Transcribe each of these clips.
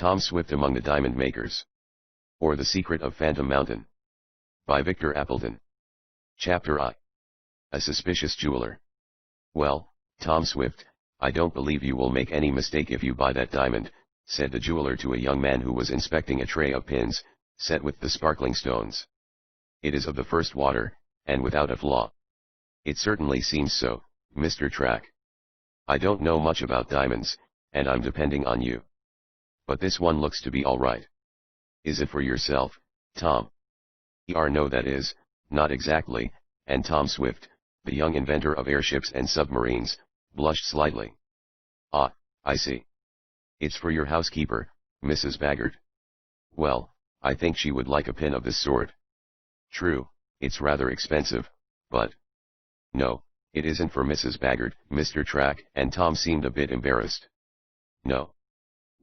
Tom Swift Among the Diamond Makers. Or The Secret of Phantom Mountain. By Victor Appleton. Chapter I. A Suspicious Jeweler. Well, Tom Swift, I don't believe you will make any mistake if you buy that diamond, said the jeweler to a young man who was inspecting a tray of pins, set with the sparkling stones. It is of the first water, and without a flaw. It certainly seems so, Mr. Track. I don't know much about diamonds, and I'm depending on you. But this one looks to be all right. Is it for yourself, Tom? No, that is, not exactly, and Tom Swift, the young inventor of airships and submarines, blushed slightly. Ah, I see. It's for your housekeeper, Mrs. Baggert. Well, I think she would like a pin of this sort. True, it's rather expensive, but... No, it isn't for Mrs. Baggert, Mr. Track, and Tom seemed a bit embarrassed. No.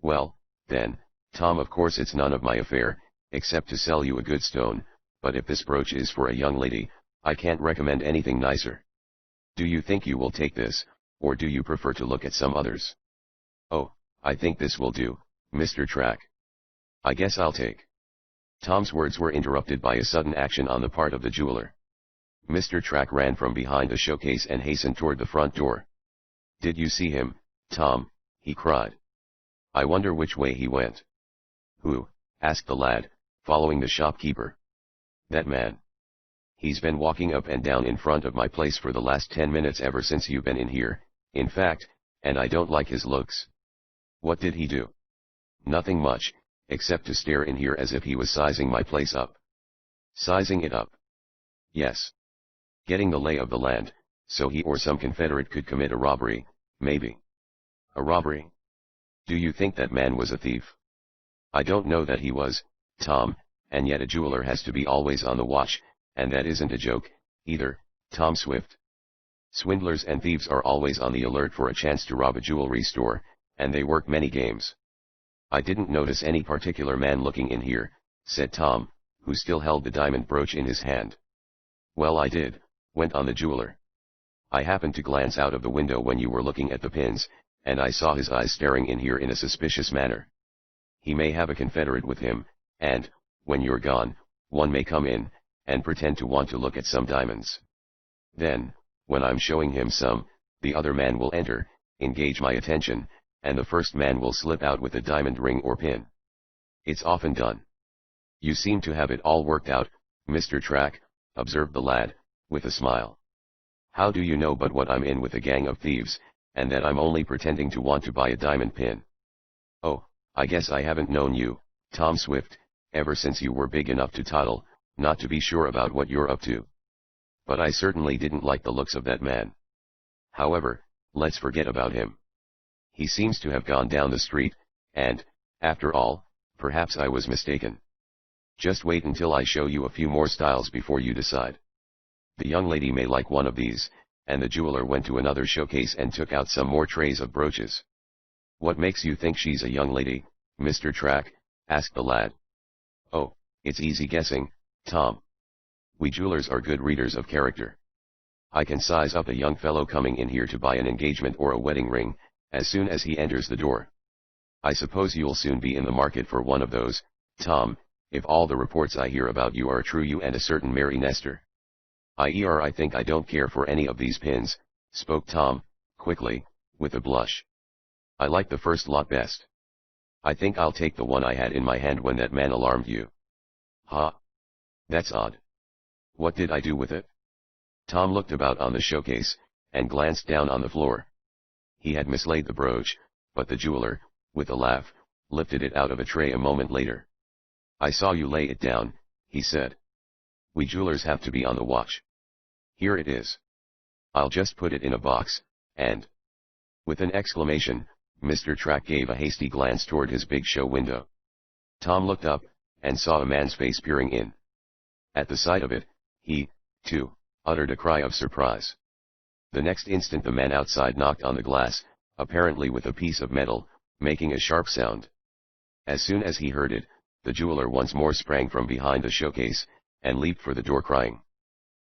Well, then, Tom, of course it's none of my affair, except to sell you a good stone, but if this brooch is for a young lady, I can't recommend anything nicer. Do you think you will take this, or do you prefer to look at some others? Oh, I think this will do, Mr. Track. I guess I'll take. Tom's words were interrupted by a sudden action on the part of the jeweler. Mr. Track ran from behind the showcase and hastened toward the front door. Did you see him, Tom? He cried. I wonder which way he went. Who? Asked the lad, following the shopkeeper. That man. He's been walking up and down in front of my place for the last 10 minutes ever since you've been in here, in fact, and I don't like his looks. What did he do? Nothing much, except to stare in here as if he was sizing my place up. Sizing it up? Yes. Getting the lay of the land, so he or some Confederate could commit a robbery, maybe. A robbery? Do you think that man was a thief? I don't know that he was, Tom, and yet a jeweler has to be always on the watch, and that isn't a joke, either, Tom Swift. Swindlers and thieves are always on the alert for a chance to rob a jewelry store, and they work many games. I didn't notice any particular man looking in here, said Tom, who still held the diamond brooch in his hand. Well, I did, went on the jeweler. I happened to glance out of the window when you were looking at the pins, and I saw his eyes staring in here in a suspicious manner. He may have a Confederate with him, and, when you're gone, one may come in, and pretend to want to look at some diamonds. Then, when I'm showing him some, the other man will enter, engage my attention, and the first man will slip out with a diamond ring or pin. It's often done. You seem to have it all worked out, Mr. Track, observed the lad, with a smile. How do you know but what I'm in with a gang of thieves, and that I'm only pretending to want to buy a diamond pin? Oh, I guess I haven't known you, Tom Swift, ever since you were big enough to toddle, not to be sure about what you're up to. But I certainly didn't like the looks of that man. However, let's forget about him. He seems to have gone down the street, and, after all, perhaps I was mistaken. Just wait until I show you a few more styles before you decide. The young lady may like one of these, and the jeweler went to another showcase and took out some more trays of brooches. What makes you think she's a young lady, Mr. Track? Asked the lad. Oh, it's easy guessing, Tom. We jewelers are good readers of character. I can size up a young fellow coming in here to buy an engagement or a wedding ring, as soon as he enters the door. I suppose you'll soon be in the market for one of those, Tom, if all the reports I hear about you are true, you and a certain Mary Nestor. I think I don't care for any of these pins, spoke Tom, quickly, with a blush. I like the first lot best. I think I'll take the one I had in my hand when that man alarmed you. Ha! That's odd. What did I do with it? Tom looked about on the showcase, and glanced down on the floor. He had mislaid the brooch, but the jeweler, with a laugh, lifted it out of a tray a moment later. I saw you lay it down, he said. We jewelers have to be on the watch. Here it is. I'll just put it in a box, and... With an exclamation, Mr. Track gave a hasty glance toward his big show window. Tom looked up, and saw a man's face peering in. At the sight of it, he, too, uttered a cry of surprise. The next instant the man outside knocked on the glass, apparently with a piece of metal, making a sharp sound. As soon as he heard it, the jeweler once more sprang from behind the showcase, and leaped for the door crying.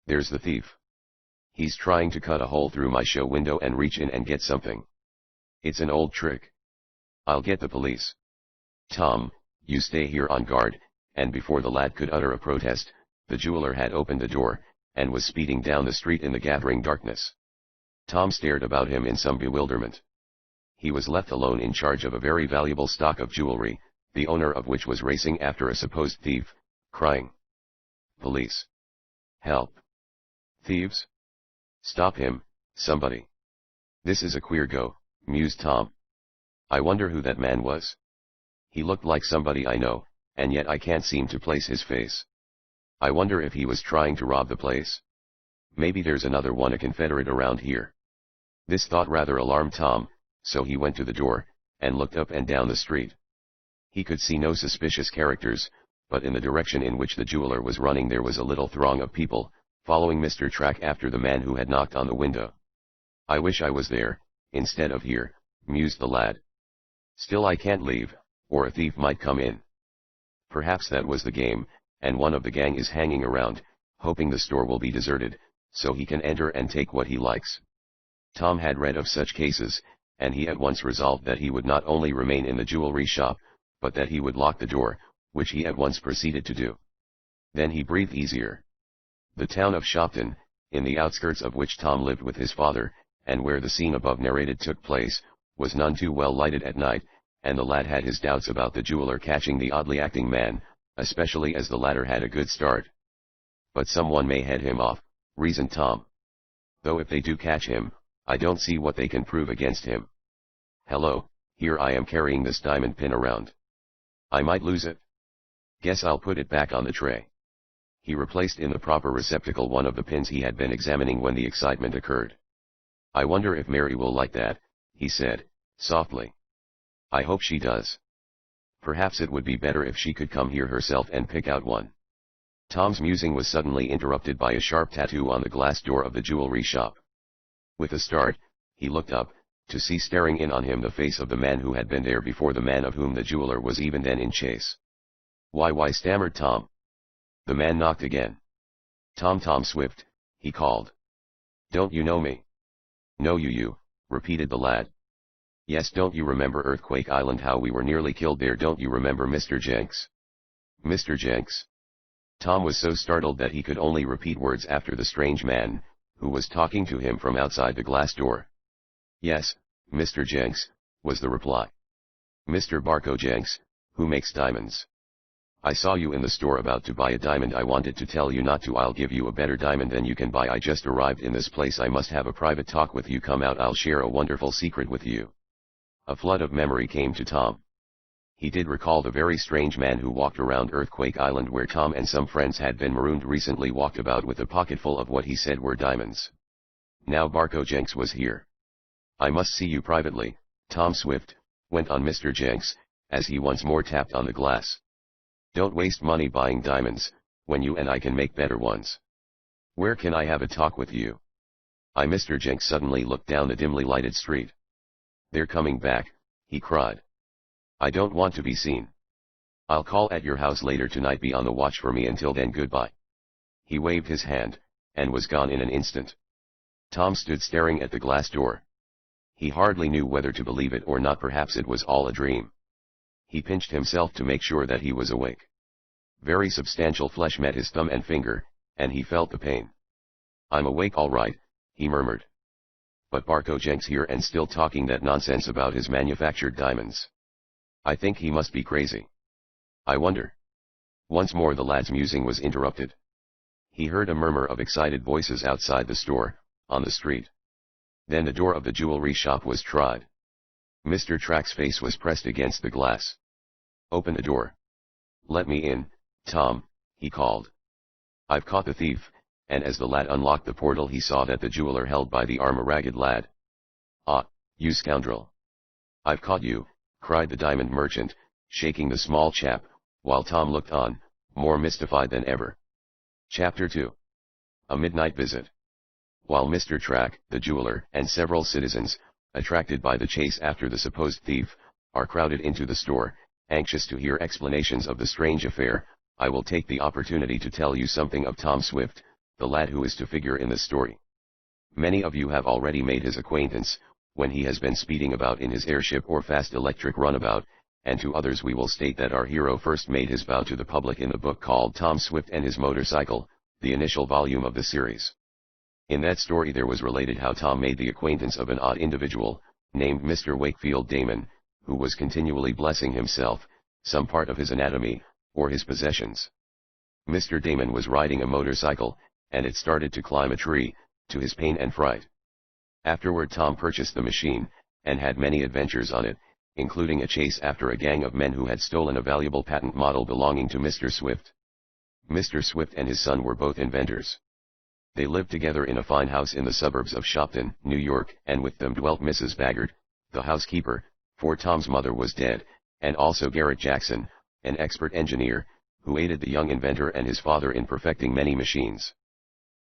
There's the thief. He's trying to cut a hole through my show window and reach in and get something. It's an old trick. I'll get the police. "Tom, you stay here on guard," and before the lad could utter a protest, the jeweler had opened the door, and was speeding down the street in the gathering darkness. Tom stared about him in some bewilderment. He was left alone in charge of a very valuable stock of jewelry, the owner of which was racing after a supposed thief, crying, "Police! Help! Thieves! Stop him, somebody! This is a queer go," mused Tom. "I wonder who that man was. He looked like somebody I know, and yet I can't seem to place his face. I wonder if he was trying to rob the place. Maybe there's another one, a Confederate around here." This thought rather alarmed Tom, so he went to the door, and looked up and down the street. He could see no suspicious characters, but in the direction in which the jeweler was running there was a little throng of people, following Mr. Track after the man who had knocked on the window. "I wish I was there, instead of here," mused the lad. "Still I can't leave, or a thief might come in. Perhaps that was the game, and one of the gang is hanging around, hoping the store will be deserted, so he can enter and take what he likes." Tom had read of such cases, and he at once resolved that he would not only remain in the jewelry shop, but that he would lock the door, which he at once proceeded to do. Then he breathed easier. The town of Shopton, in the outskirts of which Tom lived with his father, and where the scene above narrated took place, was none too well lighted at night, and the lad had his doubts about the jeweler catching the oddly acting man, especially as the latter had a good start. "But someone may head him off," reasoned Tom. "Though if they do catch him, I don't see what they can prove against him. Hello, here I am carrying this diamond pin around. I might lose it. Guess I'll put it back on the tray." He replaced in the proper receptacle one of the pins he had been examining when the excitement occurred. "I wonder if Mary will like that," he said, softly. "I hope she does. Perhaps it would be better if she could come here herself and pick out one." Tom's musing was suddenly interrupted by a sharp tattoo on the glass door of the jewelry shop. With a start, he looked up, to see staring in on him the face of the man who had been there before, the man of whom the jeweler was even then in chase. Why, stammered Tom. The man knocked again. Tom Swift," he called. "Don't you know me?" "No you," repeated the lad. "Yes, don't you remember Earthquake Island, how we were nearly killed there? Don't you remember Mr. Jenks?" "Mr. Jenks?" Tom was so startled that he could only repeat words after the strange man, who was talking to him from outside the glass door. "Yes, Mr. Jenks," was the reply. "Mr. Barco Jenks, who makes diamonds. I saw you in the store about to buy a diamond. I wanted to tell you not to. I'll give you a better diamond than you can buy. I just arrived in this place. I must have a private talk with you. Come out, I'll share a wonderful secret with you." A flood of memory came to Tom. He did recall the very strange man who walked around Earthquake Island, where Tom and some friends had been marooned recently, walked about with a pocketful of what he said were diamonds. Now Barco Jenks was here. "I must see you privately, Tom Swift," went on Mr. Jenks, as he once more tapped on the glass. "Don't waste money buying diamonds, when you and I can make better ones. Where can I have a talk with you?" Mr. Jenks suddenly looked down the dimly lighted street. "They're coming back," he cried. "I don't want to be seen. I'll call at your house later tonight. Be on the watch for me. Until then, goodbye." He waved his hand, and was gone in an instant. Tom stood staring at the glass door. He hardly knew whether to believe it or not. Perhaps it was all a dream. He pinched himself to make sure that he was awake. Very substantial flesh met his thumb and finger, and he felt the pain. "I'm awake all right," he murmured. "But Barco Jenks here, and still talking that nonsense about his manufactured diamonds. I think he must be crazy. I wonder." Once more the lad's musing was interrupted. He heard a murmur of excited voices outside the store, on the street. Then the door of the jewelry shop was tried. Mr. Track's face was pressed against the glass. "Open the door. Let me in, Tom," he called. "I've caught the thief," and as the lad unlocked the portal he saw that the jeweler held by the arm a ragged lad. "Ah, you scoundrel! I've caught you," cried the diamond merchant, shaking the small chap, while Tom looked on, more mystified than ever. Chapter 2. A Midnight Visit. While Mr. Track, the jeweler, and several citizens, attracted by the chase after the supposed thief, are crowded into the store, anxious to hear explanations of the strange affair, I will take the opportunity to tell you something of Tom Swift, the lad who is to figure in the story. Many of you have already made his acquaintance, when he has been speeding about in his airship or fast electric runabout, and to others we will state that our hero first made his bow to the public in the book called Tom Swift and His Motorcycle, the initial volume of the series. In that story there was related how Tom made the acquaintance of an odd individual, named Mr. Wakefield Damon, who was continually blessing himself, some part of his anatomy, or his possessions. Mr. Damon was riding a motorcycle, and it started to climb a tree, to his pain and fright. Afterward Tom purchased the machine, and had many adventures on it, including a chase after a gang of men who had stolen a valuable patent model belonging to Mr. Swift. Mr. Swift and his son were both inventors. They lived together in a fine house in the suburbs of Shopton, New York, and with them dwelt Mrs. Baggert, the housekeeper, for Tom's mother was dead, and also Garrett Jackson, an expert engineer, who aided the young inventor and his father in perfecting many machines.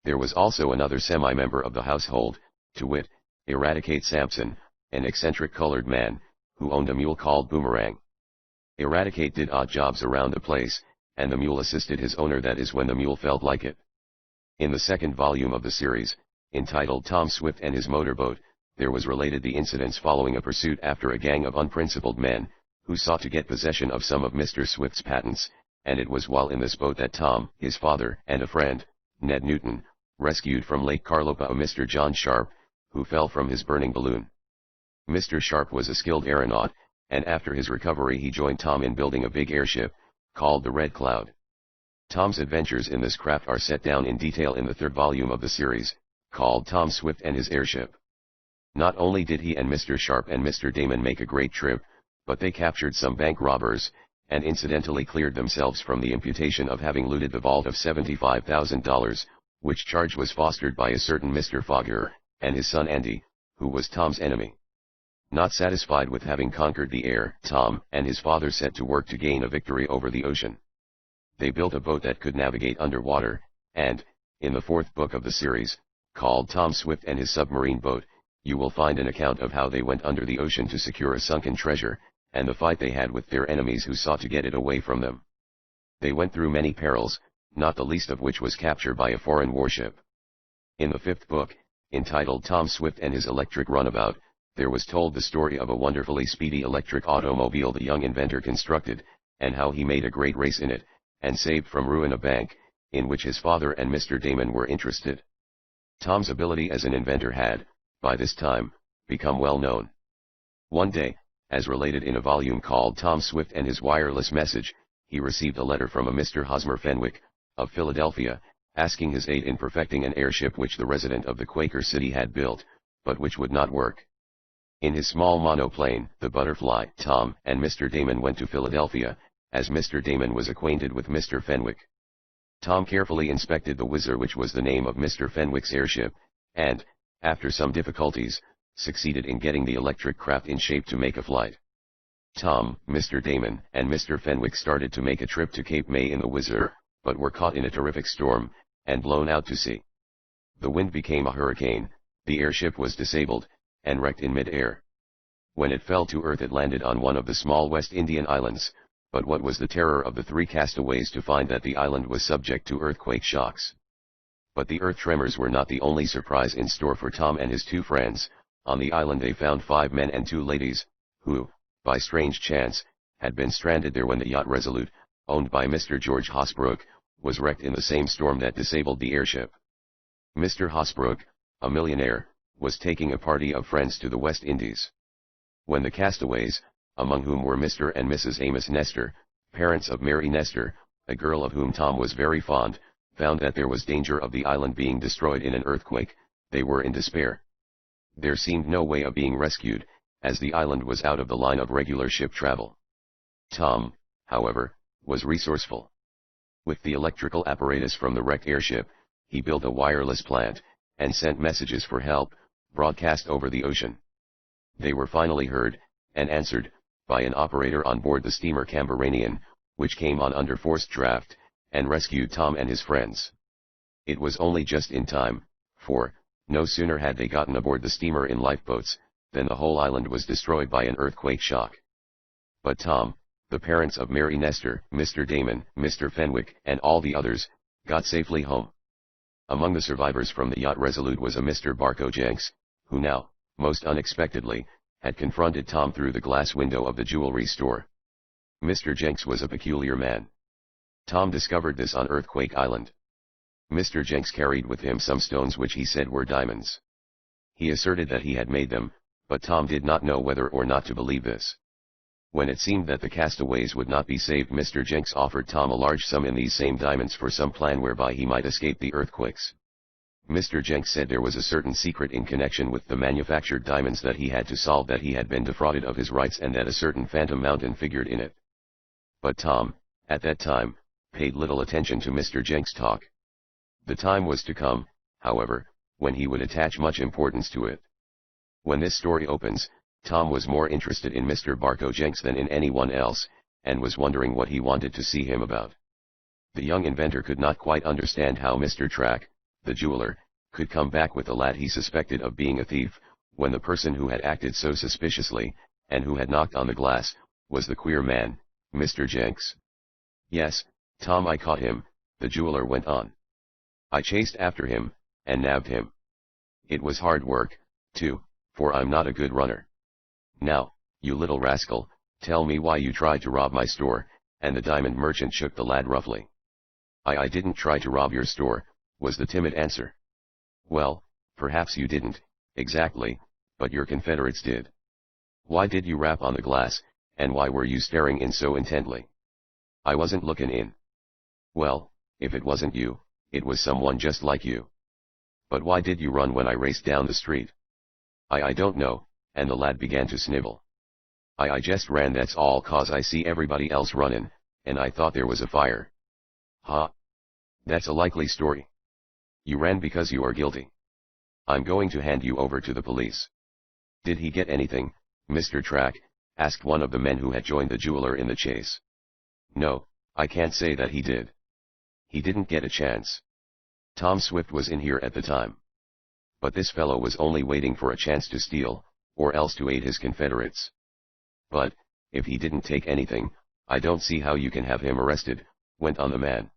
There was also another semi-member of the household, to wit, Eradicate Sampson, an eccentric colored man, who owned a mule called Boomerang. Eradicate did odd jobs around the place, and the mule assisted his owner, that is when the mule felt like it. In the second volume of the series, entitled Tom Swift and His Motorboat, there was related the incidents following a pursuit after a gang of unprincipled men, who sought to get possession of some of Mr. Swift's patents, and it was while in this boat that Tom, his father, and a friend, Ned Newton, rescued from Lake Carlopa a Mr. John Sharp, who fell from his burning balloon. Mr. Sharp was a skilled aeronaut, and after his recovery he joined Tom in building a big airship, called the Red Cloud. Tom's adventures in this craft are set down in detail in the third volume of the series, called Tom Swift and His Airship. Not only did he and Mr. Sharp and Mr. Damon make a great trip, but they captured some bank robbers, and incidentally cleared themselves from the imputation of having looted the vault of $75,000, which charge was fostered by a certain Mr. Fogger, and his son Andy, who was Tom's enemy. Not satisfied with having conquered the air, Tom and his father set to work to gain a victory over the ocean. They built a boat that could navigate underwater, and, in the fourth book of the series, called Tom Swift and His Submarine Boat, you will find an account of how they went under the ocean to secure a sunken treasure, and the fight they had with their enemies who sought to get it away from them. They went through many perils, not the least of which was capture by a foreign warship. In the fifth book, entitled Tom Swift and His Electric Runabout, there was told the story of a wonderfully speedy electric automobile the young inventor constructed, and how he made a great race in it, and saved from ruin a bank, in which his father and Mr. Damon were interested. Tom's ability as an inventor had, by this time, become well known. One day, as related in a volume called Tom Swift and His Wireless Message, he received a letter from a Mr. Hosmer Fenwick, of Philadelphia, asking his aid in perfecting an airship which the resident of the Quaker City had built, but which would not work. In his small monoplane, the Butterfly, Tom and Mr. Damon went to Philadelphia, as Mr. Damon was acquainted with Mr. Fenwick. Tom carefully inspected the Whizzer, which was the name of Mr. Fenwick's airship, and, after some difficulties, succeeded in getting the electric craft in shape to make a flight. Tom, Mr. Damon, and Mr. Fenwick started to make a trip to Cape May in the Whizzer, but were caught in a terrific storm, and blown out to sea. The wind became a hurricane, the airship was disabled, and wrecked in mid-air. When it fell to earth it landed on one of the small West Indian islands, but what was the terror of the three castaways to find that the island was subject to earthquake shocks. But the earth tremors were not the only surprise in store for Tom and his two friends. On the island they found 5 men and 2 ladies, who, by strange chance, had been stranded there when the yacht Resolute, owned by Mr. George Hosbrook, was wrecked in the same storm that disabled the airship. Mr. Hosbrook, a millionaire, was taking a party of friends to the West Indies. When the castaways, among whom were Mr. and Mrs. Amos Nestor, parents of Mary Nestor, a girl of whom Tom was very fond, found that there was danger of the island being destroyed in an earthquake, they were in despair. There seemed no way of being rescued, as the island was out of the line of regular ship travel. Tom, however, was resourceful. With the electrical apparatus from the wrecked airship, he built a wireless plant, and sent messages for help, broadcast over the ocean. They were finally heard, and answered, by an operator on board the steamer Camberanian, which came on under forced draft, and rescued Tom and his friends. It was only just in time, for, no sooner had they gotten aboard the steamer in lifeboats, than the whole island was destroyed by an earthquake shock. But Tom, the parents of Mary Nestor, Mr. Damon, Mr. Fenwick, and all the others, got safely home. Among the survivors from the yacht Resolute was a Mr. Barco Jenks, who now, most unexpectedly, had confronted Tom through the glass window of the jewelry store. Mr. Jenks was a peculiar man. Tom discovered this on Earthquake Island. Mr. Jenks carried with him some stones which he said were diamonds. He asserted that he had made them, but Tom did not know whether or not to believe this. When it seemed that the castaways would not be saved, Mr. Jenks offered Tom a large sum in these same diamonds for some plan whereby he might escape the earthquakes. Mr. Jenks said there was a certain secret in connection with the manufactured diamonds that he had to solve, that he had been defrauded of his rights, and that a certain phantom mountain figured in it. But Tom, at that time, paid little attention to Mr. Jenks' talk. The time was to come, however, when he would attach much importance to it. When this story opens, Tom was more interested in Mr. Barco Jenks than in anyone else, and was wondering what he wanted to see him about. The young inventor could not quite understand how Mr. Track, the jeweler, could come back with the lad he suspected of being a thief, when the person who had acted so suspiciously, and who had knocked on the glass, was the queer man, Mr. Jenks. "Yes, Tom, I caught him," the jeweler went on. "I chased after him, and nabbed him. It was hard work, too, for I'm not a good runner. Now, you little rascal, tell me why you tried to rob my store," and the diamond merchant shook the lad roughly. I didn't try to rob your store," was the timid answer. "Well, perhaps you didn't, exactly, but your confederates did. Why did you rap on the glass, and why were you staring in so intently?" "I wasn't looking in." "Well, if it wasn't you, it was someone just like you." "But why did you run when I raced down the street?" I don't know," and the lad began to snivel. I just ran, that's all, 'cause I see everybody else runnin', and I thought there was a fire." "Ha! That's a likely story. You ran because you are guilty. I'm going to hand you over to the police." "Did he get anything, Mr. Track?" asked one of the men who had joined the jeweler in the chase. "No, I can't say that he did. He didn't get a chance. Tom Swift was in here at the time. But this fellow was only waiting for a chance to steal, or else to aid his confederates. But, if he didn't take anything, I don't see how you can have him arrested," went on the man.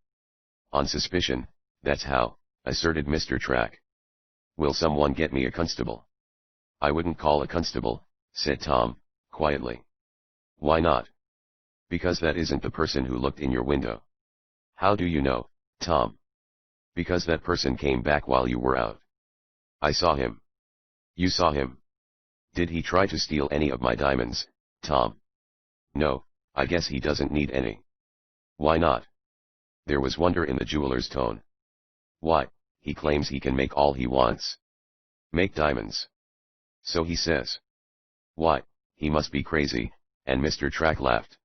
"On suspicion, that's how," asserted Mr. Track. "Will someone get me a constable?" "I wouldn't call a constable," said Tom, quietly. "Why not?" "Because that isn't the person who looked in your window." "How do you know, Tom?" "Because that person came back while you were out. I saw him." "You saw him? Did he try to steal any of my diamonds, Tom?" "No, I guess he doesn't need any." "Why not?" There was wonder in the jeweler's tone. "Why, he claims he can make all he wants." "Make diamonds?" "So he says." "Why, he must be crazy," and Mr. Track laughed.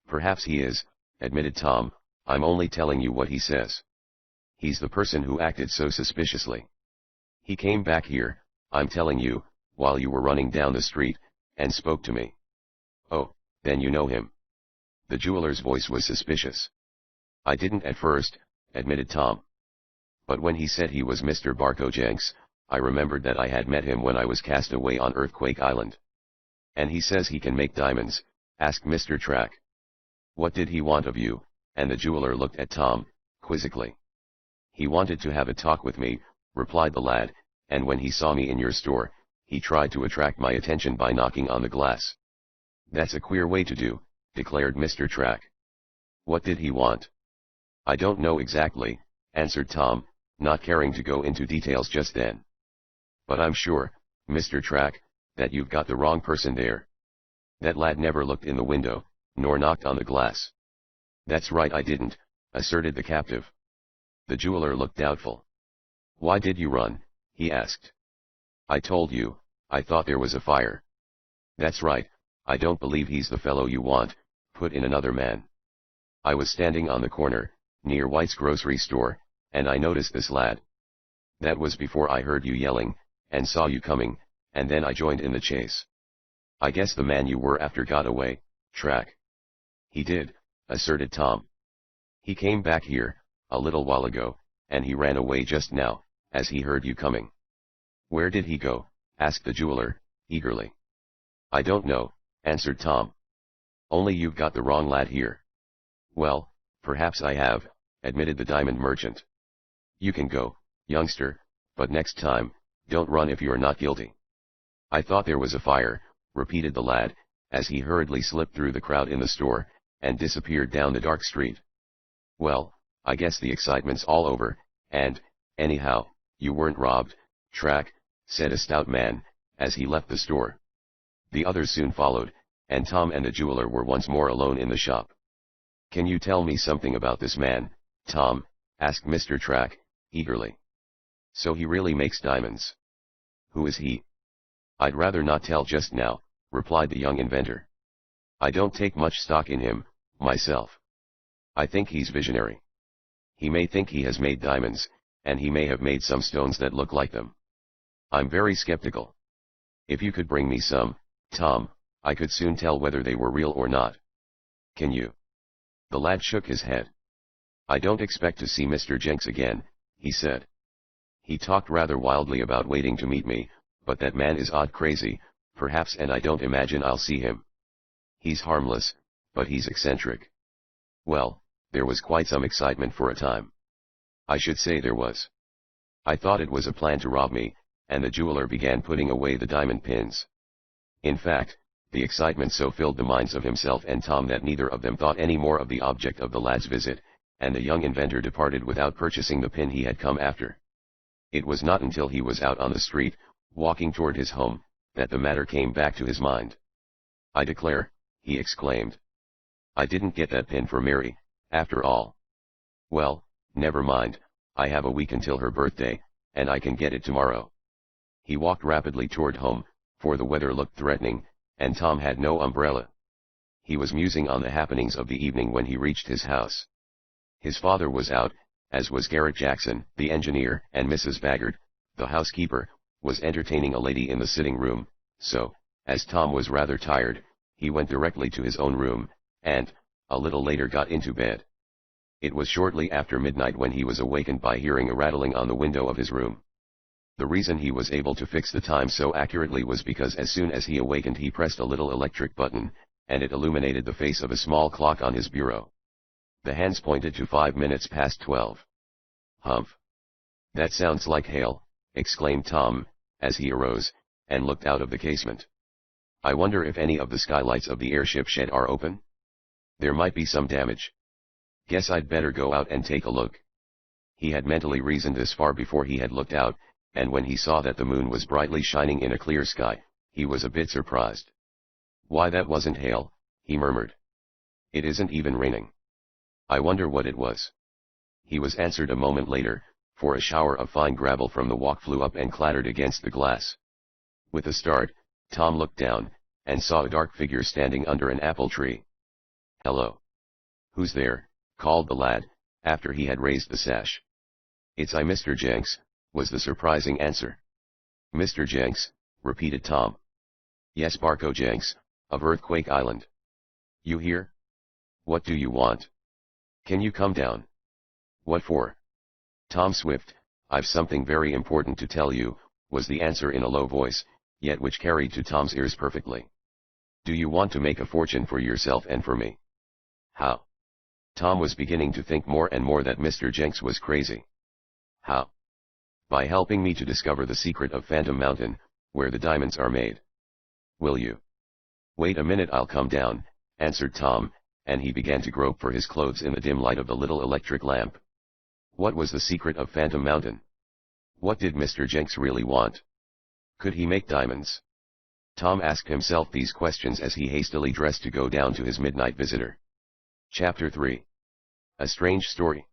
"Perhaps he is," admitted Tom, "I'm only telling you what he says. He's the person who acted so suspiciously. He came back here, I'm telling you, while you were running down the street, and spoke to me." "Oh, then you know him." The jeweler's voice was suspicious. "I didn't at first," admitted Tom. "But when he said he was Mr. Barco Jenks, I remembered that I had met him when I was cast away on Earthquake Island." "And he says he can make diamonds?" asked Mr. Track. "What did he want of you?" and the jeweler looked at Tom, quizzically. "He wanted to have a talk with me," replied the lad, "and when he saw me in your store, he tried to attract my attention by knocking on the glass." "That's a queer way to do," declared Mr. Track. "What did he want?" "I don't know exactly," answered Tom, not caring to go into details just then. "But I'm sure, Mr. Track, that you've got the wrong person there. That lad never looked in the window, nor knocked on the glass." "That's right, I didn't," asserted the captive. The jeweler looked doubtful. "Why did you run?" he asked. "I told you, I thought there was a fire." "That's right, I don't believe he's the fellow you want," put in another man. "I was standing on the corner, near White's grocery store, and I noticed this lad. That was before I heard you yelling, and saw you coming, and then I joined in the chase. I guess the man you were after got away, Track." "He did," asserted Tom. "He came back here, a little while ago, and he ran away just now, as he heard you coming." "Where did he go?" asked the jeweler, eagerly. "I don't know," answered Tom. "Only you've got the wrong lad here." "Well, perhaps I have," admitted the diamond merchant. "You can go, youngster, but next time, don't run if you're not guilty." "I thought there was a fire," repeated the lad, as he hurriedly slipped through the crowd in the store, and disappeared down the dark street. "Well, I guess the excitement's all over, and, anyhow, you weren't robbed, Track," said a stout man, as he left the store. The others soon followed, and Tom and the jeweler were once more alone in the shop. "Can you tell me something about this man, Tom?" asked Mr. Track, eagerly. "So he really makes diamonds? Who is he?" "I'd rather not tell just now," replied the young inventor. "I don't take much stock in him, myself. I think he's visionary. He may think he has made diamonds, and he may have made some stones that look like them. I'm very skeptical. If you could bring me some, Tom, I could soon tell whether they were real or not. Can you?" The lad shook his head. "I don't expect to see Mr. Jenks again," he said. "He talked rather wildly about waiting to meet me, but that man is odd crazy, perhaps, and I don't imagine I'll see him. He's harmless, but he's eccentric." Well, there was quite some excitement for a time. I should say there was. I thought it was a plan to rob me, and the jeweler began putting away the diamond pins. In fact, the excitement so filled the minds of himself and Tom that neither of them thought any more of the object of the lad's visit, and the young inventor departed without purchasing the pin he had come after. It was not until he was out on the street, walking toward his home, that the matter came back to his mind. "I declare," he exclaimed. "I didn't get that pin for Mary, after all. Well, never mind, I have a week until her birthday, and I can get it tomorrow." He walked rapidly toward home, for the weather looked threatening, and Tom had no umbrella. He was musing on the happenings of the evening when he reached his house. His father was out, as was Garrett Jackson, the engineer, and Mrs. Baggert, the housekeeper, was entertaining a lady in the sitting room, so, as Tom was rather tired, he went directly to his own room, and, a little later, got into bed. It was shortly after midnight when he was awakened by hearing a rattling on the window of his room. The reason he was able to fix the time so accurately was because as soon as he awakened he pressed a little electric button, and it illuminated the face of a small clock on his bureau. The hands pointed to 5 minutes past 12. "Humph! That sounds like hail," exclaimed Tom, as he arose, and looked out of the casement. "I wonder if any of the skylights of the airship shed are open? There might be some damage. Guess I'd better go out and take a look." He had mentally reasoned this far before he had looked out, and when he saw that the moon was brightly shining in a clear sky, he was a bit surprised. "Why, that wasn't hail," he murmured. "It isn't even raining. I wonder what it was." He was answered a moment later, for a shower of fine gravel from the walk flew up and clattered against the glass. With a start, Tom looked down, and saw a dark figure standing under an apple tree. "Hello. Who's there?" called the lad, after he had raised the sash. "It's I, Mr. Jenks," was the surprising answer. "Mr. Jenks," repeated Tom. "Yes, Barco Jenks, of Earthquake Island. You here? What do you want? Can you come down?" "What for?" "Tom Swift, I've something very important to tell you," was the answer in a low voice, yet which carried to Tom's ears perfectly. "Do you want to make a fortune for yourself and for me?" "How?" Tom was beginning to think more and more that Mr. Jenks was crazy. "How?" "By helping me to discover the secret of Phantom Mountain, where the diamonds are made." "Will you?" "Wait a minute, I'll come down," answered Tom, and he began to grope for his clothes in the dim light of the little electric lamp. What was the secret of Phantom Mountain? What did Mr. Jenks really want? Could he make diamonds? Tom asked himself these questions as he hastily dressed to go down to his midnight visitor. Chapter 3. A Strange Story.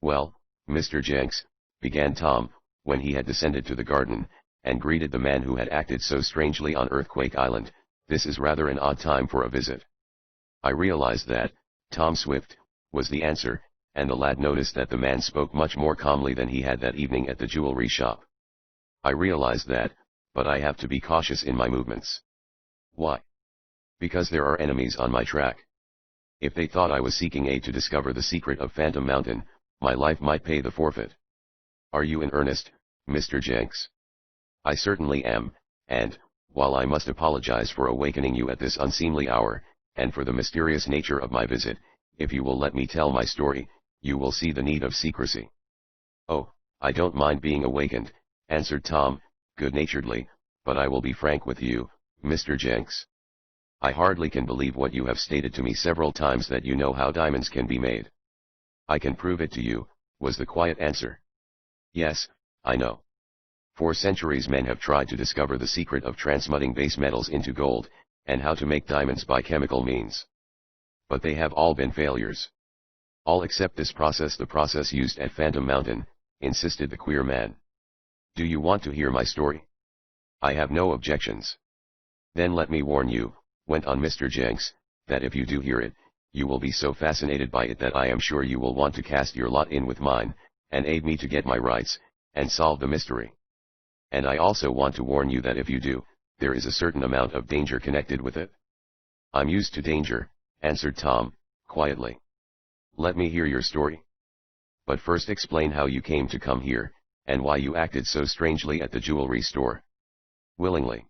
"Well, Mr. Jenks," began Tom, when he had descended to the garden, and greeted the man who had acted so strangely on Earthquake Island, "this is rather an odd time for a visit." "I realize that, Tom Swift," was the answer, and the lad noticed that the man spoke much more calmly than he had that evening at the jewelry shop. "I realize that, but I have to be cautious in my movements." "Why?" "Because there are enemies on my track. If they thought I was seeking aid to discover the secret of Phantom Mountain, my life might pay the forfeit." "Are you in earnest, Mr. Jenks?" "I certainly am, and, while I must apologize for awakening you at this unseemly hour, and for the mysterious nature of my visit, if you will let me tell my story, you will see the need of secrecy." "Oh, I don't mind being awakened," answered Tom, good-naturedly, "but I will be frank with you, Mr. Jenks. I hardly can believe what you have stated to me several times, that you know how diamonds can be made. I can prove it to you, was the quiet answer. Yes, I know. For centuries men have tried to discover the secret of transmuting base metals into gold, and how to make diamonds by chemical means. But they have all been failures. All except this process, the process used at Phantom Mountain, insisted the queer man. Do you want to hear my story? I have no objections. Then let me warn you, went on Mr. Jenks, that if you do hear it, you will be so fascinated by it that I am sure you will want to cast your lot in with mine, and aid me to get my rights, and solve the mystery. And I also want to warn you that if you do, there is a certain amount of danger connected with it. I'm used to danger, answered Tom, quietly. Let me hear your story. But first explain how you came to come here, and why you acted so strangely at the jewelry store. Willingly.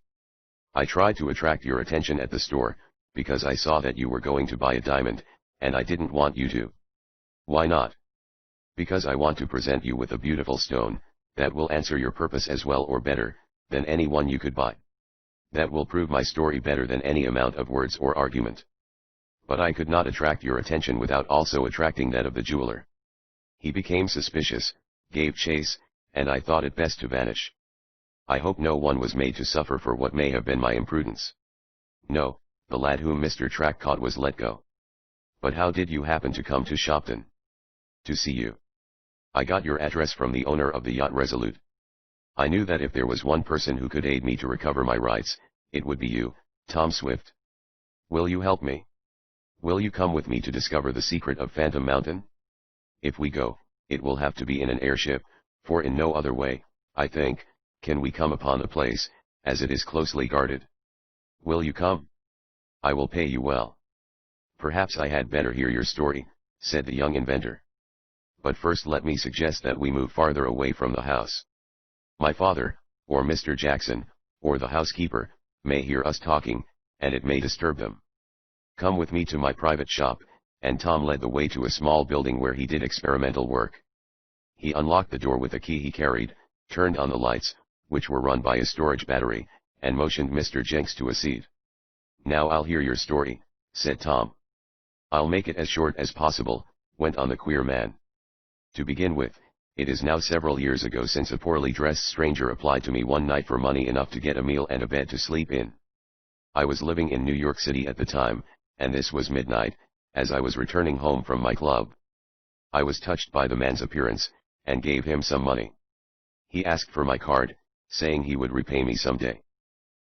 I tried to attract your attention at the store, because I saw that you were going to buy a diamond, and I didn't want you to. Why not? Because I want to present you with a beautiful stone, that will answer your purpose as well or better, than any one you could buy. That will prove my story better than any amount of words or argument. But I could not attract your attention without also attracting that of the jeweler. He became suspicious, gave chase, and I thought it best to vanish. I hope no one was made to suffer for what may have been my imprudence. No, the lad whom Mr. Track caught was let go. But how did you happen to come to Shopton? To see you. I got your address from the owner of the yacht Resolute. I knew that if there was one person who could aid me to recover my rights, it would be you, Tom Swift. Will you help me? Will you come with me to discover the secret of Phantom Mountain? If we go, it will have to be in an airship, for in no other way, I think, can we come upon the place, as it is closely guarded. Will you come? I will pay you well. Perhaps I had better hear your story, said the young inventor. But first let me suggest that we move farther away from the house. My father, or Mr. Jackson, or the housekeeper, may hear us talking, and it may disturb them. Come with me to my private shop, and Tom led the way to a small building where he did experimental work. He unlocked the door with a key he carried, turned on the lights, which were run by a storage battery, and motioned Mr. Jenks to a seat. Now I'll hear your story, said Tom. I'll make it as short as possible, went on the queer man. To begin with, it is now several years ago since a poorly dressed stranger applied to me one night for money enough to get a meal and a bed to sleep in. I was living in New York City at the time, and this was midnight, as I was returning home from my club. I was touched by the man's appearance, and gave him some money. He asked for my card, saying he would repay me someday.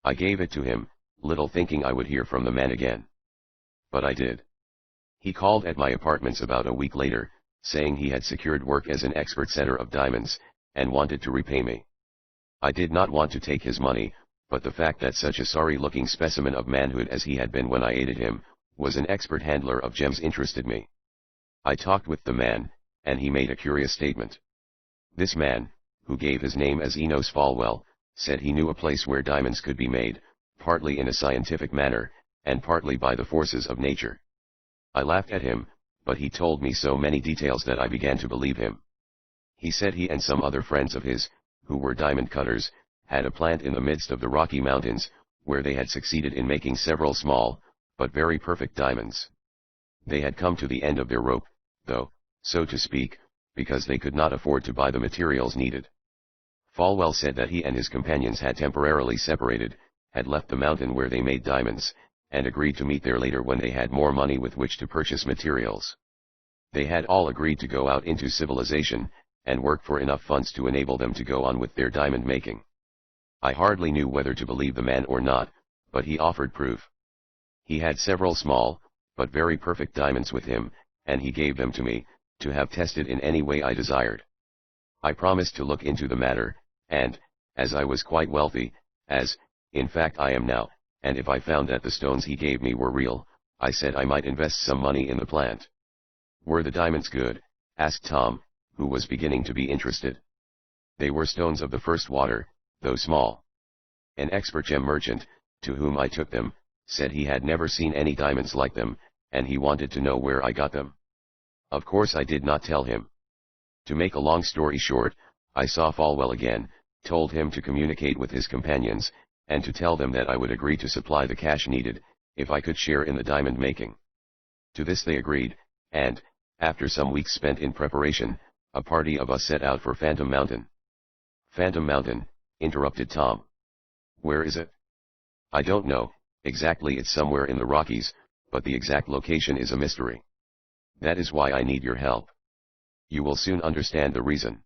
I gave it to him, little thinking I would hear from the man again. But I did. He called at my apartments about a week later, saying he had secured work as an expert setter of diamonds, and wanted to repay me. I did not want to take his money, but the fact that such a sorry-looking specimen of manhood as he had been when I aided him, was an expert handler of gems interested me. I talked with the man, and he made a curious statement. This man, who gave his name as Enos Falwell, said he knew a place where diamonds could be made, partly in a scientific manner, and partly by the forces of nature. I laughed at him, but he told me so many details that I began to believe him. He said he and some other friends of his, who were diamond cutters, had a plant in the midst of the Rocky Mountains, where they had succeeded in making several small, but very perfect diamonds. They had come to the end of their rope, though, so to speak, because they could not afford to buy the materials needed. Falwell said that he and his companions had temporarily separated, had left the mountain where they made diamonds, and agreed to meet there later when they had more money with which to purchase materials. They had all agreed to go out into civilization, and work for enough funds to enable them to go on with their diamond making. I hardly knew whether to believe the man or not, but he offered proof. He had several small, but very perfect diamonds with him, and he gave them to me, to have tested in any way I desired. I promised to look into the matter, and, as I was quite wealthy, as, in fact I am now, and if I found that the stones he gave me were real, I said I might invest some money in the plant. Were the diamonds good? Asked Tom, who was beginning to be interested. They were stones of the first water, though small. An expert gem merchant, to whom I took them, said he had never seen any diamonds like them, and he wanted to know where I got them. Of course I did not tell him. To make a long story short, I saw Falwell again, told him to communicate with his companions, and to tell them that I would agree to supply the cash needed, if I could share in the diamond making. To this they agreed, and, after some weeks spent in preparation, a party of us set out for Phantom Mountain. Phantom Mountain, interrupted Tom. Where is it? I don't know, exactly, it's somewhere in the Rockies, but the exact location is a mystery. That is why I need your help. You will soon understand the reason.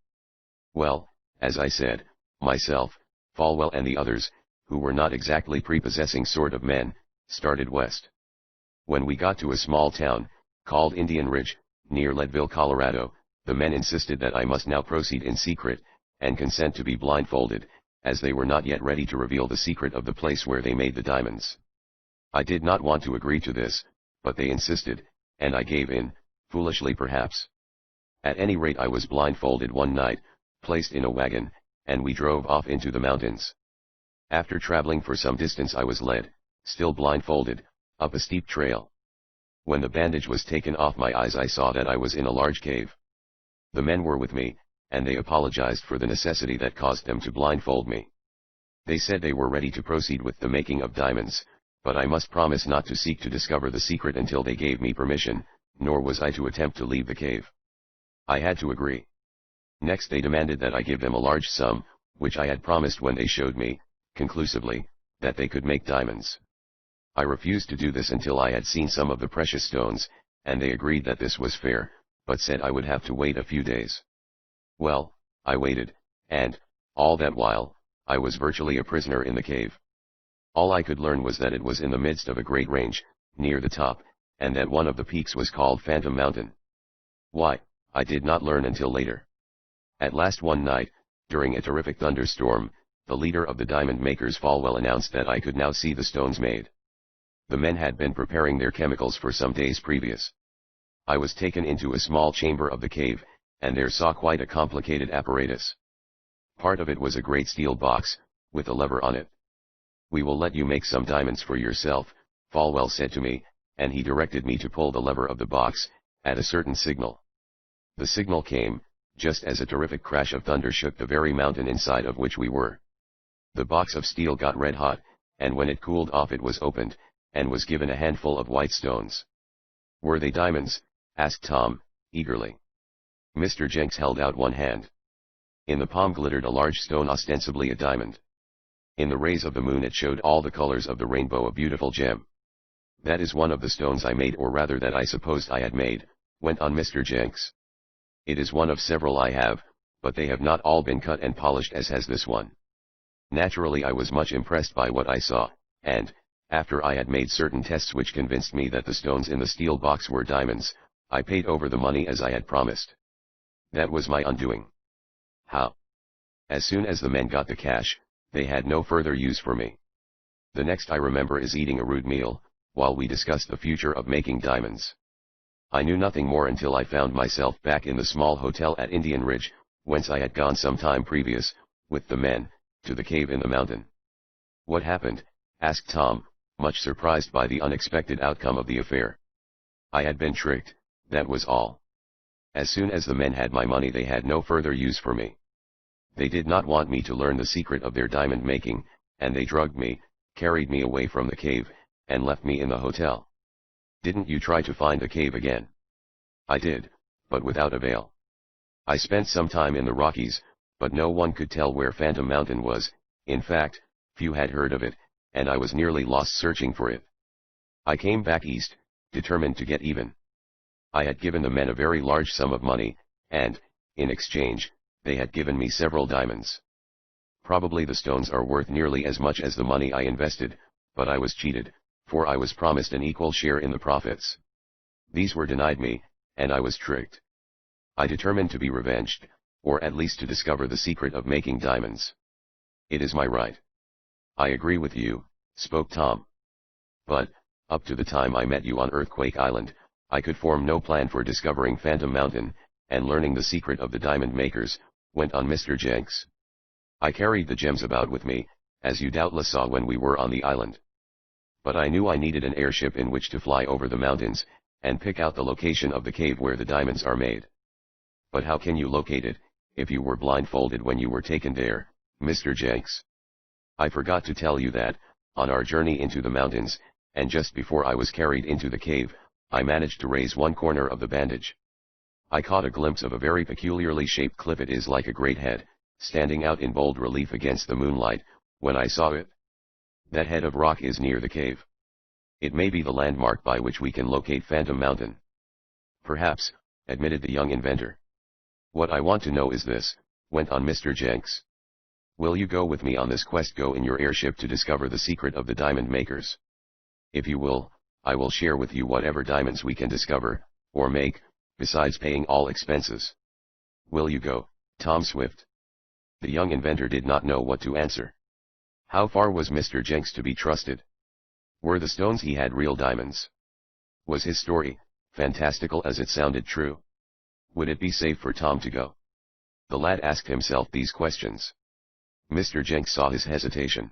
Well, as I said, myself, Falwell and the others, who were not exactly prepossessing sort of men, started west. When we got to a small town, called Indian Ridge, near Leadville, Colorado, the men insisted that I must now proceed in secret, and consent to be blindfolded, as they were not yet ready to reveal the secret of the place where they made the diamonds. I did not want to agree to this, but they insisted, and I gave in, foolishly perhaps. At any rate, I was blindfolded one night, placed in a wagon, and we drove off into the mountains. After traveling for some distance I was led, still blindfolded, up a steep trail. When the bandage was taken off my eyes I saw that I was in a large cave. The men were with me, and they apologized for the necessity that caused them to blindfold me. They said they were ready to proceed with the making of diamonds, but I must promise not to seek to discover the secret until they gave me permission, nor was I to attempt to leave the cave. I had to agree. Next they demanded that I give them a large sum, which I had promised when they showed me, conclusively, that they could make diamonds. I refused to do this until I had seen some of the precious stones, and they agreed that this was fair, but said I would have to wait a few days. Well, I waited, and, all that while, I was virtually a prisoner in the cave. All I could learn was that it was in the midst of a great range, near the top, and that one of the peaks was called Phantom Mountain. Why, I did not learn until later. At last one night, during a terrific thunderstorm, the leader of the diamond makers Falwell announced that I could now see the stones made. The men had been preparing their chemicals for some days previous. I was taken into a small chamber of the cave, and there saw quite a complicated apparatus. Part of it was a great steel box, with a lever on it. "We will let you make some diamonds for yourself," Falwell said to me, and he directed me to pull the lever of the box, at a certain signal. The signal came, just as a terrific crash of thunder shook the very mountain inside of which we were. The box of steel got red hot, and when it cooled off it was opened, and was given a handful of white stones. "Were they diamonds?" asked Tom, eagerly. Mr. Jenks held out one hand. In the palm glittered a large stone, ostensibly a diamond. In the rays of the moon it showed all the colors of the rainbow, a beautiful gem. "That is one of the stones I made, or rather that I supposed I had made," went on Mr. Jenks. "It is one of several I have, but they have not all been cut and polished as has this one." Naturally I was much impressed by what I saw, and, after I had made certain tests which convinced me that the stones in the steel box were diamonds, I paid over the money as I had promised. That was my undoing. How? As soon as the men got the cash, they had no further use for me. The next I remember is eating a rude meal, while we discussed the future of making diamonds. I knew nothing more until I found myself back in the small hotel at Indian Ridge, whence I had gone some time previous, with the men, to the cave in the mountain. "What happened?" asked Tom, much surprised by the unexpected outcome of the affair. "I had been tricked, that was all. As soon as the men had my money they had no further use for me. They did not want me to learn the secret of their diamond making, and they drugged me, carried me away from the cave, and left me in the hotel." "Didn't you try to find the cave again?" "I did, but without avail. I spent some time in the Rockies, but no one could tell where Phantom Mountain was. In fact, few had heard of it, and I was nearly lost searching for it. I came back east, determined to get even. I had given the men a very large sum of money, and, in exchange, they had given me several diamonds. Probably the stones are worth nearly as much as the money I invested, but I was cheated, for I was promised an equal share in the profits. These were denied me, and I was tricked. I determined to be revenged, or at least to discover the secret of making diamonds. It is my right." "I agree with you," spoke Tom. "But, up to the time I met you on Earthquake Island, I could form no plan for discovering Phantom Mountain, and learning the secret of the diamond makers," went on Mr. Jenks. "I carried the gems about with me, as you doubtless saw when we were on the island. But I knew I needed an airship in which to fly over the mountains, and pick out the location of the cave where the diamonds are made." "But how can you locate it, if you were blindfolded when you were taken there, Mr. Jenks?" "I forgot to tell you that, on our journey into the mountains, and just before I was carried into the cave, I managed to raise one corner of the bandage. I caught a glimpse of a very peculiarly shaped cliff. It is like a great head, standing out in bold relief against the moonlight. When I saw it, that head of rock is near the cave. It may be the landmark by which we can locate Phantom Mountain. Perhaps, admitted the young inventor. What I want to know is this, went on Mr. Jenks. Will you go with me on this quest? Go in your airship to discover the secret of the diamond makers. If you will, I will share with you whatever diamonds we can discover, or make, besides paying all expenses. Will you go, Tom Swift? The young inventor did not know what to answer. How far was Mr. Jenks to be trusted? Were the stones he had real diamonds? Was his story, fantastical as it sounded, true? Would it be safe for Tom to go? The lad asked himself these questions. Mr. Jenks saw his hesitation.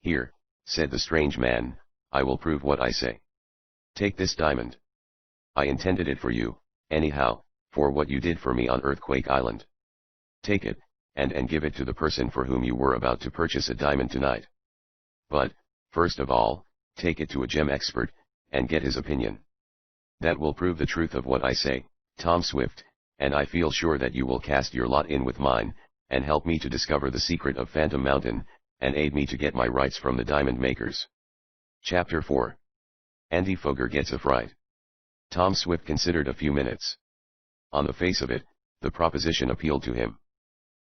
Here, said the strange man, I will prove what I say. Take this diamond. I intended it for you, anyhow, for what you did for me on Earthquake Island. Take it, and give it to the person for whom you were about to purchase a diamond tonight. But, first of all, take it to a gem expert, and get his opinion. That will prove the truth of what I say, Tom Swift, and I feel sure that you will cast your lot in with mine, and help me to discover the secret of Phantom Mountain, and aid me to get my rights from the diamond makers. Chapter 4. Andy Foger Gets a Fright. Tom Swift considered a few minutes. On the face of it, the proposition appealed to him.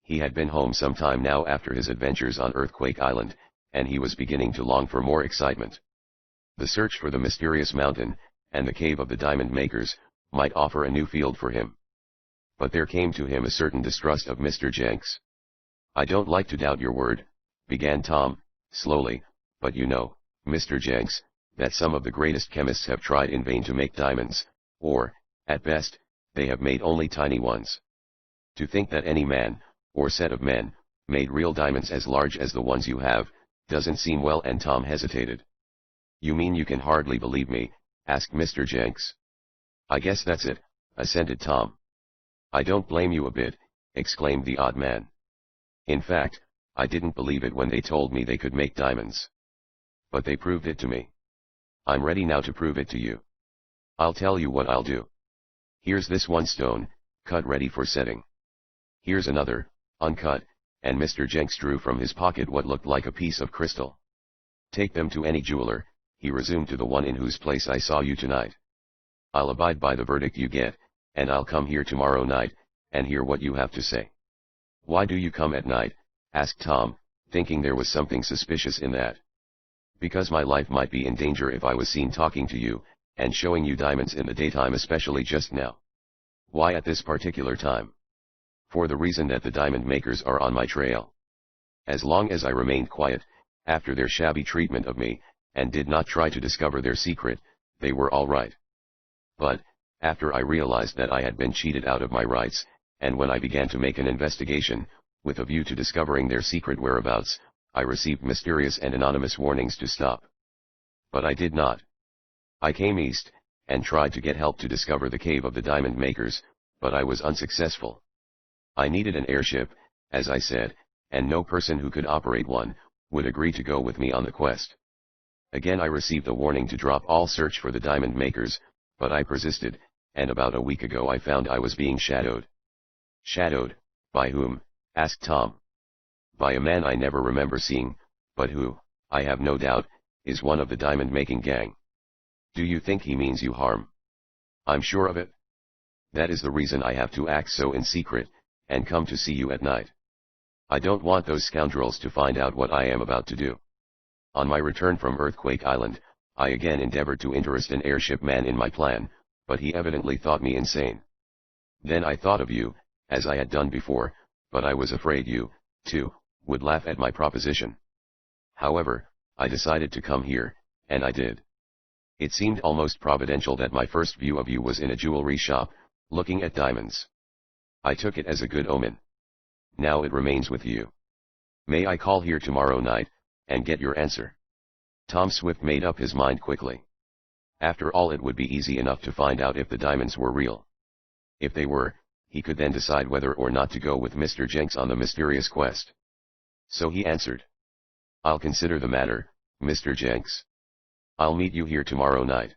He had been home some time now after his adventures on Earthquake Island, and he was beginning to long for more excitement. The search for the mysterious mountain, and the cave of the diamond makers, might offer a new field for him. But there came to him a certain distrust of Mr. Jenks. I don't like to doubt your word, began Tom, slowly, but you know, Mr. Jenks, that some of the greatest chemists have tried in vain to make diamonds, or, at best, they have made only tiny ones. To think that any man, or set of men, made real diamonds as large as the ones you have, doesn't seem well. And Tom hesitated. You mean you can hardly believe me? Asked Mr. Jenks. I guess that's it, assented Tom. I don't blame you a bit, exclaimed the odd man. In fact, I didn't believe it when they told me they could make diamonds. But they proved it to me. I'm ready now to prove it to you. I'll tell you what I'll do. Here's this one stone, cut ready for setting. Here's another, uncut, and Mr. Jenks drew from his pocket what looked like a piece of crystal. Take them to any jeweler, he resumed, to the one in whose place I saw you tonight. I'll abide by the verdict you get, and I'll come here tomorrow night, and hear what you have to say. Why do you come at night? Asked Tom, thinking there was something suspicious in that. Because my life might be in danger if I was seen talking to you, and showing you diamonds in the daytime, especially just now. Why at this particular time? For the reason that the diamond makers are on my trail. As long as I remained quiet, after their shabby treatment of me, and did not try to discover their secret, they were all right. But, after I realized that I had been cheated out of my rights, and when I began to make an investigation, with a view to discovering their secret whereabouts, I received mysterious and anonymous warnings to stop. But I did not. I came east, and tried to get help to discover the cave of the diamond makers, but I was unsuccessful. I needed an airship, as I said, and no person who could operate one, would agree to go with me on the quest. Again I received a warning to drop all search for the diamond makers, but I persisted, and about a week ago I found I was being shadowed. Shadowed? By whom? Asked Tom. By a man I never remember seeing, but who, I have no doubt, is one of the diamond-making gang. Do you think he means you harm? I'm sure of it. That is the reason I have to act so in secret, and come to see you at night. I don't want those scoundrels to find out what I am about to do. On my return from Earthquake Island, I again endeavored to interest an airship man in my plan, but he evidently thought me insane. Then I thought of you, as I had done before, but I was afraid you, too, would laugh at my proposition. However, I decided to come here, and I did. It seemed almost providential that my first view of you was in a jewelry shop, looking at diamonds. I took it as a good omen. Now it remains with you. May I call here tomorrow night, and get your answer? Tom Swift made up his mind quickly. After all, it would be easy enough to find out if the diamonds were real. If they were, he could then decide whether or not to go with Mr. Jenks on the mysterious quest. So he answered. I'll consider the matter, Mr. Jenks. I'll meet you here tomorrow night.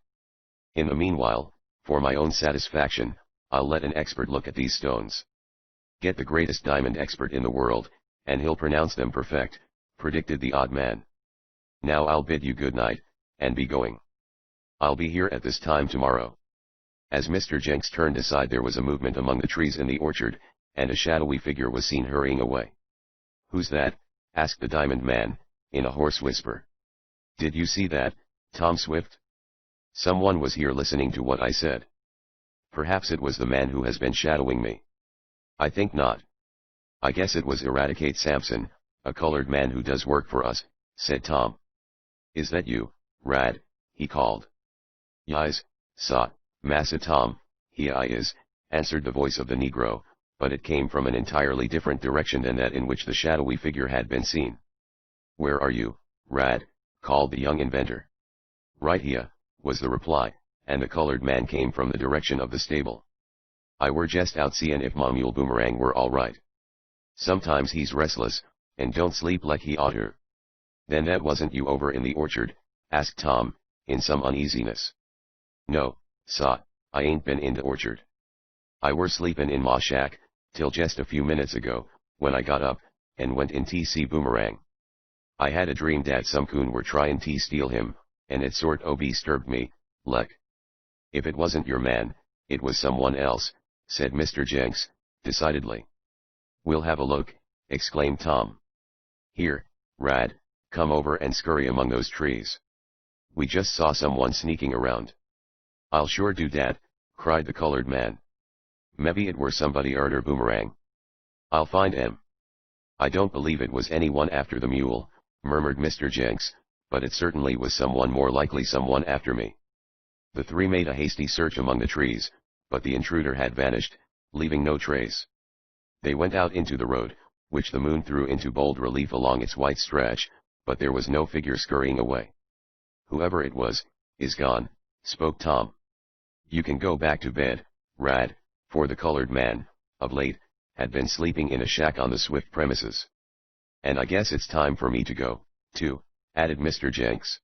In the meanwhile, for my own satisfaction, I'll let an expert look at these stones. Get the greatest diamond expert in the world, and he'll pronounce them perfect, predicted the odd man. Now I'll bid you good night, and be going. I'll be here at this time tomorrow. As Mr. Jenks turned aside, there was a movement among the trees in the orchard, and a shadowy figure was seen hurrying away. "Who's that?" asked the diamond man, in a hoarse whisper. "Did you see that, Tom Swift? Someone was here listening to what I said." "Perhaps it was the man who has been shadowing me." "I think not. I guess it was Eradicate Sampson, a colored man who does work for us," said Tom. "Is that you, Rad?" he called. "Yis, sah, Massa Tom, here I is," answered the voice of the Negro, but it came from an entirely different direction than that in which the shadowy figure had been seen. "Where are you, Rad?" called the young inventor. "Right here," was the reply, and the colored man came from the direction of the stable. "I were just out seeing if my mule Boomerang were all right. Sometimes he's restless, and don't sleep like he oughter." "Then that wasn't you over in the orchard?" asked Tom, in some uneasiness. "No, sah, I ain't been in the orchard. I were sleepin' in ma shack, till just a few minutes ago, when I got up, and went in to see Boomerang. I had a dream dat some coon were tryin' to steal him, and it sort o' disturbed me, like. If it wasn't your man, it was someone else," said Mr. Jenks, decidedly. "We'll have a look," exclaimed Tom. "Here, Rad, come over and scurry among those trees. We just saw someone sneaking around." "I'll sure do dat," cried the colored man. "Mebbe it were somebody arter Boomerang. I'll find him." "I don't believe it was anyone after the mule," murmured Mr. Jenks, "but it certainly was someone, more likely someone after me." The three made a hasty search among the trees, but the intruder had vanished, leaving no trace. They went out into the road, which the moon threw into bold relief along its white stretch, but there was no figure scurrying away. "Whoever it was, is gone," spoke Tom. "You can go back to bed, Rad," for the colored man, of late, had been sleeping in a shack on the Swift premises. "And I guess it's time for me to go, too," added Mr. Jenks.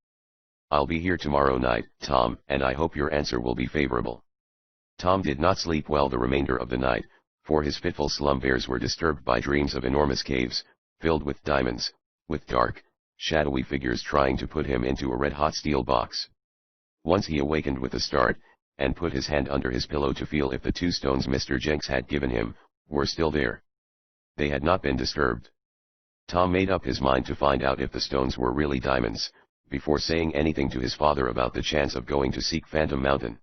"I'll be here tomorrow night, Tom, and I hope your answer will be favorable." Tom did not sleep well the remainder of the night, for his fitful slumbers were disturbed by dreams of enormous caves, filled with diamonds, with dark, shadowy figures trying to put him into a red-hot steel box. Once he awakened with a start, and put his hand under his pillow to feel if the 2 stones Mr. Jenks had given him, were still there. They had not been disturbed. Tom made up his mind to find out if the stones were really diamonds, before saying anything to his father about the chance of going to seek Phantom Mountain.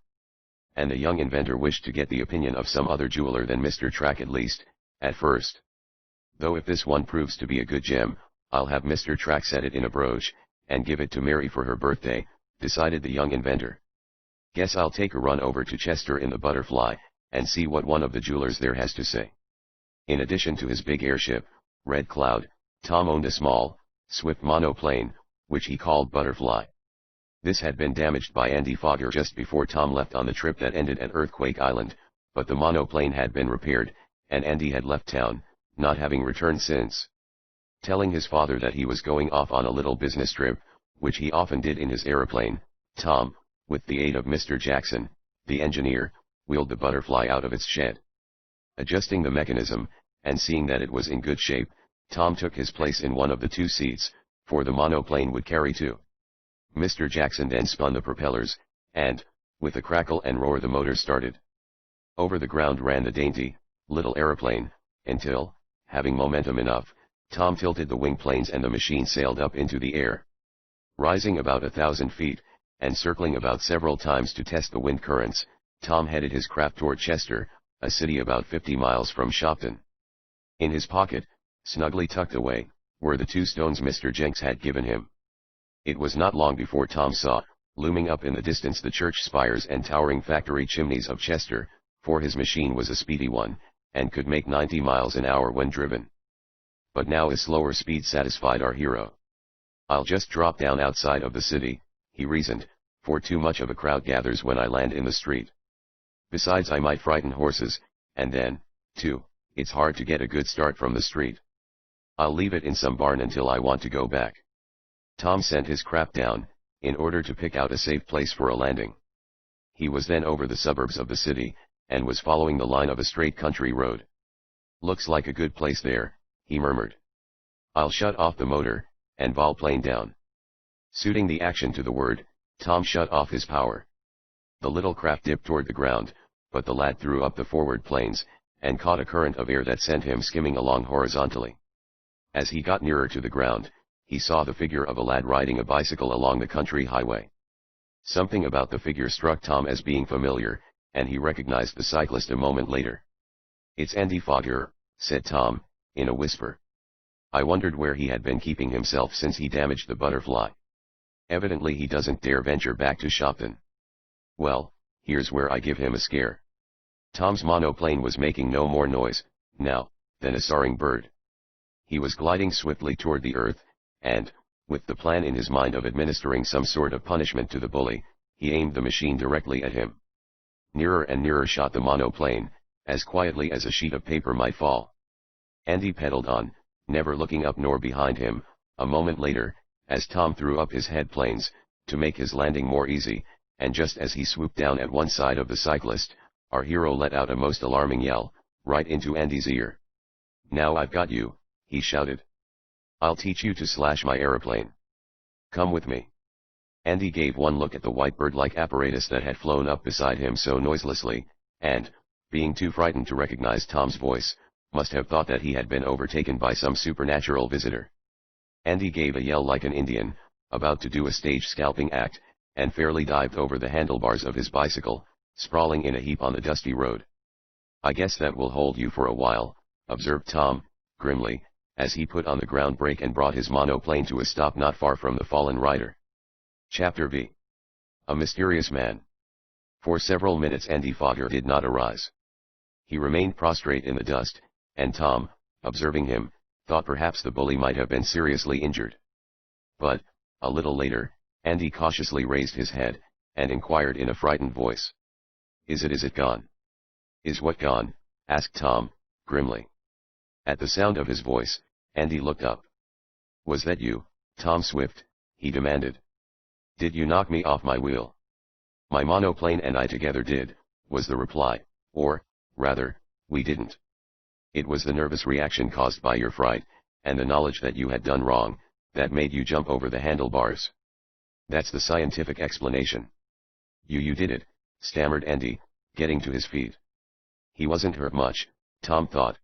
And the young inventor wished to get the opinion of some other jeweler than Mr. Track at least, at first. "Though if this one proves to be a good gem, I'll have Mr. Track set it in a brooch, and give it to Mary for her birthday," decided the young inventor. "Guess I'll take a run over to Chester in the Butterfly, and see what one of the jewelers there has to say." In addition to his big airship, Red Cloud, Tom owned a small, swift monoplane, which he called Butterfly. This had been damaged by Andy Fogger just before Tom left on the trip that ended at Earthquake Island, but the monoplane had been repaired, and Andy had left town, not having returned since. Telling his father that he was going off on a little business trip, which he often did in his aeroplane, Tom, with the aid of Mr. Jackson, the engineer, wheeled the Butterfly out of its shed. Adjusting the mechanism, and seeing that it was in good shape, Tom took his place in one of the 2 seats, for the monoplane would carry 2. Mr. Jackson then spun the propellers, and, with a crackle and roar, the motor started. Over the ground ran the dainty, little aeroplane, until, having momentum enough, Tom tilted the wing planes and the machine sailed up into the air. Rising about 1,000 feet, and circling about several times to test the wind currents, Tom headed his craft toward Chester, a city about 50 miles from Shopton. In his pocket, snugly tucked away, were the 2 stones Mr. Jenks had given him. It was not long before Tom saw, looming up in the distance, the church spires and towering factory chimneys of Chester, for his machine was a speedy one, and could make 90 miles an hour when driven. But now a slower speed satisfied our hero. "I'll just drop down outside of the city," he reasoned, "for too much of a crowd gathers when I land in the street. Besides, I might frighten horses, and then, too, it's hard to get a good start from the street. I'll leave it in some barn until I want to go back." Tom sent his craft down, in order to pick out a safe place for a landing. He was then over the suburbs of the city, and was following the line of a straight country road. "Looks like a good place there," he murmured. "I'll shut off the motor, and volplane down." Suiting the action to the word, Tom shut off his power. The little craft dipped toward the ground, but the lad threw up the forward planes, and caught a current of air that sent him skimming along horizontally. As he got nearer to the ground, he saw the figure of a lad riding a bicycle along the country highway. Something about the figure struck Tom as being familiar, and he recognized the cyclist a moment later. "It's Andy Fogger," said Tom, in a whisper. "I wondered where he had been keeping himself since he damaged the butterfly. Evidently he doesn't dare venture back to Shopton. Well, here's where I give him a scare." Tom's monoplane was making no more noise, now, than a soaring bird. He was gliding swiftly toward the earth, and, with the plan in his mind of administering some sort of punishment to the bully, he aimed the machine directly at him. Nearer and nearer shot the monoplane, as quietly as a sheet of paper might fall. Andy pedaled on, never looking up nor behind him. A moment later, as Tom threw up his headplanes, to make his landing more easy, and just as he swooped down at one side of the cyclist, our hero let out a most alarming yell, right into Andy's ear. "Now I've got you," he shouted. "I'll teach you to slash my aeroplane. Come with me." Andy gave one look at the white bird-like apparatus that had flown up beside him so noiselessly, and, being too frightened to recognize Tom's voice, must have thought that he had been overtaken by some supernatural visitor. Andy gave a yell like an Indian, about to do a stage scalping act, and fairly dived over the handlebars of his bicycle, sprawling in a heap on the dusty road. "I guess that will hold you for a while," observed Tom, grimly, as he put on the ground brake and brought his monoplane to a stop not far from the fallen rider. Chapter V. A Mysterious Man. For several minutes Andy Fogger did not arise. He remained prostrate in the dust, and Tom, observing him, thought perhaps the bully might have been seriously injured. But, a little later, Andy cautiously raised his head, and inquired in a frightened voice. Is it gone?" "Is what gone?" asked Tom, grimly. At the sound of his voice, Andy looked up. "Was that you, Tom Swift?" he demanded. "Did you knock me off my wheel?" "My monoplane and I together did," was the reply, "or, rather, we didn't. It was the nervous reaction caused by your fright, and the knowledge that you had done wrong, that made you jump over the handlebars. That's the scientific explanation." You did it," stammered Andy, getting to his feet. He wasn't hurt much, Tom thought.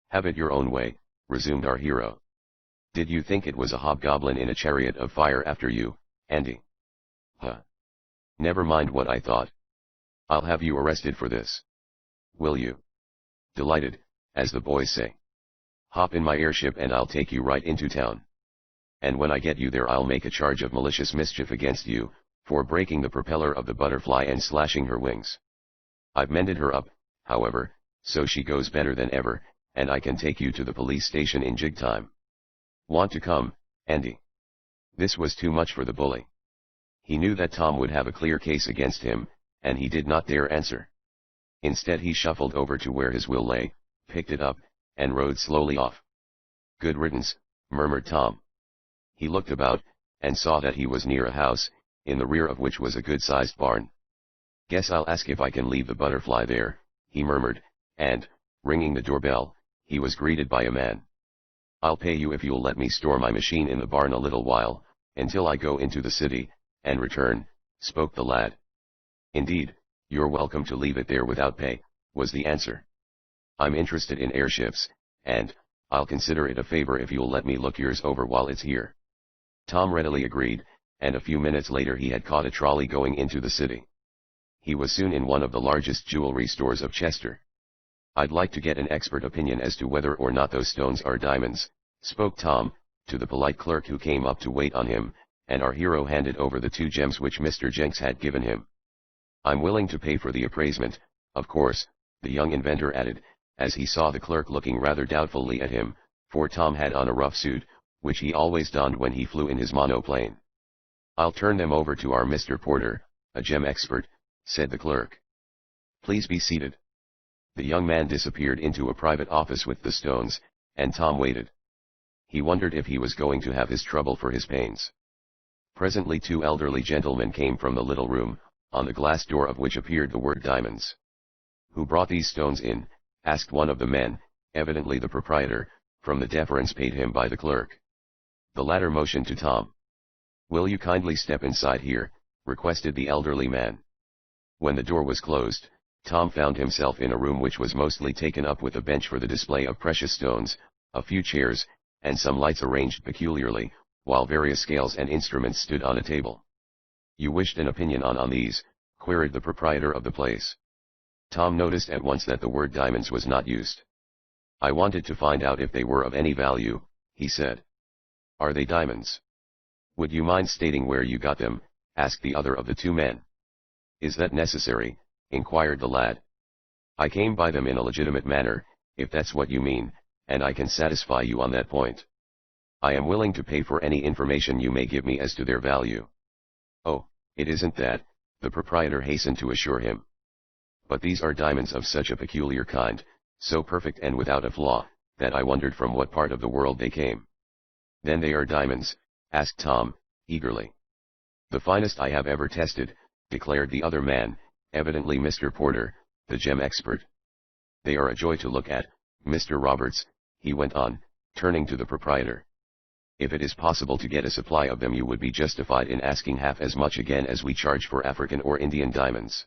"Have it your own way," resumed our hero. "Did you think it was a hobgoblin in a chariot of fire after you, Andy?" "Huh. Never mind what I thought. I'll have you arrested for this." "Will you?" "Delighted, as the boys say. Hop in my airship and I'll take you right into town. And when I get you there I'll make a charge of malicious mischief against you, for breaking the propeller of the butterfly and slashing her wings. I've mended her up, however, so she goes better than ever, and I can take you to the police station in jig time. Want to come, Andy?" This was too much for the bully. He knew that Tom would have a clear case against him, and he did not dare answer. Instead he shuffled over to where his wheel lay, picked it up, and rode slowly off. "Good riddance," murmured Tom. He looked about, and saw that he was near a house, in the rear of which was a good-sized barn. "Guess I'll ask if I can leave the butterfly there," he murmured, and, ringing the doorbell, he was greeted by a man. "I'll pay you if you'll let me store my machine in the barn a little while, until I go into the city, and return," spoke the lad. "Indeed, you're welcome to leave it there without pay," was the answer. "I'm interested in airships, and, I'll consider it a favor if you'll let me look yours over while it's here." Tom readily agreed, and a few minutes later he had caught a trolley going into the city. He was soon in one of the largest jewelry stores of Chester. "I'd like to get an expert opinion as to whether or not those stones are diamonds," spoke Tom, to the polite clerk who came up to wait on him, and our hero handed over the 2 gems which Mr. Jenks had given him. "I'm willing to pay for the appraisement, of course," the young inventor added, as he saw the clerk looking rather doubtfully at him, for Tom had on a rough suit, which he always donned when he flew in his monoplane. "I'll turn them over to our Mr. Porter, a gem expert," said the clerk. "Please be seated." The young man disappeared into a private office with the stones, and Tom waited. He wondered if he was going to have his trouble for his pains. Presently two elderly gentlemen came from the little room, on the glass door of which appeared the word diamonds. "Who brought these stones in?" asked one of the men, evidently the proprietor, from the deference paid him by the clerk. The latter motioned to Tom. "Will you kindly step inside here?" requested the elderly man. When the door was closed, Tom found himself in a room which was mostly taken up with a bench for the display of precious stones, a few chairs, and some lights arranged peculiarly, while various scales and instruments stood on a table. "You wished an opinion on these?" queried the proprietor of the place. Tom noticed at once that the word diamonds was not used. "I wanted to find out if they were of any value," he said. "Are they diamonds?" "Would you mind stating where you got them?" asked the other of the two men. "Is that necessary?" inquired the lad. "I came by them in a legitimate manner, if that's what you mean, and I can satisfy you on that point. I am willing to pay for any information you may give me as to their value." "Oh, it isn't that," the proprietor hastened to assure him. "But these are diamonds of such a peculiar kind, so perfect and without a flaw, that I wondered from what part of the world they came." "Then they are diamonds?" asked Tom, eagerly. "The finest I have ever tested," declared the other man, evidently Mr. Porter, the gem expert. "They are a joy to look at, Mr. Roberts," he went on, turning to the proprietor. "If it is possible to get a supply of them, you would be justified in asking half as much again as we charge for African or Indian diamonds.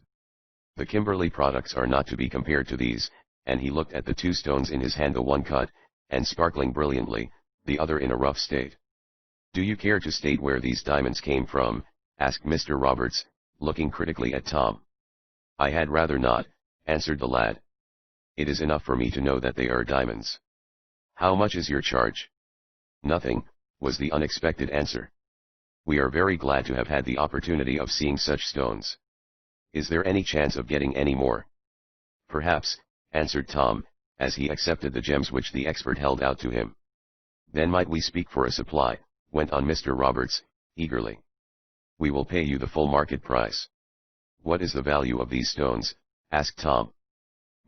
The Kimberley products are not to be compared to these," and he looked at the two stones in his hand, the one cut, and sparkling brilliantly, the other in a rough state. "Do you care to state where these diamonds came from?" asked Mr. Roberts, looking critically at Tom. "I had rather not," answered the lad. "It is enough for me to know that they are diamonds." "How much is your charge?" "Nothing," was the unexpected answer. "We are very glad to have had the opportunity of seeing such stones. Is there any chance of getting any more?" "Perhaps," answered Tom, as he accepted the gems which the expert held out to him. "Then might we speak for a supply?" went on Mr. Roberts, eagerly. "We will pay you the full market price." "What is the value of these stones?" asked Tom.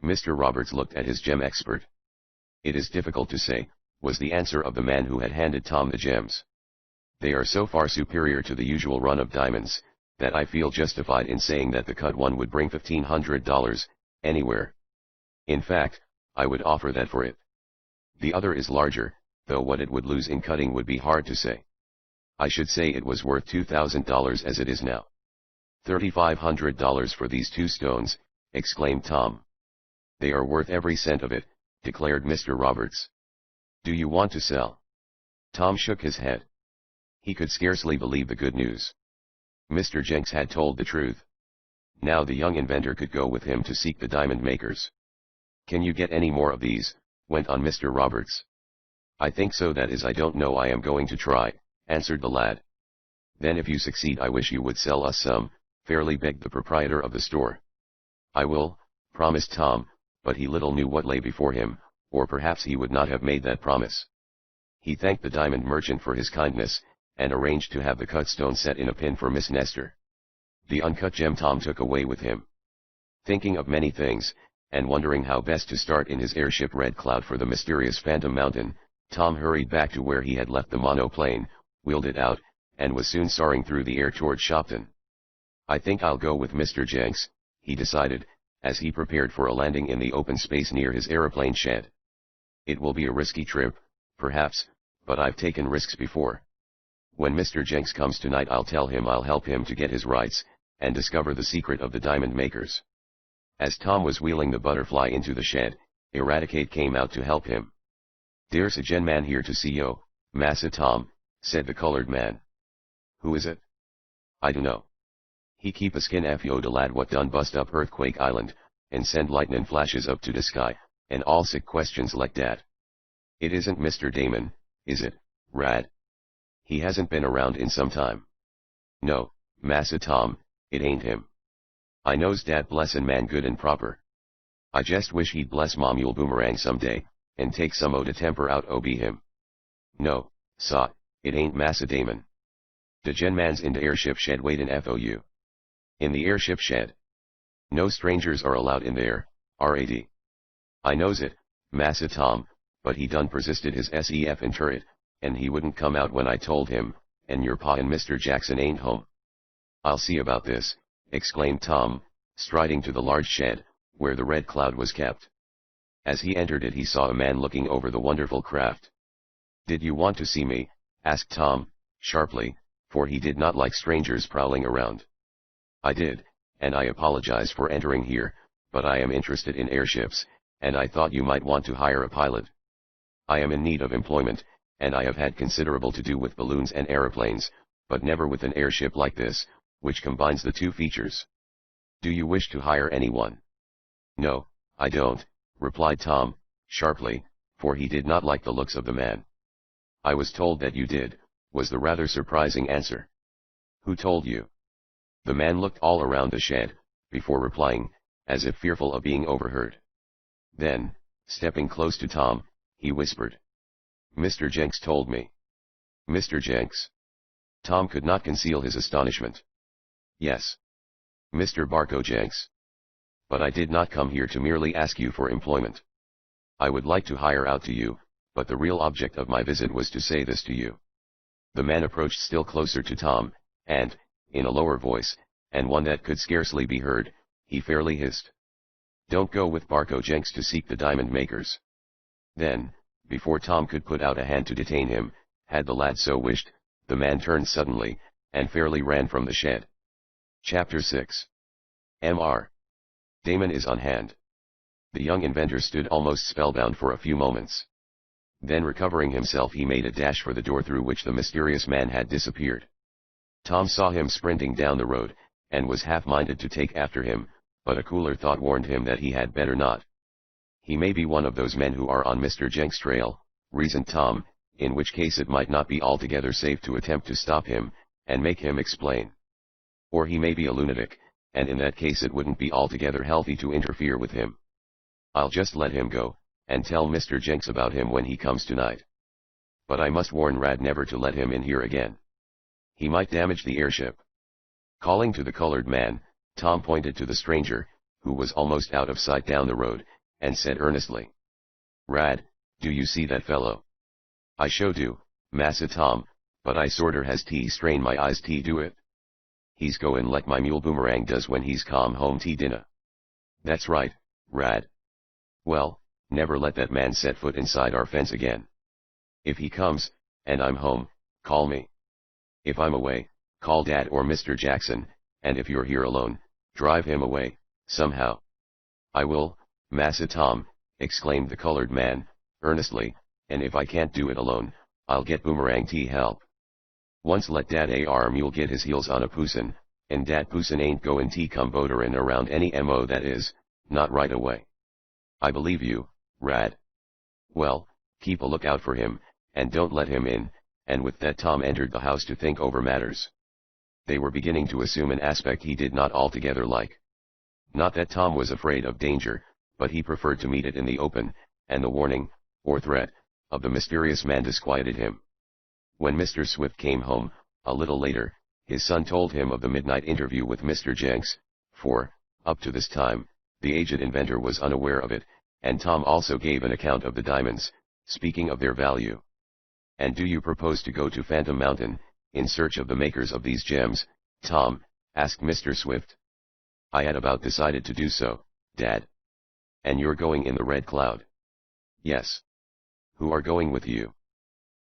Mr. Roberts looked at his gem expert. "It is difficult to say," was the answer of the man who had handed Tom the gems. "They are so far superior to the usual run of diamonds, that I feel justified in saying that the cut one would bring $1,500, anywhere. In fact, I would offer that for it. The other is larger, though what it would lose in cutting would be hard to say. I should say it was worth $2,000 as it is now." "$3,500 for these two stones," exclaimed Tom. "They are worth every cent of it," declared Mr. Roberts. "Do you want to sell?" Tom shook his head. He could scarcely believe the good news. Mr. Jenks had told the truth. Now the young inventor could go with him to seek the diamond makers. "Can you get any more of these?" went on Mr. Roberts. "I think so, that is, I don't know, I am going to try," answered the lad. "Then if you succeed, I wish you would sell us some," fairly begged the proprietor of the store. "I will," promised Tom, but he little knew what lay before him, or perhaps he would not have made that promise. He thanked the diamond merchant for his kindness, and arranged to have the cut stone set in a pin for Miss Nestor. The uncut gem Tom took away with him. Thinking of many things, and wondering how best to start in his airship Red Cloud for the mysterious Phantom Mountain, Tom hurried back to where he had left the monoplane, wheeled it out, and was soon soaring through the air toward Shopton. "I think I'll go with Mr. Jenks," he decided, as he prepared for a landing in the open space near his aeroplane shed. "It will be a risky trip, perhaps, but I've taken risks before. When Mr. Jenks comes tonight, I'll tell him I'll help him to get his rights, and discover the secret of the diamond makers." As Tom was wheeling the butterfly into the shed, Eradicate came out to help him. "There's a gentleman here to see yo, Massa Tom," said the colored man. "Who is it?" "I dunno. He keep a skin f yo, the lad what done bust up Earthquake Island, and send lightnin' flashes up to the sky, and all sick questions like dat. It isn't Mr. Damon, is it, Rad? He hasn't been around in some time." "No, Massa Tom, it ain't him. I knows dat blessin' man good and proper. I jest wish he'd bless ma mule Boomerang someday, and take some o' de temper out o' be him. No, sah, it ain't Massa Damon. De genman's in de airship shed waitin' for you." "In the airship shed? No strangers are allowed in there, Rad." "I knows it, Massa Tom, but he done persisted his sef in turret, and he wouldn't come out when I told him, and your pa and Mr. Jackson ain't home. I'll see about this, exclaimed Tom, striding to the large shed, where the Red Cloud was kept. As he entered it he saw a man looking over the wonderful craft. Did you want to see me? Asked Tom, sharply, for he did not like strangers prowling around. I did, and I apologize for entering here, but I am interested in airships, and I thought you might want to hire a pilot. I am in need of employment, and I have had considerable to do with balloons and aeroplanes, but never with an airship like this, which combines the two features. Do you wish to hire anyone? No, I don't, replied Tom, sharply, for he did not like the looks of the man. I was told that you did, was the rather surprising answer. Who told you? The man looked all around the shed, before replying, as if fearful of being overheard. Then, stepping close to Tom, he whispered. Mr. Jenks told me. Mr. Jenks? Tom could not conceal his astonishment. Yes. Mr. Barco Jenks. But I did not come here to merely ask you for employment. I would like to hire out to you, but the real object of my visit was to say this to you. The man approached still closer to Tom, and, in a lower voice, and one that could scarcely be heard, he fairly hissed. Don't go with Barco Jenks to seek the diamond makers. Then, before Tom could put out a hand to detain him, had the lad so wished, the man turned suddenly, and fairly ran from the shed. Chapter 6. Mr. Damon is on hand. The young inventor stood almost spellbound for a few moments. Then recovering himself he made a dash for the door through which the mysterious man had disappeared. Tom saw him sprinting down the road, and was half-minded to take after him, but a cooler thought warned him that he had better not. He may be one of those men who are on Mr. Jenks' trail, reasoned Tom, in which case it might not be altogether safe to attempt to stop him, and make him explain. Or he may be a lunatic, and in that case it wouldn't be altogether healthy to interfere with him. I'll just let him go, and tell Mr. Jenks about him when he comes tonight. But I must warn Rad never to let him in here again. He might damage the airship. Calling to the colored man, Tom pointed to the stranger, who was almost out of sight down the road, and said earnestly. Rad, do you see that fellow? I sure do, Massa Tom, but I sorter has strain my eyes to do it. He's goin' like my mule Boomerang does when he's come home to dinner. That's right, Rad. Well, never let that man set foot inside our fence again. If he comes, and I'm home, call me. If I'm away, call Dad or Mr. Jackson, and if you're here alone, drive him away, somehow. I will, Massa Tom, exclaimed the colored man, earnestly, and if I can't do it alone, I'll get Boomerang to help. Once let dat ar mule get his heels on a poosin', and dat poosin' ain't goin' to come boterin' around any mo that is, not right away. I believe you, Rad. Well, keep a lookout for him, and don't let him in, and with that Tom entered the house to think over matters. They were beginning to assume an aspect he did not altogether like. Not that Tom was afraid of danger, but he preferred to meet it in the open, and the warning, or threat, of the mysterious man disquieted him. When Mr. Swift came home, a little later, his son told him of the midnight interview with Mr. Jenks, for, up to this time, the aged inventor was unaware of it, and Tom also gave an account of the diamonds, speaking of their value. And do you propose to go to Phantom Mountain, in search of the makers of these gems, Tom? Asked Mr. Swift. I had about decided to do so, Dad. And you're going in the Red Cloud? Yes. Who are going with you?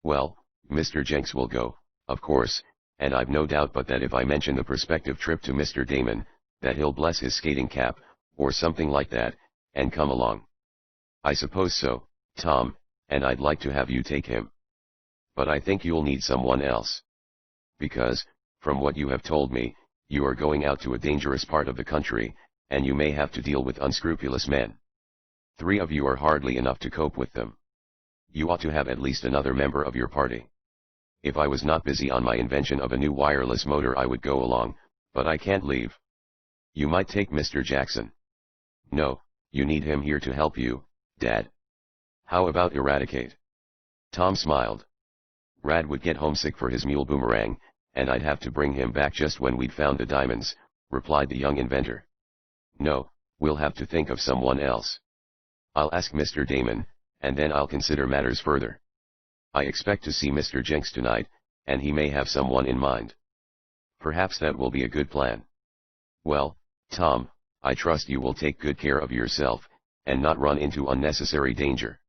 Well, Mr. Jenks will go, of course, and I've no doubt but that if I mention the prospective trip to Mr. Damon, that he'll bless his skating cap, or something like that, and come along. I suppose so, Tom, and I'd like to have you take him. But I think you'll need someone else. Because, from what you have told me, you are going out to a dangerous part of the country, and you may have to deal with unscrupulous men. 3 of you are hardly enough to cope with them. You ought to have at least another member of your party. If I was not busy on my invention of a new wireless motor I would go along, but I can't leave. You might take Mr. Jackson. No, you need him here to help you, Dad. How about Eradicate? Tom smiled. Rad would get homesick for his mule Boomerang, and I'd have to bring him back just when we'd found the diamonds, replied the young inventor. No, we'll have to think of someone else. I'll ask Mr. Damon, and then I'll consider matters further. I expect to see Mr. Jenks tonight, and he may have someone in mind. Perhaps that will be a good plan. Well, Tom, I trust you will take good care of yourself, and not run into unnecessary danger.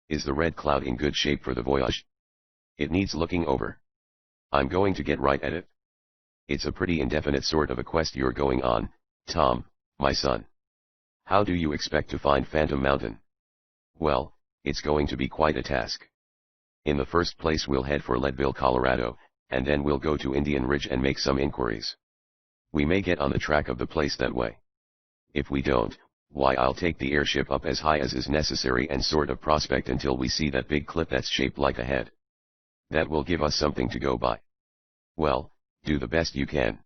Is the Red Cloud in good shape for the voyage? It needs looking over. I'm going to get right at it. It's a pretty indefinite sort of a quest you're going on, Tom, my son. How do you expect to find Phantom Mountain? Well, it's going to be quite a task. In the first place we'll head for Leadville, Colorado, and then we'll go to Indian Ridge and make some inquiries. We may get on the track of the place that way. If we don't, why I'll take the airship up as high as is necessary and sort of prospect until we see that big cliff that's shaped like a head. That will give us something to go by. Well, do the best you can.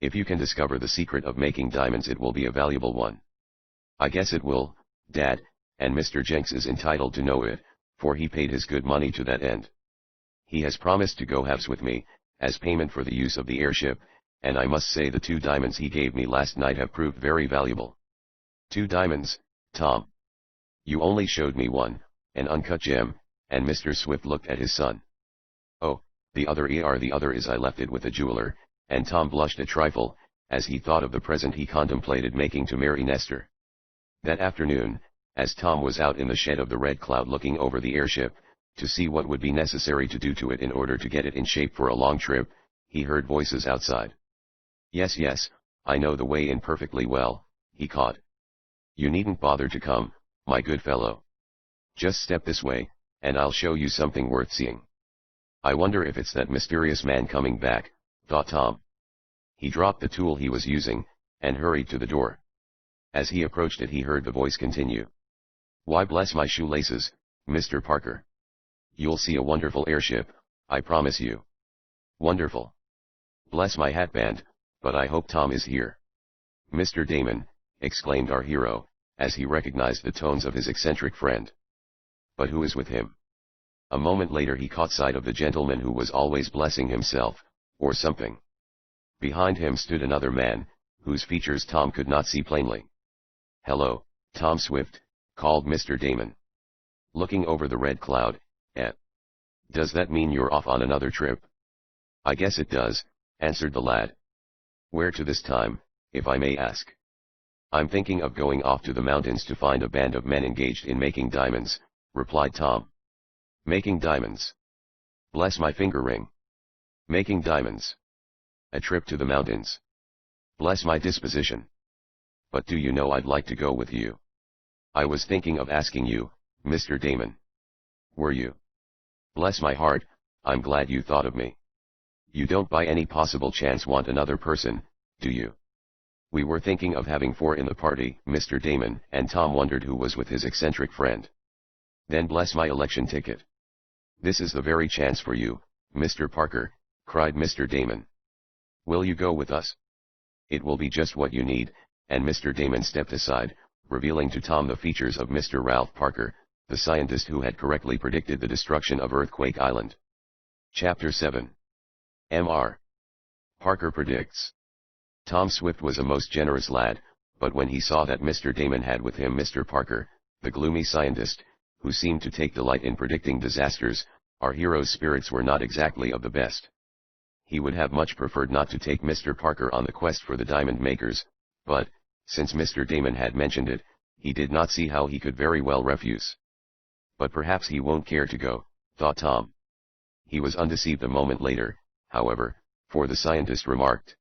If you can discover the secret of making diamonds, it will be a valuable one. I guess it will, Dad, and Mr. Jenks is entitled to know it, for he paid his good money to that end. He has promised to go halves with me, as payment for the use of the airship, and I must say the 2 diamonds he gave me last night have proved very valuable. 2 diamonds, Tom. You only showed me one, an uncut gem, and Mr. Swift looked at his son. Oh, the other is I left it with the jeweler, and Tom blushed a trifle, as he thought of the present he contemplated making to Mary Nestor. That afternoon, as Tom was out in the shed of the Red Cloud looking over the airship, to see what would be necessary to do to it in order to get it in shape for a long trip, he heard voices outside. Yes, I know the way in perfectly well, he called. You needn't bother to come, my good fellow. Just step this way, and I'll show you something worth seeing. I wonder if it's that mysterious man coming back, thought Tom. He dropped the tool he was using, and hurried to the door. As he approached it he heard the voice continue. Why bless my shoelaces, Mr. Parker. You'll see a wonderful airship, I promise you. Wonderful. Bless my hatband, but I hope Tom is here. Mr. Damon, exclaimed our hero, as he recognized the tones of his eccentric friend. But who is with him? A moment later he caught sight of the gentleman who was always blessing himself, or something. Behind him stood another man, whose features Tom could not see plainly. Hello, Tom Swift, called Mr. Damon. Looking over the Red Cloud, Does that mean you're off on another trip? I guess it does, answered the lad. Where to this time, if I may ask? I'm thinking of going off to the mountains to find a band of men engaged in making diamonds, replied Tom. Making diamonds. Bless my finger ring. Making diamonds. A trip to the mountains. Bless my disposition. But do you know I'd like to go with you? I was thinking of asking you, Mr. Damon. Were you? Bless my heart, I'm glad you thought of me. You don't by any possible chance want another person, do you? We were thinking of having 4 in the party, Mr. Damon, and Tom wondered who was with his eccentric friend. Then bless my election ticket. This is the very chance for you, Mr. Parker, cried Mr. Damon. Will you go with us? It will be just what you need, and Mr. Damon stepped aside, revealing to Tom the features of Mr. Ralph Parker, the scientist who had correctly predicted the destruction of Earthquake Island. Chapter 7. Mr. Parker predicts. Tom Swift was a most generous lad, but when he saw that Mr. Damon had with him Mr. Parker, the gloomy scientist, who seemed to take delight in predicting disasters, our hero's spirits were not exactly of the best. He would have much preferred not to take Mr. Parker on the quest for the diamond makers, but, since Mr. Damon had mentioned it, he did not see how he could very well refuse. But perhaps he won't care to go, thought Tom. He was undeceived a moment later, however, for the scientist remarked.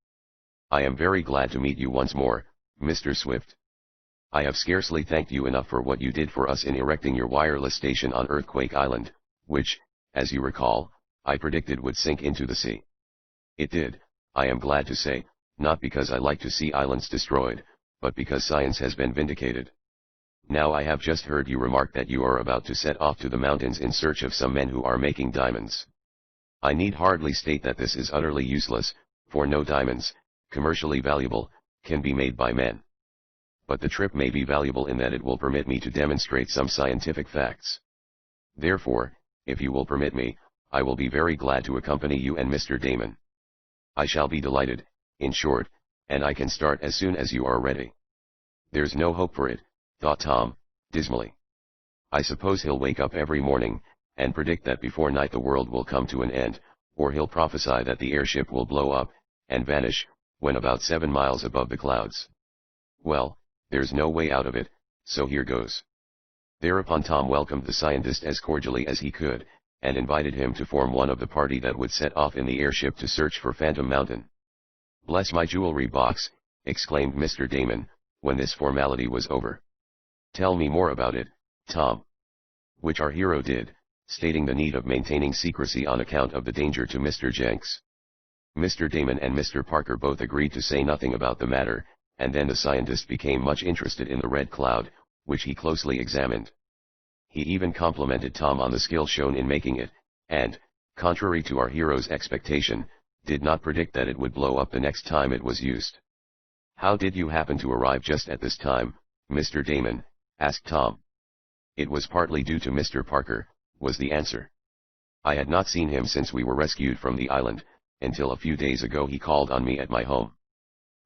I am very glad to meet you once more, Mr. Swift. I have scarcely thanked you enough for what you did for us in erecting your wireless station on Earthquake Island, which, as you recall, I predicted would sink into the sea. It did, I am glad to say, not because I like to see islands destroyed, but because science has been vindicated. Now I have just heard you remark that you are about to set off to the mountains in search of some men who are making diamonds. I need hardly state that this is utterly useless, for no diamonds, commercially valuable, can be made by men. But the trip may be valuable in that it will permit me to demonstrate some scientific facts. Therefore, if you will permit me, I will be very glad to accompany you and Mr. Damon. I shall be delighted, in short, and I can start as soon as you are ready. There's no hope for it, thought Tom, dismally. I suppose he'll wake up every morning, and predict that before night the world will come to an end, or he'll prophesy that the airship will blow up, and vanish, when about 7 miles above the clouds. Well, there's no way out of it, so here goes. Thereupon Tom welcomed the scientist as cordially as he could, and invited him to form one of the party that would set off in the airship to search for Phantom Mountain. "Bless my jewelry box," exclaimed Mr. Damon, when this formality was over. "Tell me more about it, Tom." Which our hero did, stating the need of maintaining secrecy on account of the danger to Mr. Jenks. Mr. Damon and Mr. Parker both agreed to say nothing about the matter, and then the scientist became much interested in the red cloud, which he closely examined. He even complimented Tom on the skill shown in making it, and, contrary to our hero's expectation, did not predict that it would blow up the next time it was used. "How did you happen to arrive just at this time, Mr. Damon?" asked Tom. "It was partly due to Mr. Parker," was the answer. "I had not seen him since we were rescued from the island, until a few days ago he called on me at my home.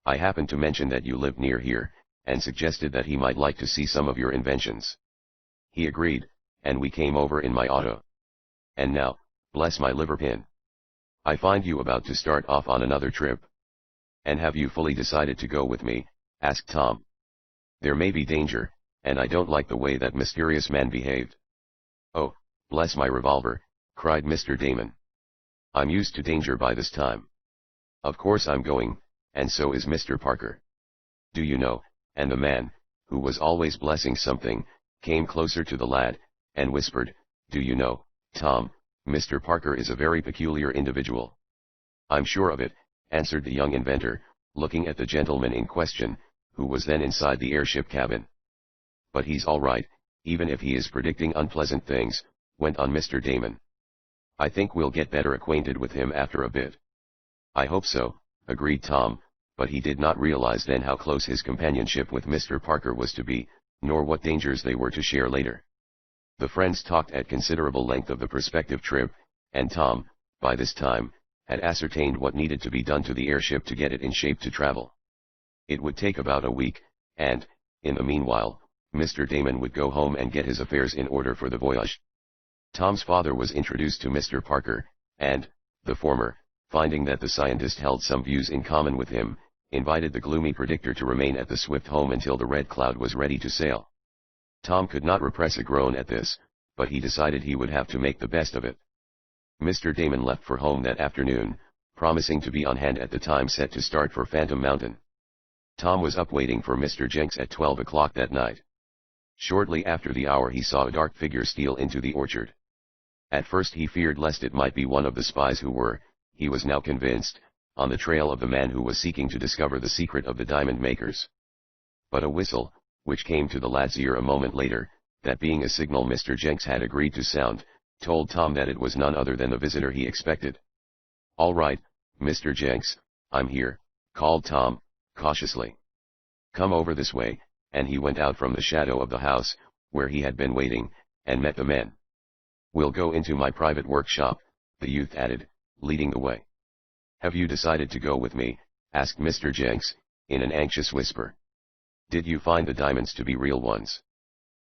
I happened to mention that you lived near here, and suggested that he might like to see some of your inventions. He agreed, and we came over in my auto. And now, bless my liver pin, I find you about to start off on another trip." "And have you fully decided to go with me?" asked Tom. "There may be danger, and I don't like the way that mysterious man behaved." "Oh, bless my revolver," cried Mr. Damon. "I'm used to danger by this time. Of course I'm going, and so is Mr. Parker. Do you know," and the man, who was always blessing something, came closer to the lad, and whispered, "Do you know, Tom, Mr. Parker is a very peculiar individual." "I'm sure of it," answered the young inventor, looking at the gentleman in question, who was then inside the airship cabin. "But he's all right, even if he is predicting unpleasant things," went on Mr. Damon. "I think we'll get better acquainted with him after a bit." "I hope so," agreed Tom, but he did not realize then how close his companionship with Mr. Parker was to be, nor what dangers they were to share later. The friends talked at considerable length of the prospective trip, and Tom, by this time, had ascertained what needed to be done to the airship to get it in shape to travel. It would take about a week, and, in the meanwhile, Mr. Damon would go home and get his affairs in order for the voyage. Tom's father was introduced to Mr. Parker, and, the former, finding that the scientist held some views in common with him, invited the gloomy predictor to remain at the Swift home until the Red Cloud was ready to sail. Tom could not repress a groan at this, but he decided he would have to make the best of it. Mr. Damon left for home that afternoon, promising to be on hand at the time set to start for Phantom Mountain. Tom was up waiting for Mr. Jenks at 12 o'clock that night. Shortly after the hour he saw a dark figure steal into the orchard. At first he feared lest it might be one of the spies who were, he was now convinced, on the trail of the man who was seeking to discover the secret of the diamond makers. But a whistle, which came to the lad's ear a moment later, that being a signal Mr. Jenks had agreed to sound, told Tom that it was none other than the visitor he expected. "All right, Mr. Jenks, I'm here," called Tom, cautiously. "Come over this way," and he went out from the shadow of the house, where he had been waiting, and met the men. "We'll go into my private workshop," the youth added, leading the way. "Have you decided to go with me?" asked Mr. Jenks, in an anxious whisper. "Did you find the diamonds to be real ones?"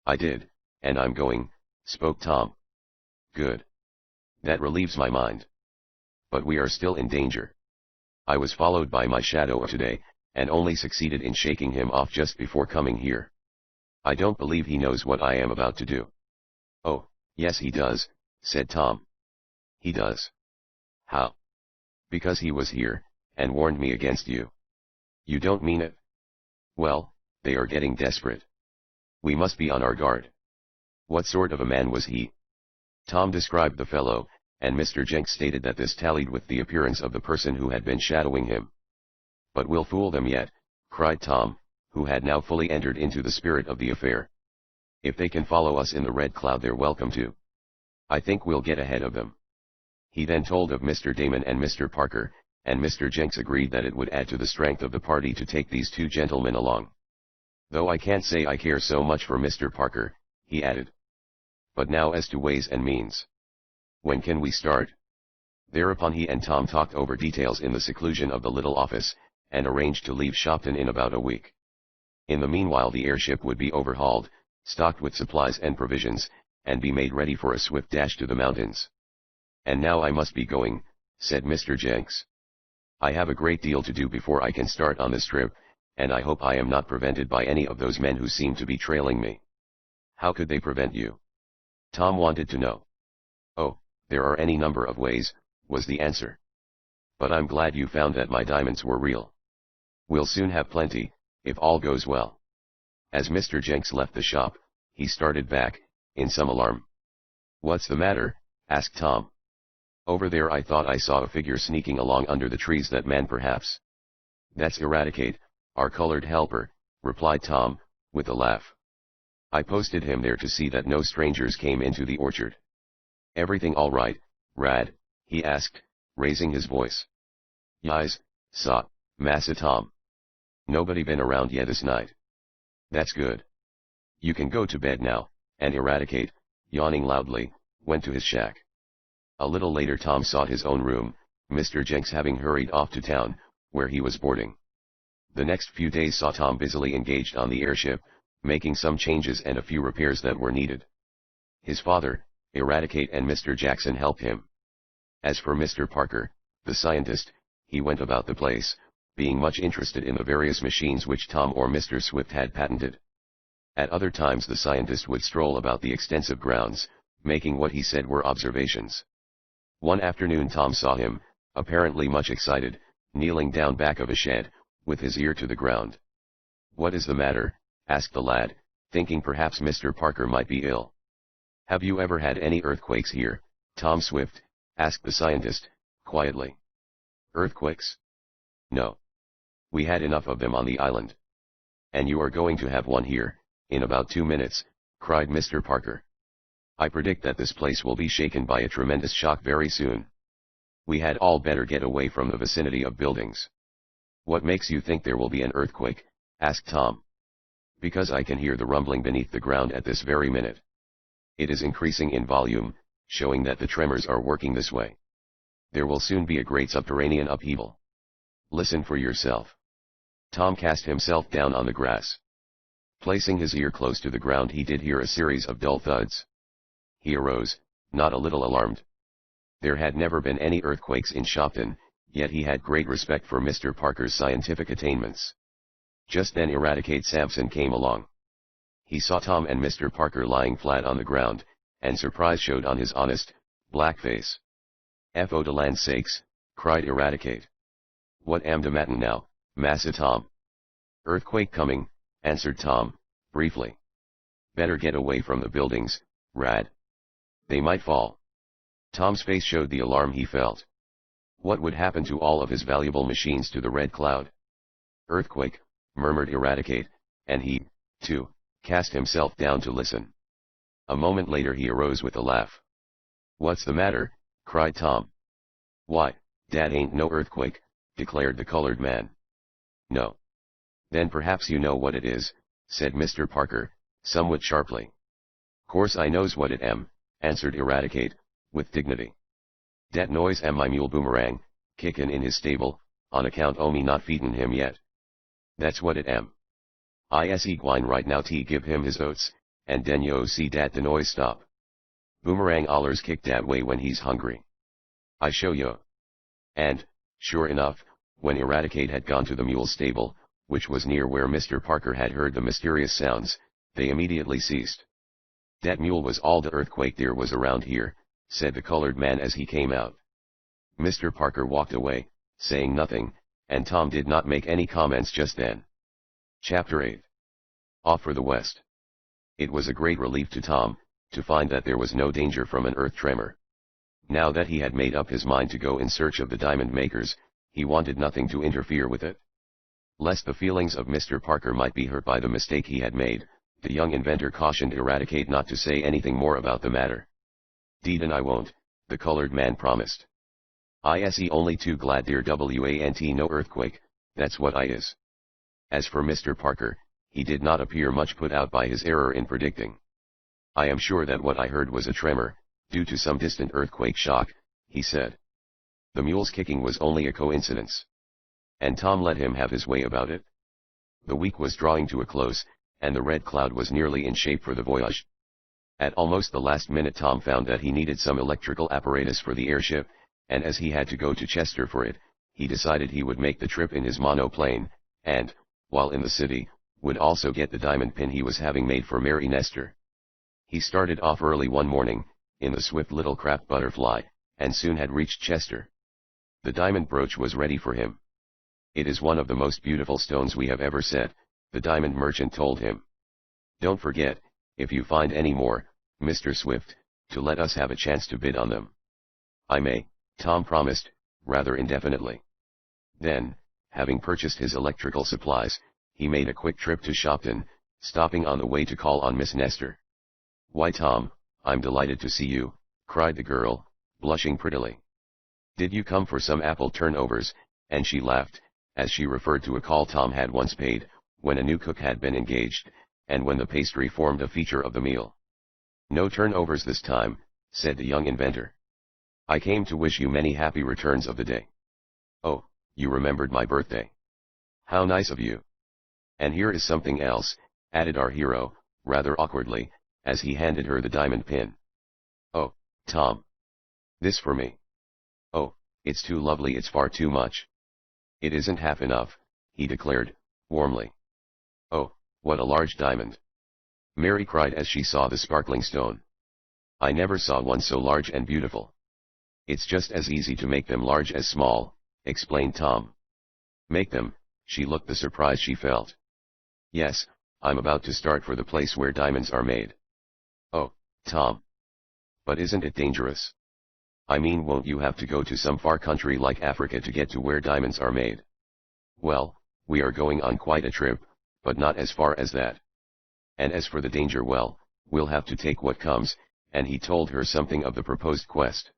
"I did, and I'm going," spoke Tom. "Good. That relieves my mind. But we are still in danger. I was followed by my shadow today, and only succeeded in shaking him off just before coming here. I don't believe he knows what I am about to do." "Oh, yes he does," said Tom. "He does. How?" "Because he was here, and warned me against you." "You don't mean it?" "Well, they are getting desperate. We must be on our guard." "What sort of a man was he?" Tom described the fellow, and Mr. Jenks stated that this tallied with the appearance of the person who had been shadowing him. "But we'll fool them yet," cried Tom, who had now fully entered into the spirit of the affair. "If they can follow us in the Red Cloud they're welcome to. I think we'll get ahead of them." He then told of Mr. Damon and Mr. Parker, and Mr. Jenks agreed that it would add to the strength of the party to take these two gentlemen along. "Though I can't say I care so much for Mr. Parker," he added. "But now as to ways and means. When can we start?" Thereupon he and Tom talked over details in the seclusion of the little office, and arranged to leave Shopton in about a week. In the meanwhile the airship would be overhauled, stocked with supplies and provisions, and be made ready for a swift dash to the mountains. "And now I must be going," said Mr. Jenks. I have a great deal to do before I can start on this trip, and I hope I am not prevented by any of those men who seem to be trailing me. How could they prevent you? Tom wanted to know. Oh, there are any number of ways, was the answer. But I'm glad you found that my diamonds were real. We'll soon have plenty, if all goes well. As Mr. Jenks left the shop, he started back, in some alarm. What's the matter? Asked Tom. Over there I thought I saw a figure sneaking along under the trees. That man perhaps. That's Eradicate, our colored helper, replied Tom, with a laugh. I posted him there to see that no strangers came into the orchard. Everything all right, Rad? He asked, raising his voice. Yis, sah, Massa Tom. Nobody been around yet this night. That's good. You can go to bed now, and Eradicate, yawning loudly, went to his shack. A little later Tom sought his own room, Mr. Jenks having hurried off to town, where he was boarding. The next few days saw Tom busily engaged on the airship, making some changes and a few repairs that were needed. His father, Eradicate, and Mr. Jackson helped him. As for Mr. Parker, the scientist, he went about the place, being much interested in the various machines which Tom or Mr. Swift had patented. At other times the scientist would stroll about the extensive grounds, making what he said were observations. One afternoon Tom saw him, apparently much excited, kneeling down back of a shed, with his ear to the ground. What is the matter? Asked the lad, thinking perhaps Mr. Parker might be ill. Have you ever had any earthquakes here, Tom Swift? Asked the scientist, quietly. Earthquakes? No. We had enough of them on the island. And you are going to have one here, in about 2 minutes, cried Mr. Parker. I predict that this place will be shaken by a tremendous shock very soon. We had all better get away from the vicinity of buildings. What makes you think there will be an earthquake? Asked Tom. Because I can hear the rumbling beneath the ground at this very minute. It is increasing in volume, showing that the tremors are working this way. There will soon be a great subterranean upheaval. Listen for yourself. Tom cast himself down on the grass. Placing his ear close to the ground, he did hear a series of dull thuds. He arose, not a little alarmed. There had never been any earthquakes in Shopton, yet he had great respect for Mr. Parker's scientific attainments. Just then Eradicate Sampson came along. He saw Tom and Mr. Parker lying flat on the ground, and surprise showed on his honest, black face. "F.O. de land's sakes," cried Eradicate. "What am de matin now, Massa Tom?" "Earthquake coming," answered Tom, briefly. "Better get away from the buildings, Rad. They might fall." Tom's face showed the alarm he felt. What would happen to all of his valuable machines to the Red Cloud? "Earthquake," murmured Eradicate, and he, too, cast himself down to listen. A moment later he arose with a laugh. "What's the matter?" cried Tom. "Why, Dad, ain't no earthquake," declared the colored man. "No. Then perhaps you know what it is," said Mr. Parker, somewhat sharply. "Course I knows what it am," answered Eradicate, with dignity. "Dat noise am my mule Boomerang, kickin' in his stable, on account o' me not feedin' him yet. That's what it am. I.S.E. gwine right now to give him his oats, and den yo see dat the noise stop. Boomerang allers kick dat way when he's hungry. I show yo." And, sure enough, when Eradicate had gone to the mule's stable, which was near where Mr. Parker had heard the mysterious sounds, they immediately ceased. "Dat mule was all the earthquake there was around here," said the colored man as he came out. Mr. Parker walked away, saying nothing, and Tom did not make any comments just then. Chapter 8. Off for the West. It was a great relief to Tom, to find that there was no danger from an earth tremor. Now that he had made up his mind to go in search of the diamond makers, he wanted nothing to interfere with it. Lest the feelings of Mr. Parker might be hurt by the mistake he had made, the young inventor cautioned Eradicate not to say anything more about the matter. "Deed and I won't," the colored man promised. "I.S.E. only too glad there want no earthquake, that's what I is." As for Mr. Parker, he did not appear much put out by his error in predicting. "I am sure that what I heard was a tremor, due to some distant earthquake shock," he said. "The mule's kicking was only a coincidence." And Tom let him have his way about it. The week was drawing to a close, and the Red Cloud was nearly in shape for the voyage. At almost the last minute Tom found that he needed some electrical apparatus for the airship, and as he had to go to Chester for it, he decided he would make the trip in his monoplane, and, while in the city, would also get the diamond pin he was having made for Mary Nestor. He started off early one morning, in the swift little craft Butterfly, and soon had reached Chester. The diamond brooch was ready for him. "It is one of the most beautiful stones we have ever set," the diamond merchant told him. "Don't forget, if you find any more, Mr. Swift, to let us have a chance to bid on them." "I may," Tom promised, rather indefinitely. Then, having purchased his electrical supplies, he made a quick trip to Shopton, stopping on the way to call on Miss Nestor. "Why, Tom, I'm delighted to see you," cried the girl, blushing prettily. "Did you come for some apple turnovers?" And she laughed, as she referred to a call Tom had once paid, when a new cook had been engaged, and when the pastry formed a feature of the meal. "No turnovers this time," said the young inventor. "I came to wish you many happy returns of the day." "Oh, you remembered my birthday. How nice of you. And here is something else," added our hero, rather awkwardly, as he handed her the diamond pin. "Oh, Tom. This for me? Oh, it's too lovely, it's far too much." "It isn't half enough," he declared, warmly. "Oh, what a large diamond!" Mary cried as she saw the sparkling stone. "I never saw one so large and beautiful." "It's just as easy to make them large as small," explained Tom. "Make them?" She looked the surprise she felt. "Yes, I'm about to start for the place where diamonds are made." "Oh, Tom. But isn't it dangerous? I mean, won't you have to go to some far country like Africa to get to where diamonds are made?" "Well, we are going on quite a trip, but not as far as that. And as for the danger, well, we'll have to take what comes," and he told her something of the proposed quest.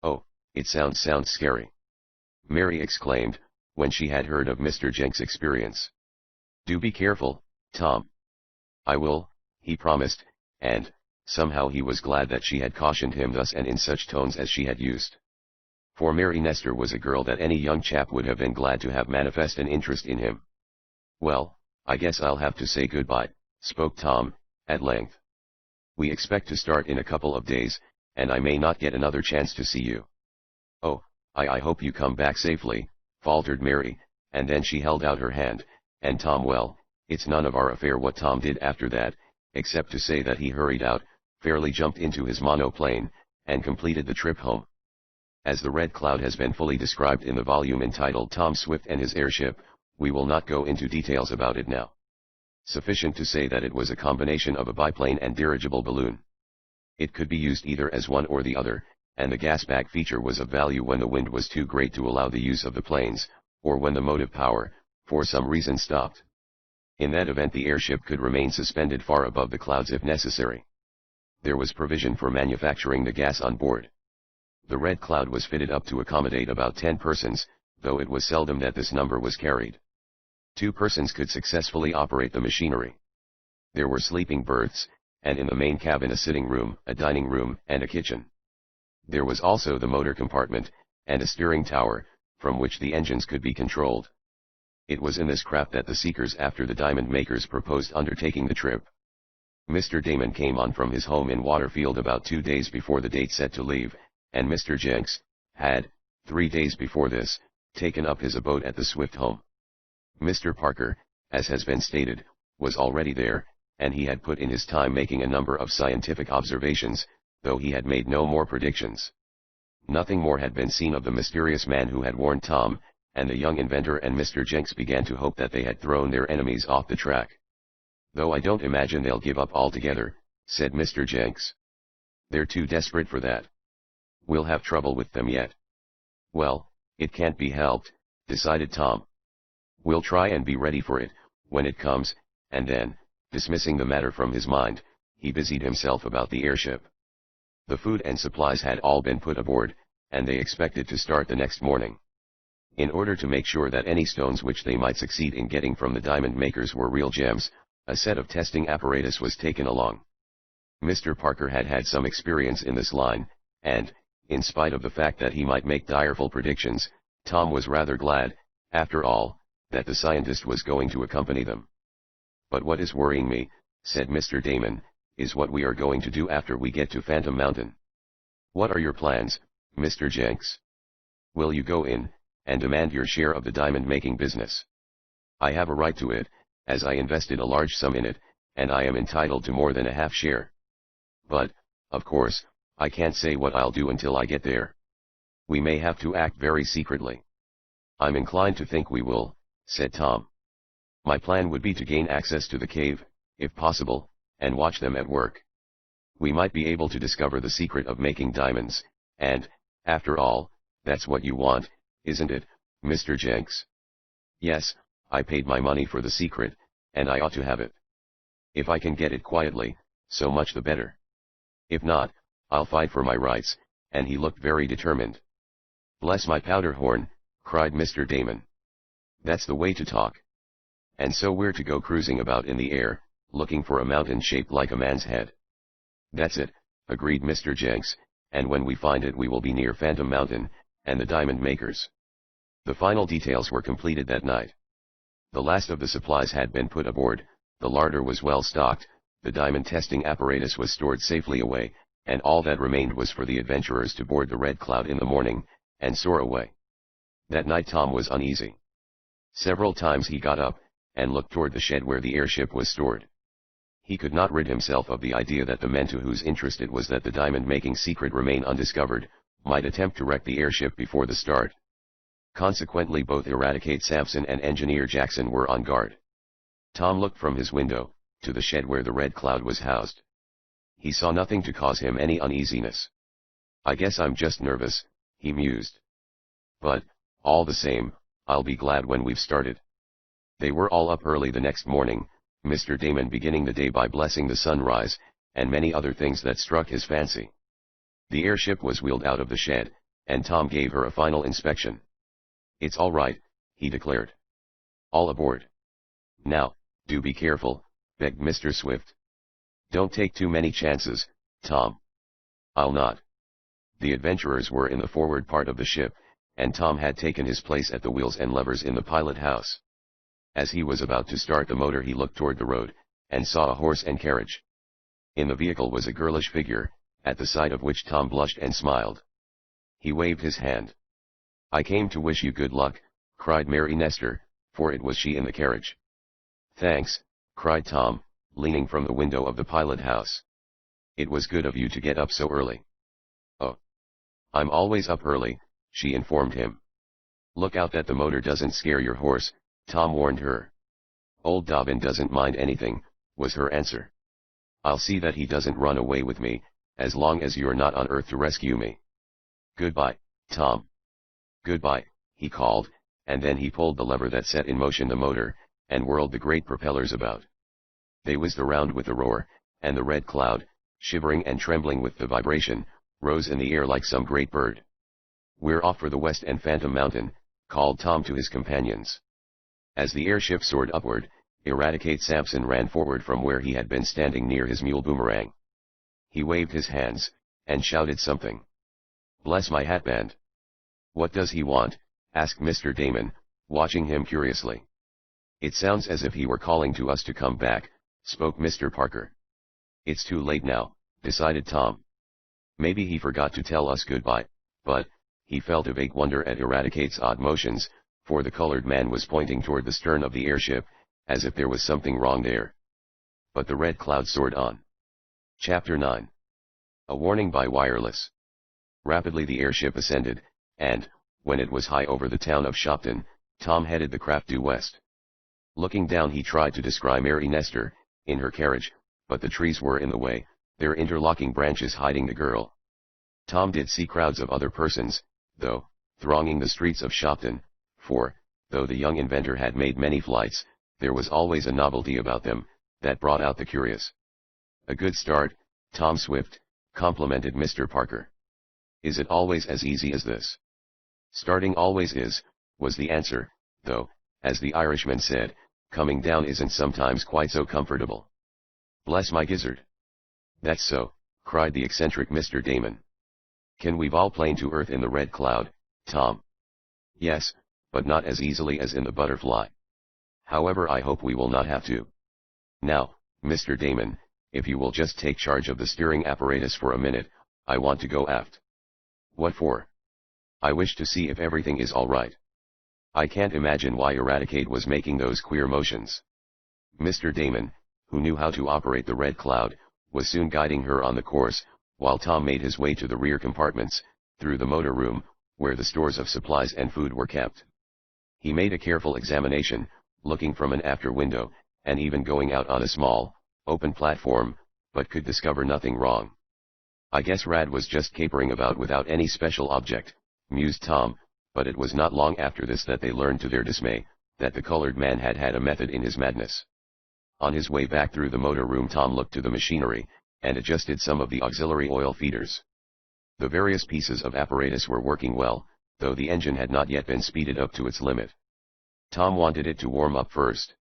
"Oh, it sounds scary," Mary exclaimed, when she had heard of Mr. Jenks' experience. "Do be careful, Tom." "I will," he promised, and, somehow he was glad that she had cautioned him thus and in such tones as she had used. For Mary Nestor was a girl that any young chap would have been glad to have manifest an interest in him. "Well, I guess I'll have to say goodbye," spoke Tom, at length. "We expect to start in a couple of days, and I may not get another chance to see you." "Oh, I hope you come back safely," faltered Mary, and then she held out her hand, and Tom, well, it's none of our affair what Tom did after that, except to say that he hurried out, fairly jumped into his monoplane, and completed the trip home. As the Red Cloud has been fully described in the volume entitled Tom Swift and His Airship, we will not go into details about it now. Sufficient to say that it was a combination of a biplane and dirigible balloon. It could be used either as one or the other, and the gas bag feature was of value when the wind was too great to allow the use of the planes, or when the motive power, for some reason, stopped. In that event the airship could remain suspended far above the clouds if necessary. There was provision for manufacturing the gas on board. The Red Cloud was fitted up to accommodate about 10 persons, though it was seldom that this number was carried. 2 persons could successfully operate the machinery. There were sleeping berths, and in the main cabin a sitting room, a dining room, and a kitchen. There was also the motor compartment, and a steering tower, from which the engines could be controlled. It was in this craft that the seekers after the diamond makers proposed undertaking the trip. Mr. Damon came on from his home in Waterfield about 2 days before the date set to leave, and Mr. Jenks had, 3 days before this, taken up his abode at the Swift home. Mr. Parker, as has been stated, was already there, and he had put in his time making a number of scientific observations, though he had made no more predictions. Nothing more had been seen of the mysterious man who had warned Tom, and the young inventor and Mr. Jenks began to hope that they had thrown their enemies off the track. "Though I don't imagine they'll give up altogether," said Mr. Jenks. "They're too desperate for that. We'll have trouble with them yet." "Well, it can't be helped," decided Tom. "We'll try and be ready for it, when it comes," and then, dismissing the matter from his mind, he busied himself about the airship. The food and supplies had all been put aboard, and they expected to start the next morning. In order to make sure that any stones which they might succeed in getting from the diamond makers were real gems, a set of testing apparatus was taken along. Mr. Parker had had some experience in this line, and, in spite of the fact that he might make direful predictions, Tom was rather glad, after all, that the scientist was going to accompany them. "But what is worrying me," said Mr. Damon, "is what we are going to do after we get to Phantom Mountain." "What are your plans, Mr. Jenks?" Will you go in, and demand your share of the diamond-making business? I have a right to it, as I invested a large sum in it, and I am entitled to more than a half share. But, of course, I can't say what I'll do until I get there. We may have to act very secretly. I'm inclined to think we will, said Tom. My plan would be to gain access to the cave, if possible, and watch them at work. We might be able to discover the secret of making diamonds, and, after all, that's what you want, isn't it, Mr. Jenks? Yes, I paid my money for the secret, and I ought to have it. If I can get it quietly, so much the better. If not, I'll fight for my rights, and he looked very determined. Bless my powder horn, cried Mr. Damon. That's the way to talk. And so we're to go cruising about in the air, looking for a mountain shaped like a man's head. That's it, agreed Mr. Jenks, and when we find it we will be near Phantom Mountain, and the diamond makers. The final details were completed that night. The last of the supplies had been put aboard, the larder was well stocked, the diamond testing apparatus was stored safely away, and all that remained was for the adventurers to board the Red Cloud in the morning, and soar away. That night Tom was uneasy. Several times he got up, and looked toward the shed where the airship was stored. He could not rid himself of the idea that the men to whose interest it was that the diamond-making secret remain undiscovered, might attempt to wreck the airship before the start. Consequently both Eradicate Sampson and Engineer Jackson were on guard. Tom looked from his window, to the shed where the Red Cloud was housed. He saw nothing to cause him any uneasiness. I guess I'm just nervous, he mused. But, all the same, I'll be glad when we've started. They were all up early the next morning, Mr. Damon beginning the day by blessing the sunrise, and many other things that struck his fancy. The airship was wheeled out of the shed, and Tom gave her a final inspection. It's all right, he declared. All aboard. Now, do be careful, begged Mr. Swift. Don't take too many chances, Tom. I'll not. The adventurers were in the forward part of the ship, and Tom had taken his place at the wheels and levers in the pilot house. As he was about to start the motor he looked toward the road, and saw a horse and carriage. In the vehicle was a girlish figure, at the sight of which Tom blushed and smiled. He waved his hand. I came to wish you good luck, cried Mary Nestor, for it was she in the carriage. Thanks, cried Tom, leaning from the window of the pilot house. It was good of you to get up so early. Oh. I'm always up early, she informed him. Look out that the motor doesn't scare your horse, Tom warned her. Old Dobbin doesn't mind anything, was her answer. I'll see that he doesn't run away with me, as long as you're not on Earth to rescue me. Goodbye, Tom. Goodbye, he called, and then he pulled the lever that set in motion the motor, and whirled the great propellers about. They whizzed around with a roar, and the Red Cloud, shivering and trembling with the vibration, rose in the air like some great bird. We're off for the west and Phantom Mountain, called Tom to his companions. As the airship soared upward, Eradicate Sampson ran forward from where he had been standing near his mule Boomerang. He waved his hands, and shouted something. Bless my hatband. What does he want? Asked Mr. Damon, watching him curiously. It sounds as if he were calling to us to come back, spoke Mr. Parker. It's too late now, decided Tom. Maybe he forgot to tell us goodbye, but, he felt a vague wonder at Eradicate's odd motions, for the colored man was pointing toward the stern of the airship, as if there was something wrong there. But the Red Cloud soared on. Chapter 9. A warning by wireless. Rapidly the airship ascended, and, when it was high over the town of Shopton, Tom headed the craft due west. Looking down he tried to descry Mary Nestor, in her carriage, but the trees were in the way, their interlocking branches hiding the girl. Tom did see crowds of other persons, though, thronging the streets of Shopton, for, though the young inventor had made many flights, there was always a novelty about them, that brought out the curious. A good start, Tom Swift, complimented Mr. Parker. Is it always as easy as this? Starting always is, was the answer, though, as the Irishman said, coming down isn't sometimes quite so comfortable. Bless my gizzard. That's so, cried the eccentric Mr. Damon. Can we volplane to Earth in the Red Cloud, Tom? Yes, but not as easily as in the Butterfly. However, I hope we will not have to. Now, Mr. Damon, if you will just take charge of the steering apparatus for a minute, I want to go aft. What for? I wish to see if everything is alright. I can't imagine why Eradicate was making those queer motions. Mr. Damon, who knew how to operate the Red Cloud, was soon guiding her on the course, while Tom made his way to the rear compartments, through the motor room, where the stores of supplies and food were kept. He made a careful examination, looking from an after window, and even going out on a small, open platform, but could discover nothing wrong. I guess Rad was just capering about without any special object, mused Tom, but it was not long after this that they learned to their dismay, that the colored man had had a method in his madness. On his way back through the motor room, Tom looked to the machinery, and adjusted some of the auxiliary oil feeders. The various pieces of apparatus were working well, though the engine had not yet been speeded up to its limit. Tom wanted it to warm up first.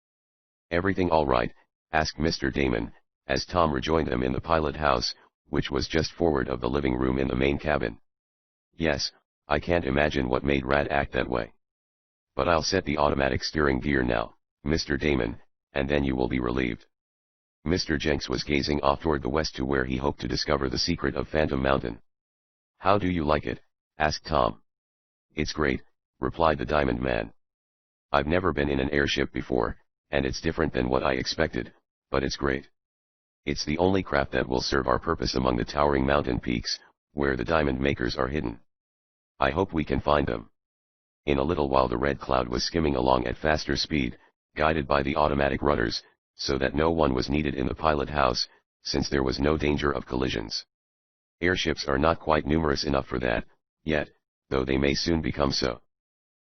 "Everything all right?" asked Mr. Damon, as Tom rejoined them in the pilot house, which was just forward of the living room in the main cabin. "Yes, I can't imagine what made Rad act that way. But I'll set the automatic steering gear now, Mr. Damon, and then you will be relieved." Mr. Jenks was gazing off toward the west to where he hoped to discover the secret of Phantom Mountain. "How do you like it?" asked Tom. "It's great," replied the Diamond Man. "I've never been in an airship before, and it's different than what I expected, but it's great. It's the only craft that will serve our purpose among the towering mountain peaks, where the diamond makers are hidden. I hope we can find them." In a little while the Red Cloud was skimming along at faster speed, guided by the automatic rudders, so that no one was needed in the pilot house, since there was no danger of collisions. Airships are not quite numerous enough for that, yet, though they may soon become so.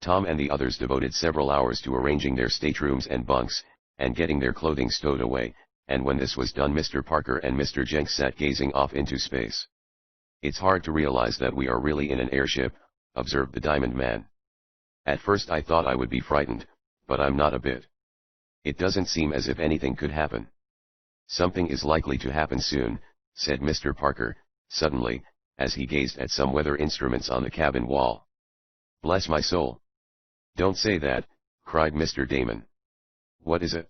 Tom and the others devoted several hours to arranging their staterooms and bunks, and getting their clothing stowed away, and when this was done Mr. Parker and Mr. Jenks sat gazing off into space. "It's hard to realize that we are really in an airship," observed the Diamond Man. "At first I thought I would be frightened, but I'm not a bit. It doesn't seem as if anything could happen." "Something is likely to happen soon," said Mr. Parker, suddenly, as he gazed at some weather instruments on the cabin wall. "Bless my soul! Don't say that," cried Mr. Damon. "What is it?"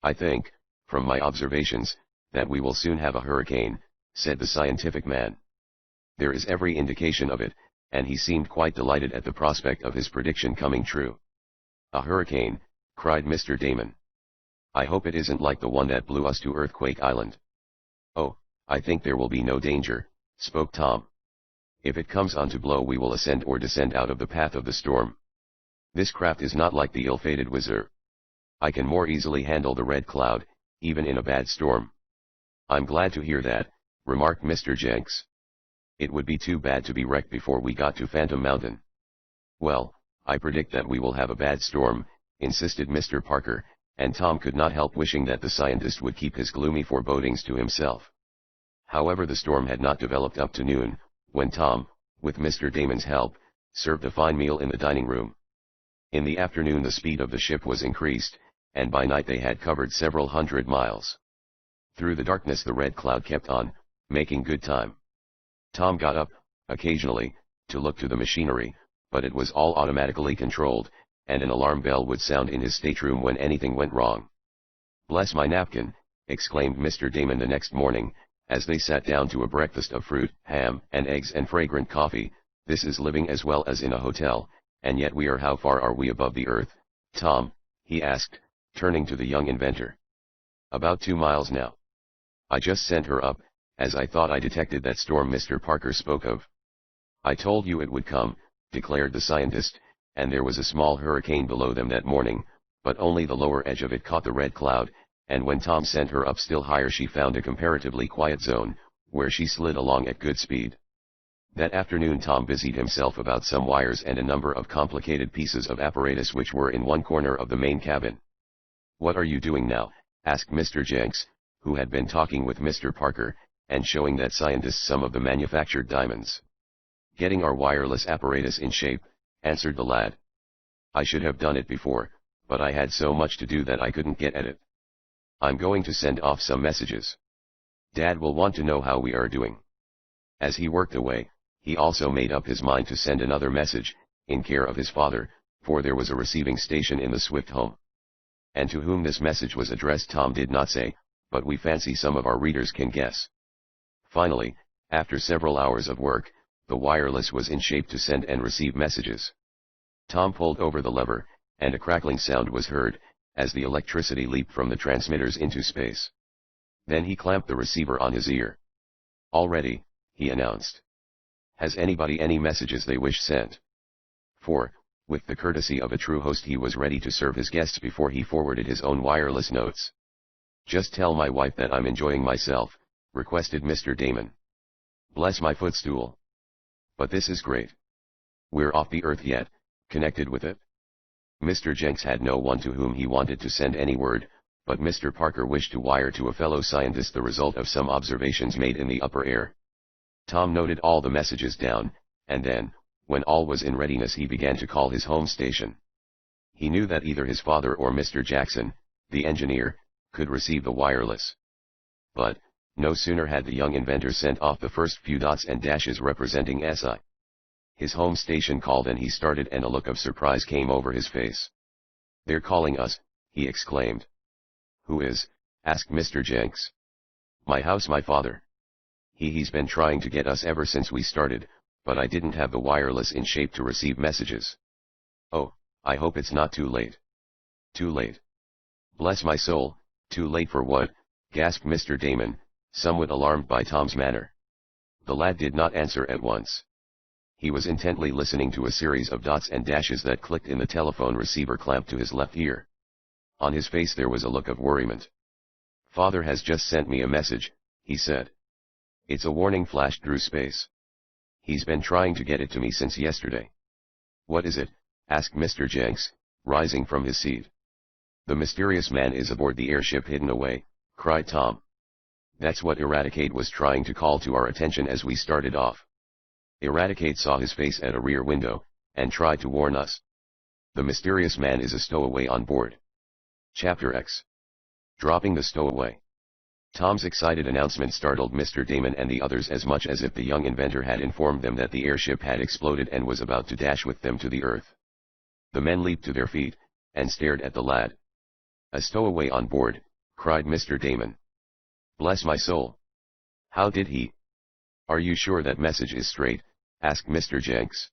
"I think, from my observations, that we will soon have a hurricane," said the scientific man. "There is every indication of it," and he seemed quite delighted at the prospect of his prediction coming true. "A hurricane," cried Mr. Damon. "I hope it isn't like the one that blew us to Earthquake Island." "Oh, I think there will be no danger," spoke Tom. "If it comes on to blow we will ascend or descend out of the path of the storm. This craft is not like the ill-fated Whizzer. I can more easily handle the Red Cloud, even in a bad storm." "I'm glad to hear that," remarked Mr. Jenks. "It would be too bad to be wrecked before we got to Phantom Mountain." "Well, I predict that we will have a bad storm," insisted Mr. Parker, and Tom could not help wishing that the scientist would keep his gloomy forebodings to himself. However, the storm had not developed up to noon, when Tom, with Mr. Damon's help, served a fine meal in the dining room. In the afternoon the speed of the ship was increased, and by night they had covered several hundred miles. Through the darkness the Red Cloud kept on, making good time. Tom got up, occasionally, to look to the machinery, but it was all automatically controlled, and an alarm bell would sound in his stateroom when anything went wrong. "Bless my napkin," exclaimed Mr. Damon the next morning, as they sat down to a breakfast of fruit, ham, and eggs and fragrant coffee. "This is living as well as in a hotel, and yet how far are we above the earth, Tom?" he asked, turning to the young inventor. "About 2 miles now. I just sent her up, as I thought I detected that storm Mr. Parker spoke of." "I told you it would come," declared the scientist, and there was a small hurricane below them that morning, but only the lower edge of it caught the Red Cloud, and when Tom sent her up still higher she found a comparatively quiet zone, where she slid along at good speed. That afternoon Tom busied himself about some wires and a number of complicated pieces of apparatus which were in one corner of the main cabin. "What are you doing now?" asked Mr. Jenks, who had been talking with Mr. Parker, and showing that scientist some of the manufactured diamonds. "Getting our wireless apparatus in shape," answered the lad. "I should have done it before, but I had so much to do that I couldn't get at it. I'm going to send off some messages. Dad will want to know how we are doing." As he worked away, he also made up his mind to send another message, in care of his father, for there was a receiving station in the Swift home. And to whom this message was addressed Tom did not say, but we fancy some of our readers can guess. Finally, after several hours of work, the wireless was in shape to send and receive messages. Tom pulled over the lever, and a crackling sound was heard, as the electricity leaped from the transmitters into space. Then he clamped the receiver on his ear. "All ready," he announced. "Has anybody any messages they wish sent?" For, with the courtesy of a true host, he was ready to serve his guests before he forwarded his own wireless notes. "Just tell my wife that I'm enjoying myself," requested Mr. Damon. "Bless my footstool. But this is great. We're off the Earth yet, connected with it?" Mr. Jenks had no one to whom he wanted to send any word, but Mr. Parker wished to wire to a fellow scientist the result of some observations made in the upper air. Tom noted all the messages down, and then, when all was in readiness, he began to call his home station. He knew that either his father or Mr. Jackson, the engineer, could receive the wireless. But, no sooner had the young inventor sent off the first few dots and dashes representing SI. His home station called and he started, and a look of surprise came over his face. "They're calling us," he exclaimed. "Who is?" asked Mr. Jenks. "My house, my father. He's been trying to get us ever since we started, but I didn't have the wireless in shape to receive messages." "Oh, I hope it's not too late." "Too late? Bless my soul, too late for what?" gasped Mr. Damon, somewhat alarmed by Tom's manner. The lad did not answer at once. He was intently listening to a series of dots and dashes that clicked in the telephone receiver clamped to his left ear. On his face there was a look of worriment. "Father has just sent me a message," he said. "It's a warning flashed through space. He's been trying to get it to me since yesterday." "What is it?" asked Mr. Jenks, rising from his seat. "The mysterious man is aboard the airship hidden away," cried Tom. "That's what Eradicate was trying to call to our attention as we started off. Eradicate saw his face at a rear window, and tried to warn us. The mysterious man is a stowaway on board." Chapter X. Dropping the stowaway. Tom's excited announcement startled Mr. Damon and the others as much as if the young inventor had informed them that the airship had exploded and was about to dash with them to the Earth. The men leaped to their feet, and stared at the lad. "A stowaway on board," cried Mr. Damon. "Bless my soul. How did he?" "Are you sure that message is straight?" asked Mr. Jenks.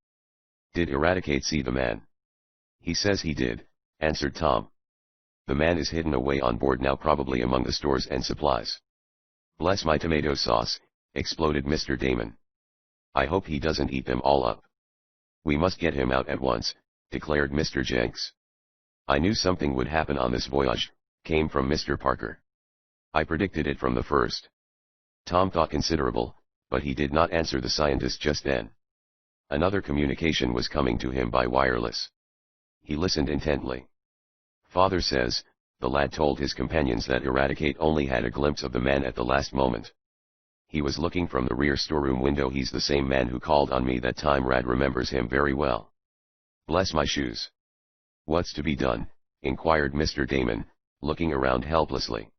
"Did Eradicate see the man?" "He says he did," answered Tom. "The man is hidden away on board now, probably among the stores and supplies." "Bless my tomato sauce," exploded Mr. Damon. "I hope he doesn't eat them all up." "We must get him out at once," declared Mr. Jenks. "I knew something would happen on this voyage," came from Mr. Parker. "I predicted it from the first." Tom thought considerable, but he did not answer the scientist just then. Another communication was coming to him by wireless. He listened intently. "Father says," the lad told his companions, "that Eradicate only had a glimpse of the man at the last moment. He was looking from the rear storeroom window. He's the same man who called on me that time. Rad remembers him very well." "Bless my shoes. What's to be done?" inquired Mr. Damon, looking around helplessly.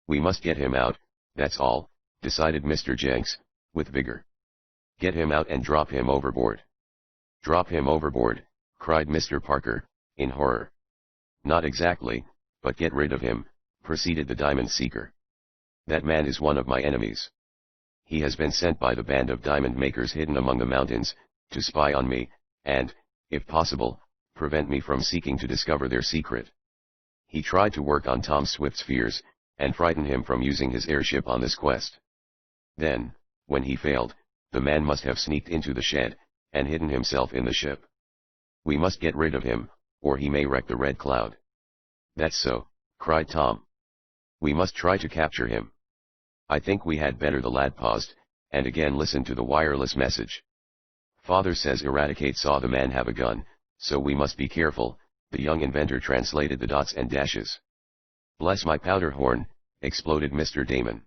"We must get him out, that's all," decided Mr. Jenks, with vigor. "Get him out and drop him overboard." "Drop him overboard," cried Mr. Parker, in horror. "Not exactly, but get rid of him," proceeded the diamond seeker. "That man is one of my enemies. He has been sent by the band of diamond makers hidden among the mountains, to spy on me, and, if possible, prevent me from seeking to discover their secret. He tried to work on Tom Swift's fears, and frighten him from using his airship on this quest. Then, when he failed, the man must have sneaked into the shed, and hidden himself in the ship. We must get rid of him, or he may wreck the Red Cloud." "That's so," cried Tom. "We must try to capture him. I think we had better." The lad paused, and again listened to the wireless message. "Father says Eradicate saw the man have a gun, so we must be careful," the young inventor translated the dots and dashes. "Bless my powder horn," exploded Mr. Damon.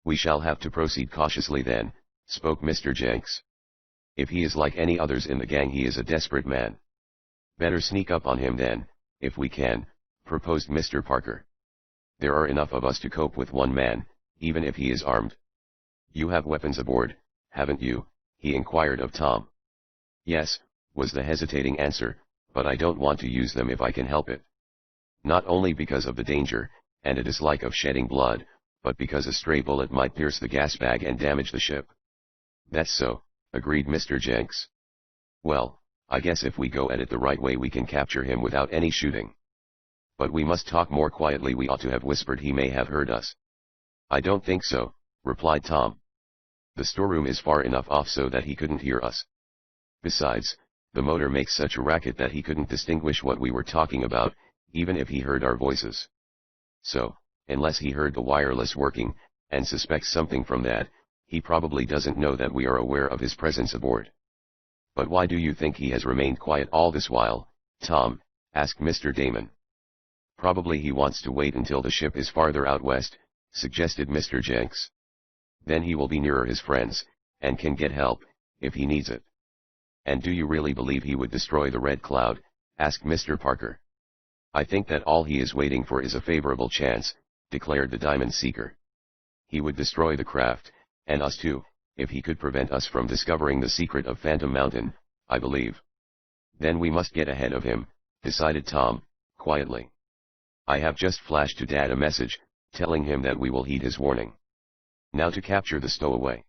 "We shall have to proceed cautiously then," spoke Mr. Jenks. "If he is like any others in the gang, he is a desperate man." "Better sneak up on him then, if we can," proposed Mr. Parker. "There are enough of us to cope with one man, even if he is armed." "You have weapons aboard, haven't you?" he inquired of Tom. "Yes," was the hesitating answer, "but I don't want to use them if I can help it. Not only because of the danger, and a dislike of shedding blood, but because a stray bullet might pierce the gas bag and damage the ship." "That's so," agreed Mr. Jenks. Well, I guess if we go at it the right way we can capture him without any shooting. But we must talk more quietly. We ought to have whispered. He may have heard us. I don't think so, replied Tom. The storeroom is far enough off so that he couldn't hear us. Besides, the motor makes such a racket that he couldn't distinguish what we were talking about, even if he heard our voices. So, unless he heard the wireless working, and suspects something from that, he probably doesn't know that we are aware of his presence aboard. But why do you think he has remained quiet all this while, Tom? Asked Mr. Damon. Probably he wants to wait until the ship is farther out west, suggested Mr. Jenks. Then he will be nearer his friends, and can get help, if he needs it. And do you really believe he would destroy the Red Cloud? Asked Mr. Parker. I think that all he is waiting for is a favorable chance, declared the Diamond Seeker. He would destroy the craft, and us too, if he could prevent us from discovering the secret of Phantom Mountain, I believe. Then we must get ahead of him, decided Tom, quietly. I have just flashed to Dad a message, telling him that we will heed his warning. Now to capture the stowaway.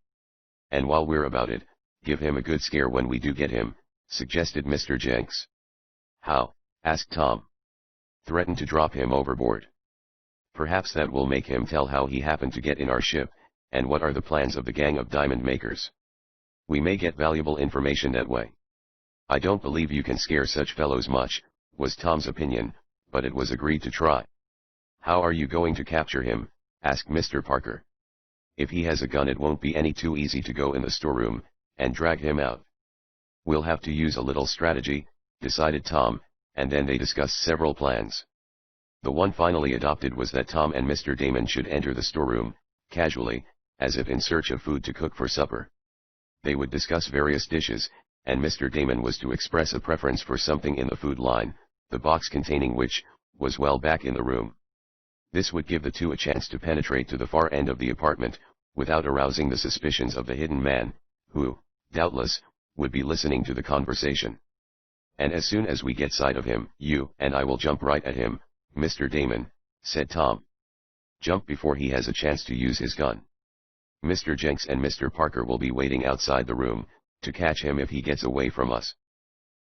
And while we're about it, give him a good scare when we do get him, suggested Mr. Jenks. How? Asked Tom. Threaten to drop him overboard. Perhaps that will make him tell how he happened to get in our ship, and what are the plans of the gang of diamond makers. We may get valuable information that way. I don't believe you can scare such fellows much, was Tom's opinion, but it was agreed to try. How are you going to capture him? Asked Mr. Parker. If he has a gun it won't be any too easy to go in the storeroom, and drag him out. We'll have to use a little strategy, decided Tom, and then they discussed several plans. The one finally adopted was that Tom and Mr. Damon should enter the storeroom, casually, as if in search of food to cook for supper. They would discuss various dishes, and Mr. Damon was to express a preference for something in the food line, the box containing which, was well back in the room. This would give the two a chance to penetrate to the far end of the apartment, without arousing the suspicions of the hidden man, who, doubtless, would be listening to the conversation. And as soon as we get sight of him, you and I will jump right at him, Mr. Damon, said Tom. Jump before he has a chance to use his gun. Mr. Jenks and Mr. Parker will be waiting outside the room, to catch him if he gets away from us.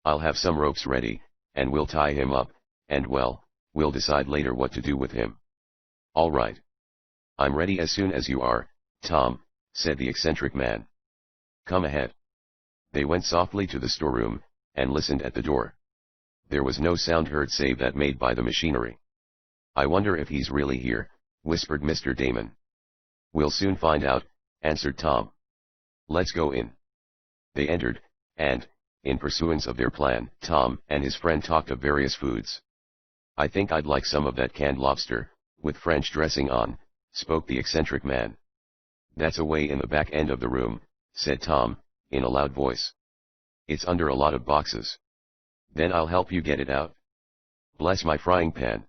I'll have some ropes ready, and we'll tie him up, and well, we'll decide later what to do with him. All right. I'm ready as soon as you are, Tom, said the eccentric man. Come ahead. They went softly to the storeroom, and listened at the door. There was no sound heard save that made by the machinery. I wonder if he's really here, whispered Mr. Damon. We'll soon find out, answered Tom. Let's go in. They entered, and, in pursuance of their plan, Tom and his friend talked of various foods. I think I'd like some of that canned lobster, with French dressing on, spoke the eccentric man. That's away in the back end of the room, said Tom, in a loud voice. It's under a lot of boxes. Then I'll help you get it out. Bless my frying pan.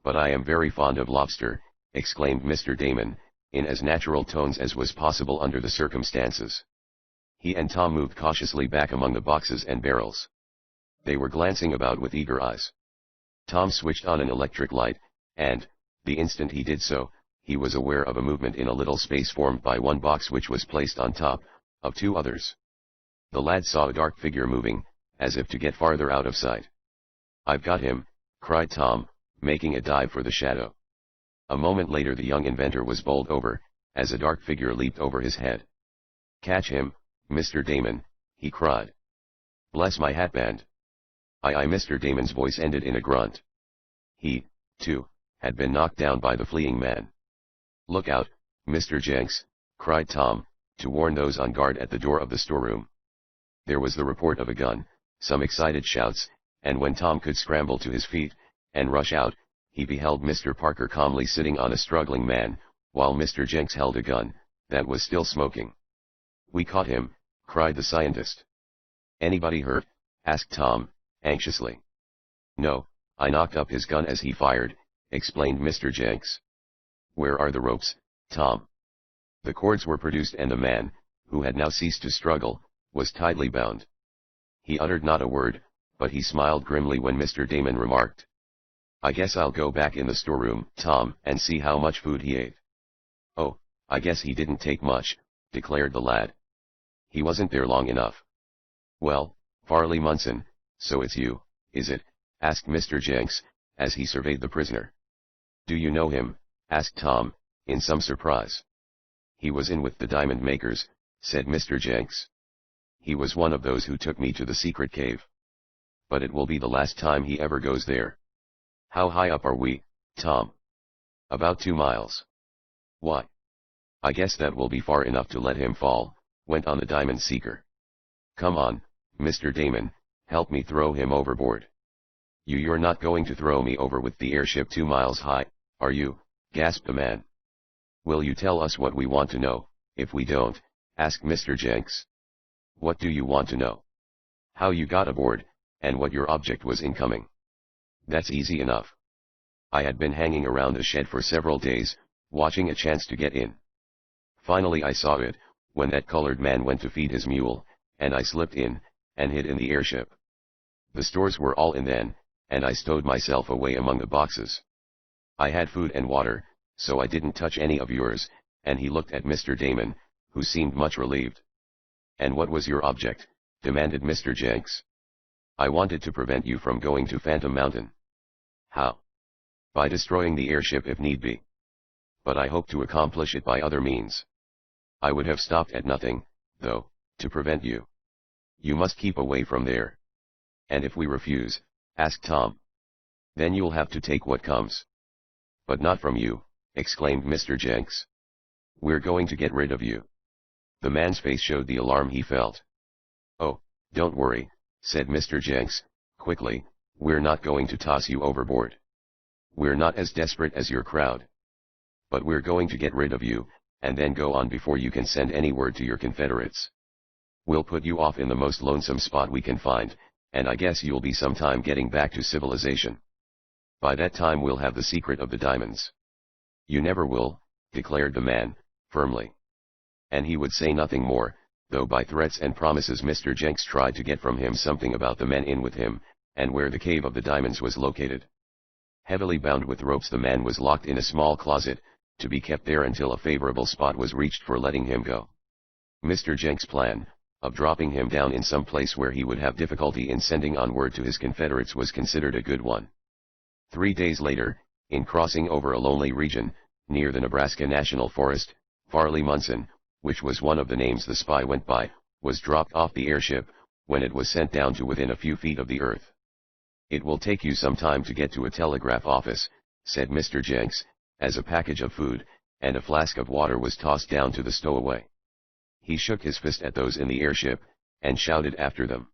But I am very fond of lobster, exclaimed Mr. Damon, in as natural tones as was possible under the circumstances. He and Tom moved cautiously back among the boxes and barrels. They were glancing about with eager eyes. Tom switched on an electric light, and, the instant he did so, he was aware of a movement in a little space formed by one box which was placed on top of two others. The lad saw a dark figure moving, as if to get farther out of sight. I've got him, cried Tom, making a dive for the shadow. A moment later the young inventor was bowled over, as a dark figure leaped over his head. Catch him, Mr. Damon, he cried. Bless my hatband. Aye, Mr. Damon's voice ended in a grunt. He, too, had been knocked down by the fleeing man. Look out, Mr. Jenks, cried Tom, to warn those on guard at the door of the storeroom. There was the report of a gun, some excited shouts, and when Tom could scramble to his feet, and rush out, he beheld Mr. Parker calmly sitting on a struggling man, while Mr. Jenks held a gun, that was still smoking. We caught him, cried the scientist. Anybody hurt? Asked Tom, anxiously. No, I knocked up his gun as he fired, explained Mr. Jenks. Where are the ropes, Tom? The cords were produced and the man, who had now ceased to struggle, was tightly bound. He uttered not a word, but he smiled grimly when Mr. Damon remarked. I guess I'll go back in the storeroom, Tom, and see how much food he ate. Oh, I guess he didn't take much, declared the lad. He wasn't there long enough. "Well, Farley Munson, so it's you, is it?" asked Mr. Jenks, as he surveyed the prisoner. "Do you know him?" asked Tom, in some surprise. "He was in with the diamond makers," said Mr. Jenks. "He was one of those who took me to the secret cave. But it will be the last time he ever goes there." "How high up are we, Tom?" "About 2 miles. "Why? I guess that will be far enough to let him fall," went on the diamond seeker. "Come on, Mr. Damon, help me throw him overboard." You're not going to throw me over with the airship 2 miles high, are you?" gasped the man. "Will you tell us what we want to know, if we don't?" asked Mr. Jenks. "What do you want to know?" "How you got aboard, and what your object was in coming." "That's easy enough. I had been hanging around the shed for several days, watching a chance to get in. Finally I saw it, when that colored man went to feed his mule, and I slipped in, and hid in the airship. The stores were all in then, and I stowed myself away among the boxes. I had food and water, so I didn't touch any of yours," and he looked at Mr. Damon, who seemed much relieved. "And what was your object?" demanded Mr. Jenks. "I wanted to prevent you from going to Phantom Mountain." "How?" "By destroying the airship if need be. But I hope to accomplish it by other means. I would have stopped at nothing, though, to prevent you. You must keep away from there." "And if we refuse?" asked Tom. "Then you'll have to take what comes." "But not from you," exclaimed Mr. Jenks. "We're going to get rid of you." The man's face showed the alarm he felt. "Oh, don't worry," said Mr. Jenks, quickly, "we're not going to toss you overboard. We're not as desperate as your crowd. But we're going to get rid of you, and then go on before you can send any word to your Confederates. We'll put you off in the most lonesome spot we can find, and I guess you'll be some time getting back to civilization. By that time we'll have the secret of the diamonds." "You never will," declared the man, firmly. And he would say nothing more, though by threats and promises Mr. Jenks tried to get from him something about the men in with him, and where the cave of the diamonds was located. Heavily bound with ropes, the man was locked in a small closet, to be kept there until a favorable spot was reached for letting him go. Mr. Jenks' plan, of dropping him down in some place where he would have difficulty in sending on word to his Confederates, was considered a good one. 3 days later, in crossing over a lonely region, near the Nebraska National Forest, Farley Munson, which was one of the names the spy went by, was dropped off the airship, when it was sent down to within a few feet of the earth. "It will take you some time to get to a telegraph office," said Mr. Jenks, as a package of food, and a flask of water was tossed down to the stowaway. He shook his fist at those in the airship, and shouted after them.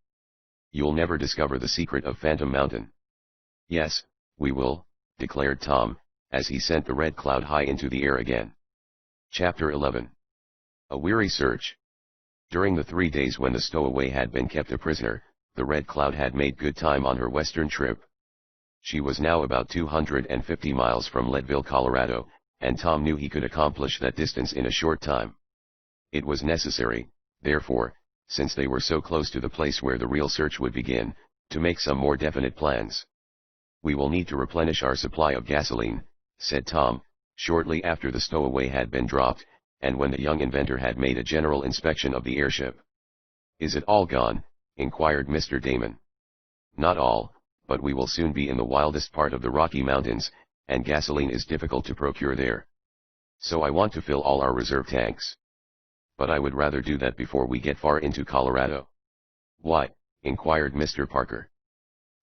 "You'll never discover the secret of Phantom Mountain." "Yes, we will," declared Tom, as he sent the Red Cloud high into the air again. Chapter 11. A weary search. During the 3 days when the stowaway had been kept a prisoner, the Red Cloud had made good time on her western trip. She was now about 250 miles from Leadville, Colorado, and Tom knew he could accomplish that distance in a short time. It was necessary, therefore, since they were so close to the place where the real search would begin, to make some more definite plans. "We will need to replenish our supply of gasoline," said Tom, shortly after the stowaway had been dropped, and when the young inventor had made a general inspection of the airship. "Is it all gone?" inquired Mr. Damon. "Not all, but we will soon be in the wildest part of the Rocky Mountains, and gasoline is difficult to procure there. So I want to fill all our reserve tanks. But I would rather do that before we get far into Colorado." "Why?" inquired Mr. Parker.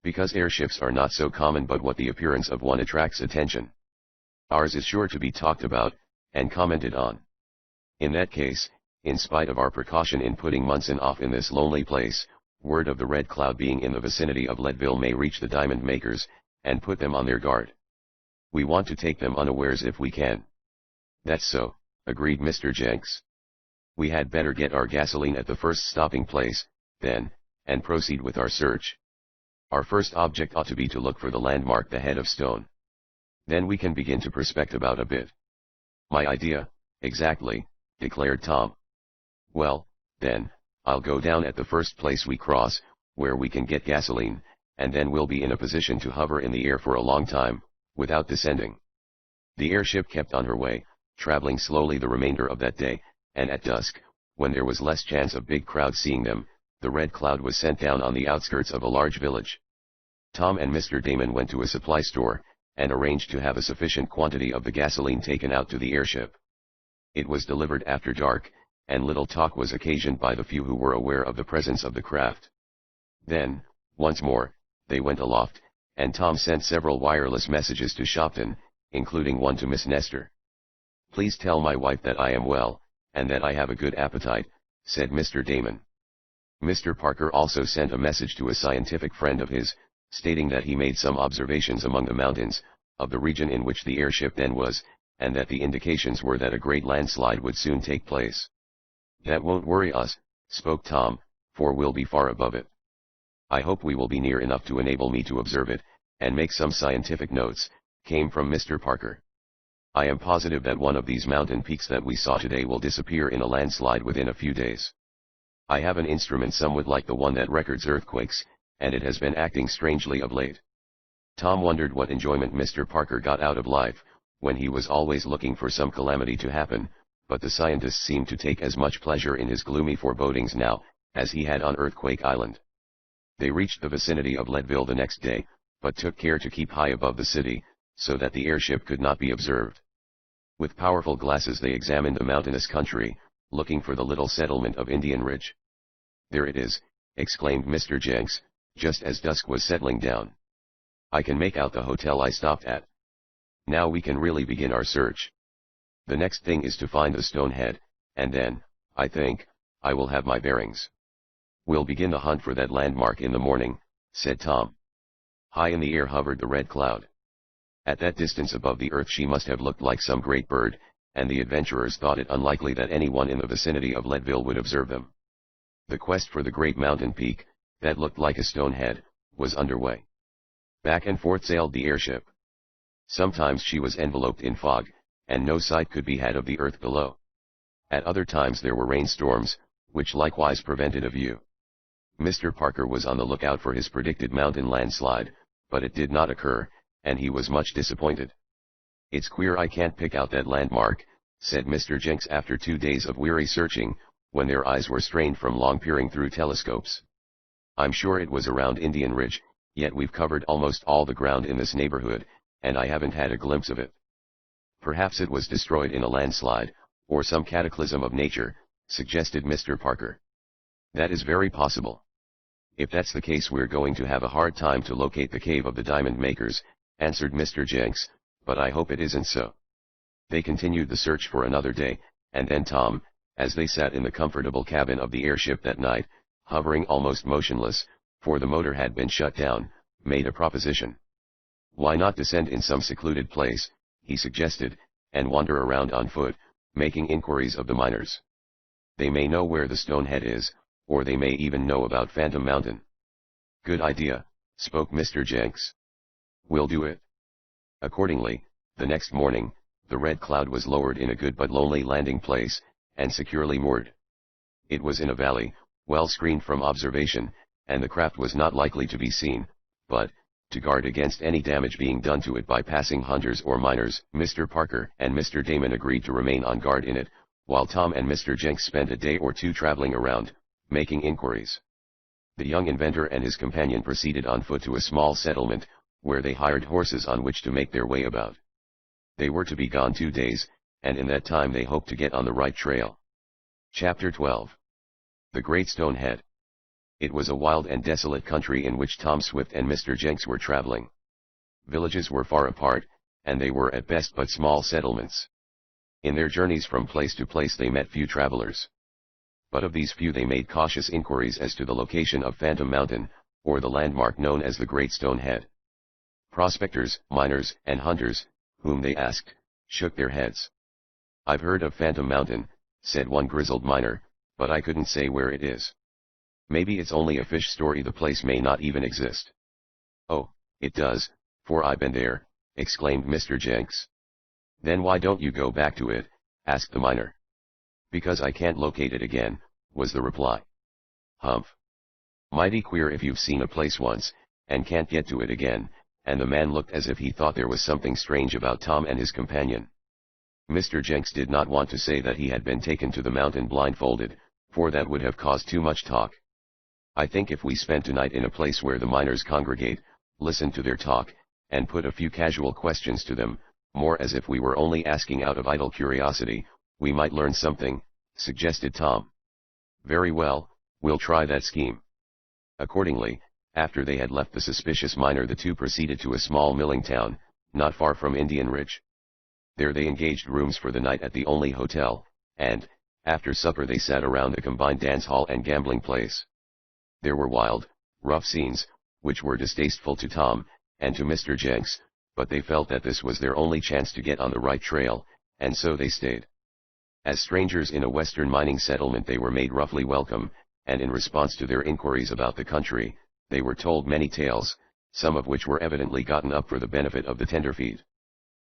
"Because airships are not so common, but what the appearance of one attracts attention. Ours is sure to be talked about, and commented on. In that case, in spite of our precaution in putting Munson off in this lonely place, word of the Red Cloud being in the vicinity of Leadville may reach the diamond makers, and put them on their guard. We want to take them unawares if we can." "That's so," agreed Mr. Jenks. "We had better get our gasoline at the first stopping place, then, and proceed with our search. Our first object ought to be to look for the landmark, the head of stone. Then we can begin to prospect about a bit." "My idea, exactly," declared Tom. "Well, then, I'll go down at the first place we cross, where we can get gasoline, and then we'll be in a position to hover in the air for a long time, without descending." The airship kept on her way, traveling slowly the remainder of that day, and at dusk, when there was less chance of big crowds seeing them, the red cloud was sent down on the outskirts of a large village. Tom and Mr. Damon went to a supply store, and arranged to have a sufficient quantity of the gasoline taken out to the airship. It was delivered after dark, and little talk was occasioned by the few who were aware of the presence of the craft. Then, once more, they went aloft, and Tom sent several wireless messages to Shopton, including one to Miss Nestor. "Please tell my wife that I am well, and that I have a good appetite," said Mr. Damon. Mr. Parker also sent a message to a scientific friend of his, stating that he made some observations among the mountains, of the region in which the airship then was, and that the indications were that a great landslide would soon take place. "That won't worry us," spoke Tom, "for we'll be far above it. I hope we will be near enough to enable me to observe it, and make some scientific notes," came from Mr. Parker. "I am positive that one of these mountain peaks that we saw today will disappear in a landslide within a few days. I have an instrument somewhat like the one that records earthquakes, and it has been acting strangely of late." Tom wondered what enjoyment Mr. Parker got out of life, when he was always looking for some calamity to happen, but the scientist seemed to take as much pleasure in his gloomy forebodings now, as he had on Earthquake Island. They reached the vicinity of Leadville the next day, but took care to keep high above the city, so that the airship could not be observed. With powerful glasses they examined the mountainous country, looking for the little settlement of Indian Ridge. "There it is," exclaimed Mr. Jenks, just as dusk was settling down. "I can make out the hotel I stopped at. Now we can really begin our search. The next thing is to find the stone head, and then, I think, I will have my bearings. We'll begin the hunt for that landmark in the morning," said Tom. High in the air hovered the red cloud. At that distance above the earth she must have looked like some great bird, and the adventurers thought it unlikely that anyone in the vicinity of Leadville would observe them. The quest for the great mountain peak, that looked like a stone head, was underway. Back and forth sailed the airship. Sometimes she was enveloped in fog, and no sight could be had of the earth below. At other times there were rainstorms, which likewise prevented a view. Mr. Parker was on the lookout for his predicted mountain landslide, but it did not occur, and he was much disappointed. "It's queer I can't pick out that landmark," said Mr. Jenks after 2 days of weary searching, when their eyes were strained from long peering through telescopes. "I'm sure it was around Indian Ridge, yet we've covered almost all the ground in this neighborhood, and I haven't had a glimpse of it." "Perhaps it was destroyed in a landslide, or some cataclysm of nature," suggested Mr. Parker. "That is very possible. If that's the case we're going to have a hard time to locate the cave of the diamond makers," answered Mr. Jenks, "but I hope it isn't so." They continued the search for another day, and then Tom, as they sat in the comfortable cabin of the airship that night, hovering almost motionless, for the motor had been shut down, made a proposition. "Why not descend in some secluded place," he suggested, "and wander around on foot, making inquiries of the miners? They may know where the stone head is, or they may even know about Phantom Mountain." "Good idea," spoke Mr. Jenks. "We'll do it." Accordingly, the next morning, the red cloud was lowered in a good but lonely landing place, and securely moored. It was in a valley, well screened from observation, and the craft was not likely to be seen, but, to guard against any damage being done to it by passing hunters or miners, Mr. Parker and Mr. Damon agreed to remain on guard in it, while Tom and Mr. Jenks spent a day or two traveling around, making inquiries. The young inventor and his companion proceeded on foot to a small settlement, where they hired horses on which to make their way about. They were to be gone 2 days, and in that time they hoped to get on the right trail. Chapter 12. The Great Stone Head. It was a wild and desolate country in which Tom Swift and Mr. Jenks were traveling. Villages were far apart, and they were at best but small settlements. In their journeys from place to place they met few travelers. But of these few they made cautious inquiries as to the location of Phantom Mountain, or the landmark known as the Great Stone Head. Prospectors, miners, and hunters, whom they asked, shook their heads. "I've heard of Phantom Mountain," said one grizzled miner, "but I couldn't say where it is. Maybe it's only a fish story, the place may not even exist." "Oh, it does, for I've been there," exclaimed Mr. Jenks. "Then why don't you go back to it?" asked the miner. "Because I can't locate it again," was the reply. "Humph. Mighty queer if you've seen a place once, and can't get to it again," and the man looked as if he thought there was something strange about Tom and his companion. Mr. Jenks did not want to say that he had been taken to the mountain blindfolded, for that would have caused too much talk. I think if we spent tonight in a place where the miners congregate, listened to their talk, and put a few casual questions to them, more as if we were only asking out of idle curiosity, we might learn something, suggested Tom. Very well, we'll try that scheme. Accordingly, after they had left the suspicious miner, the two proceeded to a small milling town, not far from Indian Ridge. There they engaged rooms for the night at the only hotel, and, after supper they sat around a combined dance hall and gambling place. There were wild, rough scenes, which were distasteful to Tom, and to Mr. Jenks, but they felt that this was their only chance to get on the right trail, and so they stayed. As strangers in a western mining settlement they were made roughly welcome, and in response to their inquiries about the country, they were told many tales, some of which were evidently gotten up for the benefit of the tenderfeet.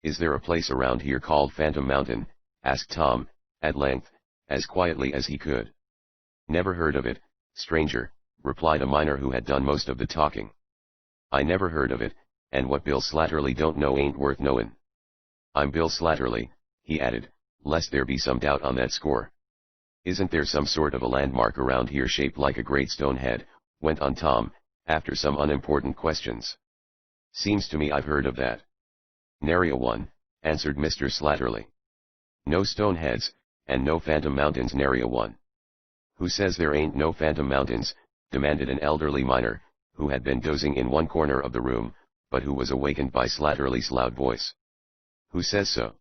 "Is there a place around here called Phantom Mountain?" asked Tom, at length, as quietly as he could. "Never heard of it, stranger," replied a miner who had done most of the talking. "I never heard of it, and what Bill Slatterly don't know ain't worth knowin'. I'm Bill Slatterly," he added, lest there be some doubt on that score. "Isn't there some sort of a landmark around here shaped like a great stone head?" went on Tom, after some unimportant questions. "Seems to me I've heard of that." "Nary a one," answered Mr. Slatterly. "No stone heads, and no Phantom Mountains, nary a one." "Who says there ain't no Phantom Mountains?" demanded an elderly miner, who had been dozing in one corner of the room, but who was awakened by Slatterly's loud voice. "Who says so?"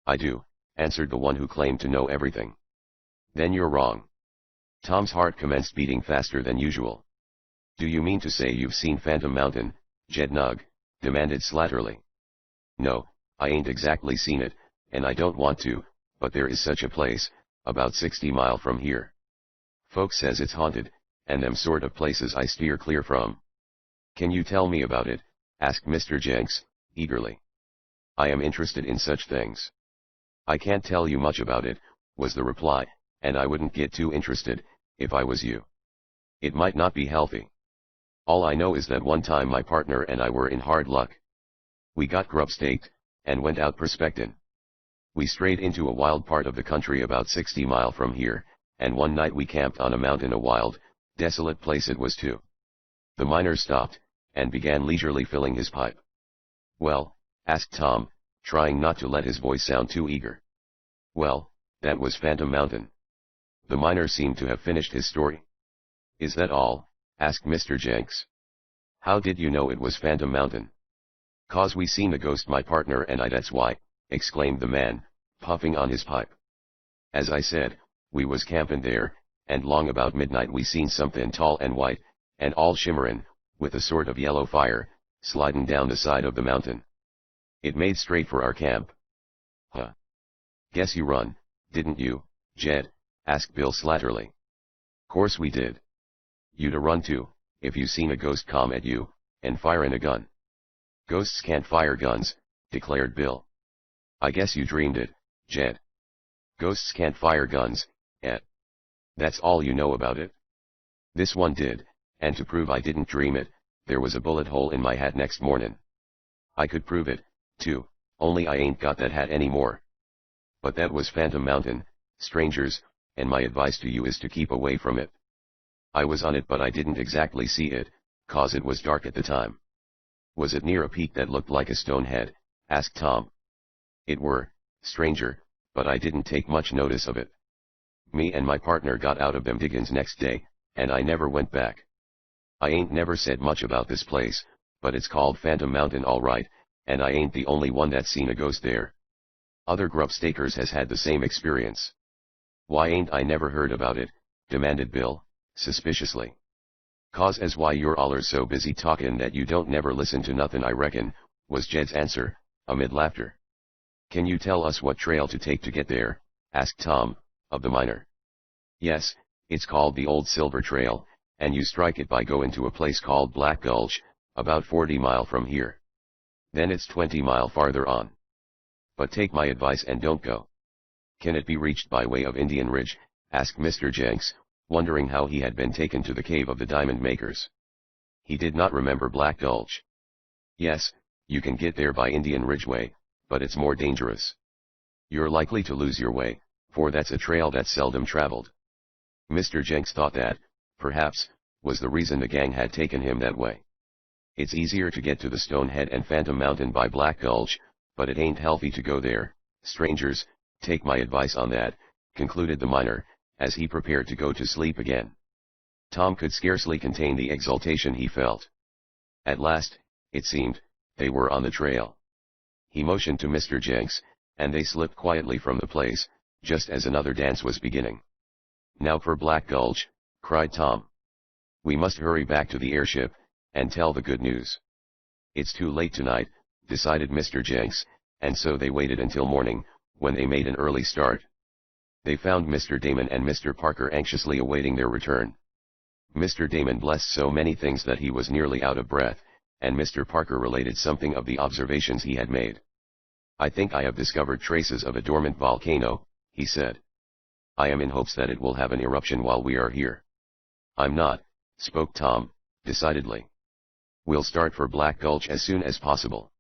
"I do," answered the one who claimed to know everything. "Then you're wrong." Tom's heart commenced beating faster than usual. "Do you mean to say you've seen Phantom Mountain, Jed Nugg?" demanded Slatterly. "No, I ain't exactly seen it, and I don't want to, but there is such a place, about 60 mile from here. Folks says it's haunted, and them sort of places I steer clear from." "Can you tell me about it?" asked Mr. Jenks, eagerly. "I am interested in such things." "I can't tell you much about it," was the reply, "and I wouldn't get too interested, if I was you. It might not be healthy. All I know is that one time my partner and I were in hard luck. We got grub-staked, and went out prospectin'. We strayed into a wild part of the country about 60 mile from here, and one night we camped on a mountain, a wild, desolate place it was too." The miner stopped, and began leisurely filling his pipe. "Well?" asked Tom, trying not to let his voice sound too eager. "Well, that was Phantom Mountain." The miner seemed to have finished his story. "Is that all?" asked Mr. Jenks. "How did you know it was Phantom Mountain?" "'Cause we seen the ghost, my partner and I, that's why," exclaimed the man, puffing on his pipe. "As I said, we was campin' there, and long about midnight we seen somethin' tall and white, and all shimmerin', with a sort of yellow fire, slidin' down the side of the mountain. It made straight for our camp." "Huh. Guess you run, didn't you, Jed?" asked Bill Slatterly. "Course we did. You'd a run too, if you seen a ghost come at you, and firin' a gun." "Ghosts can't fire guns," declared Bill. "I guess you dreamed it, Jed. Ghosts can't fire guns, eh? That's all you know about it?" "This one did, and to prove I didn't dream it, there was a bullet hole in my hat next mornin'. I could prove it, too, only I ain't got that hat anymore. But that was Phantom Mountain, strangers, and my advice to you is to keep away from it. I was on it, but I didn't exactly see it, 'cause it was dark at the time." "Was it near a peak that looked like a stone head?" asked Tom. "It were, stranger, but I didn't take much notice of it. Me and my partner got out of them diggins next day, and I never went back. I ain't never said much about this place, but it's called Phantom Mountain all right, and I ain't the only one that's seen a ghost there. Other grub-stakers has had the same experience." "Why ain't I never heard about it?" demanded Bill, suspiciously. "'Cause as why you're allers so busy talkin' that you don't never listen to nothin', I reckon," was Jed's answer, amid laughter. "Can you tell us what trail to take to get there?" asked Tom, of the miner. "Yes, it's called the Old Silver Trail, and you strike it by going to a place called Black Gulch, about 40 mile from here. Then it's 20 mile farther on. But take my advice and don't go." "Can it be reached by way of Indian Ridge?" asked Mr. Jenks, wondering how he had been taken to the cave of the diamond makers. He did not remember Black Gulch. "Yes, you can get there by Indian Ridge way, but it's more dangerous. You're likely to lose your way, for that's a trail that's seldom traveled." Mr. Jenks thought that, perhaps, was the reason the gang had taken him that way. It's easier to get to the Stonehead and Phantom Mountain by Black Gulch, but it ain't healthy to go there. Strangers, take my advice on that, concluded the miner, as he prepared to go to sleep again. Tom could scarcely contain the exultation he felt. At last, it seemed, they were on the trail. He motioned to Mr. Jenks, and they slipped quietly from the place, just as another dance was beginning. "Now for Black Gulch," cried Tom. "We must hurry back to the airship, and tell the good news." "It's too late tonight," decided Mr. Jenks, and so they waited until morning, when they made an early start. They found Mr. Damon and Mr. Parker anxiously awaiting their return. Mr. Damon blessed so many things that he was nearly out of breath, and Mr. Parker related something of the observations he had made. "I think I have discovered traces of a dormant volcano," he said. "I am in hopes that it will have an eruption while we are here." "I'm not," spoke Tom, decidedly. "We'll start for Black Gulch as soon as possible."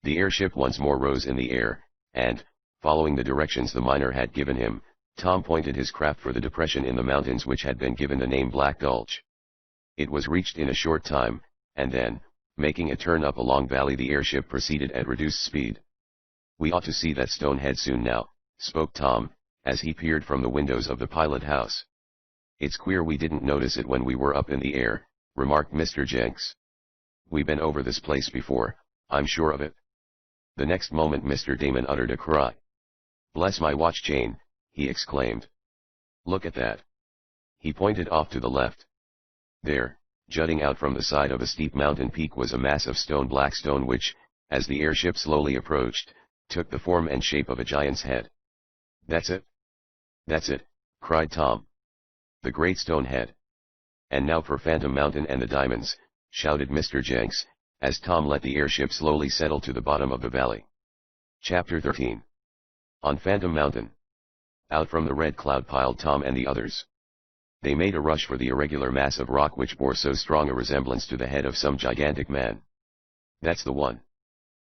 The airship once more rose in the air, and, following the directions the miner had given him, Tom pointed his craft for the depression in the mountains which had been given the name Black Gulch. It was reached in a short time, and then, making a turn up a long valley, the airship proceeded at reduced speed. "We ought to see that Stonehead soon now," spoke Tom, as he peered from the windows of the pilot house. "It's queer we didn't notice it when we were up in the air," remarked Mr. Jenks. "We've been over this place before, I'm sure of it." The next moment Mr. Damon uttered a cry. "Bless my watch chain," he exclaimed. "Look at that." He pointed off to the left. There, jutting out from the side of a steep mountain peak, was a mass of black stone which, as the airship slowly approached, took the form and shape of a giant's head. "That's it! That's it!" cried Tom. "The Great Stonehead." "And now for Phantom Mountain and the diamonds," shouted Mr. Jenks, as Tom let the airship slowly settle to the bottom of the valley. Chapter 13. On Phantom Mountain. Out from the red cloud piled Tom and the others. They made a rush for the irregular mass of rock which bore so strong a resemblance to the head of some gigantic man. "That's the one.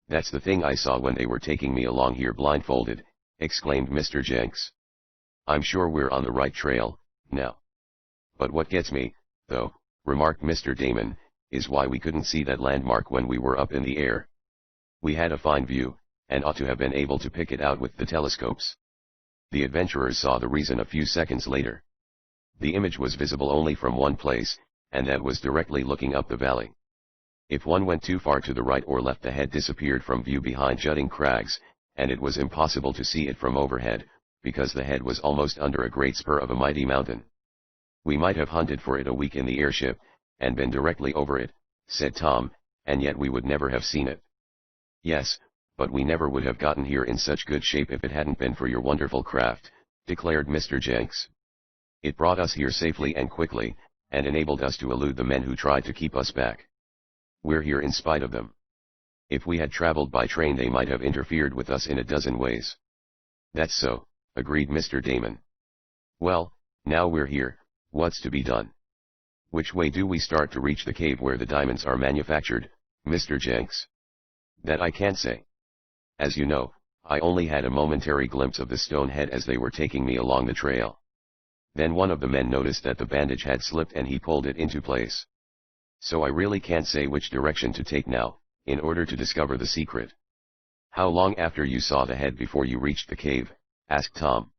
That's the thing I saw when they were taking me along here blindfolded," exclaimed Mr. Jenks. "I'm sure we're on the right trail, now. But what gets me, though," remarked Mr. Damon, "is why we couldn't see that landmark when we were up in the air. We had a fine view, and ought to have been able to pick it out with the telescopes." The adventurers saw the reason a few seconds later. The image was visible only from one place, and that was directly looking up the valley. If one went too far to the right or left, the head disappeared from view behind jutting crags, and it was impossible to see it from overhead, because the head was almost under a great spur of a mighty mountain. "We might have hunted for it a week in the airship, and been directly over it," said Tom, "and yet we would never have seen it." "Yes, but we never would have gotten here in such good shape if it hadn't been for your wonderful craft," declared Mr. Jenks. "It brought us here safely and quickly, and enabled us to elude the men who tried to keep us back. We're here in spite of them. If we had traveled by train they might have interfered with us in a dozen ways." "That's so," agreed Mr. Damon. "Well, now we're here, what's to be done?" "Which way do we start to reach the cave where the diamonds are manufactured, Mr. Jenks?" "That I can't say. As you know, I only had a momentary glimpse of the Stonehead as they were taking me along the trail. Then one of the men noticed that the bandage had slipped and he pulled it into place. So I really can't say which direction to take now, in order to discover the secret." "How long after you saw the head before you reached the cave?" asked Tom.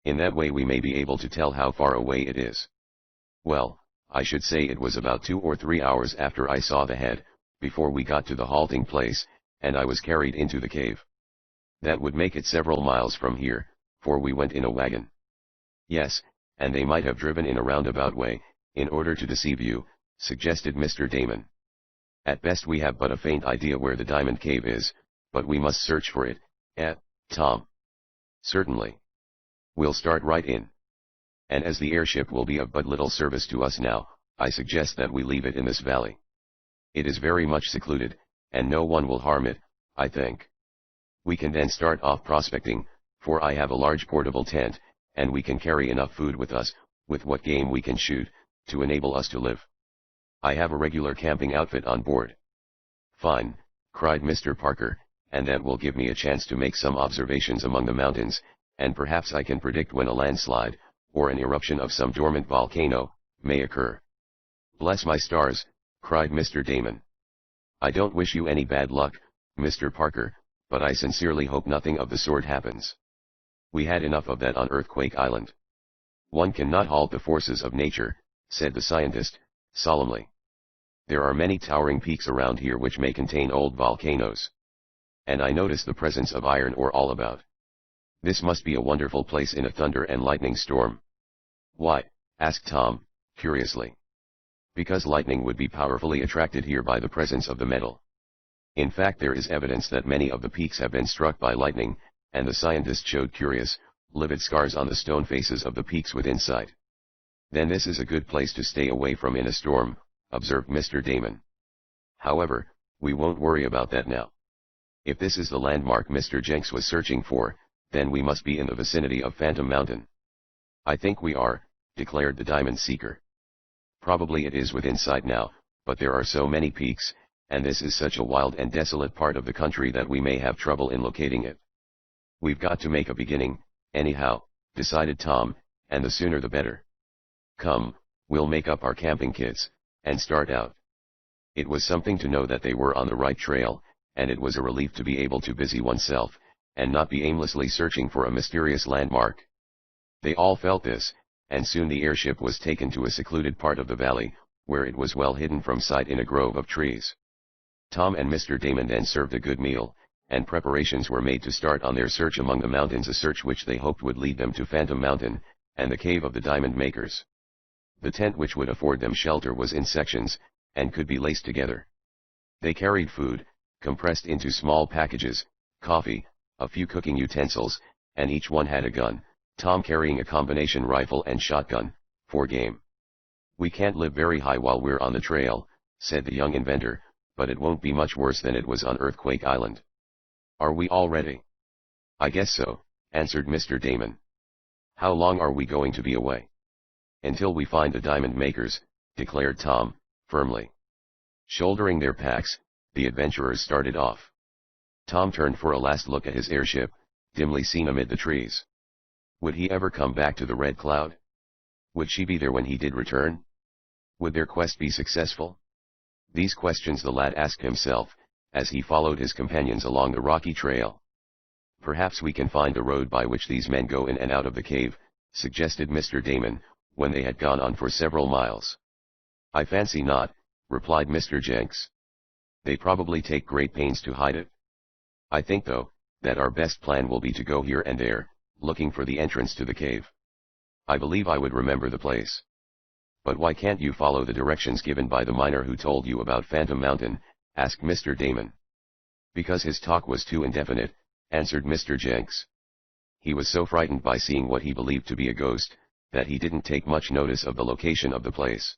"In that way we may be able to tell how far away it is." "Well, I should say it was about 2 or 3 hours after I saw the head, before we got to the halting place, and I was carried into the cave." "That would make it several miles from here, for we went in a wagon." "Yes, and they might have driven in a roundabout way, in order to deceive you," suggested Mr. Damon. "At best we have but a faint idea where the diamond cave is, but we must search for it, Tom?" "Certainly. We'll start right in. And as the airship will be of but little service to us now, I suggest that we leave it in this valley. It is very much secluded, and no one will harm it, I think. We can then start off prospecting, for I have a large portable tent, and we can carry enough food with us, with what game we can shoot, to enable us to live. I have a regular camping outfit on board." "Fine," cried Mr. Parker, "and that will give me a chance to make some observations among the mountains, and perhaps I can predict when a landslide, or an eruption of some dormant volcano, may occur. Bless my stars, cried Mr. Damon. I don't wish you any bad luck, Mr. Parker, but I sincerely hope nothing of the sort happens. We had enough of that on Earthquake Island. One cannot halt the forces of nature, said the scientist, solemnly. There are many towering peaks around here which may contain old volcanoes. And I notice the presence of iron ore all about. This must be a wonderful place in a thunder and lightning storm. Why? Asked Tom, curiously. Because lightning would be powerfully attracted here by the presence of the metal. In fact, there is evidence that many of the peaks have been struck by lightning, and the scientist showed curious, livid scars on the stone faces of the peaks within sight. Then this is a good place to stay away from in a storm, observed Mr. Damon. However, we won't worry about that now. If this is the landmark Mr. Jenks was searching for, then we must be in the vicinity of Phantom Mountain. I think we are, declared the diamond seeker. Probably it is within sight now, but there are so many peaks, and this is such a wild and desolate part of the country that we may have trouble in locating it. We've got to make a beginning, anyhow, decided Tom, and the sooner the better. Come, we'll make up our camping kits, and start out. It was something to know that they were on the right trail, and it was a relief to be able to busy oneself, and not be aimlessly searching for a mysterious landmark. They all felt this, and soon the airship was taken to a secluded part of the valley, where it was well hidden from sight in a grove of trees. Tom and Mr. Damon then served a good meal, and preparations were made to start on their search among the mountains, a search which they hoped would lead them to Phantom Mountain, and the cave of the diamond makers. The tent which would afford them shelter was in sections, and could be laced together. They carried food, compressed into small packages, coffee, a few cooking utensils, and each one had a gun, Tom carrying a combination rifle and shotgun, for game. We can't live very high while we're on the trail, said the young inventor, but it won't be much worse than it was on Earthquake Island. Are we all ready? I guess so, answered Mr. Damon. How long are we going to be away? Until we find the diamond makers, declared Tom, firmly. Shouldering their packs, the adventurers started off. Tom turned for a last look at his airship, dimly seen amid the trees. Would he ever come back to the Red Cloud? Would she be there when he did return? Would their quest be successful? These questions the lad asked himself, as he followed his companions along the rocky trail. Perhaps we can find the road by which these men go in and out of the cave, suggested Mr. Damon, when they had gone on for several miles. I fancy not, replied Mr. Jenks. They probably take great pains to hide it. I think though, that our best plan will be to go here and there, looking for the entrance to the cave. I believe I would remember the place. But why can't you follow the directions given by the miner who told you about Phantom Mountain, asked Mr. Damon. Because his talk was too indefinite, answered Mr. Jenks. He was so frightened by seeing what he believed to be a ghost, that he didn't take much notice of the location of the place.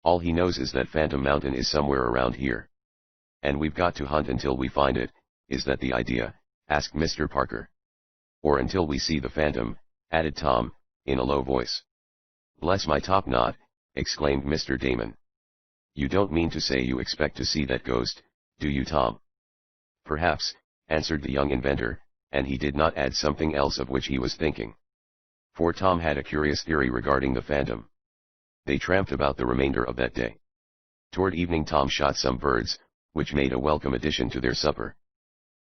All he knows is that Phantom Mountain is somewhere around here. And we've got to hunt until we find it, is that the idea, asked Mr. Parker. Or until we see the phantom, added Tom, in a low voice. Bless my top knot, exclaimed Mr. Damon. You don't mean to say you expect to see that ghost, do you, Tom? Perhaps, answered the young inventor, and he did not add something else of which he was thinking. For Tom had a curious theory regarding the phantom. They tramped about the remainder of that day. Toward evening Tom shot some birds, which made a welcome addition to their supper.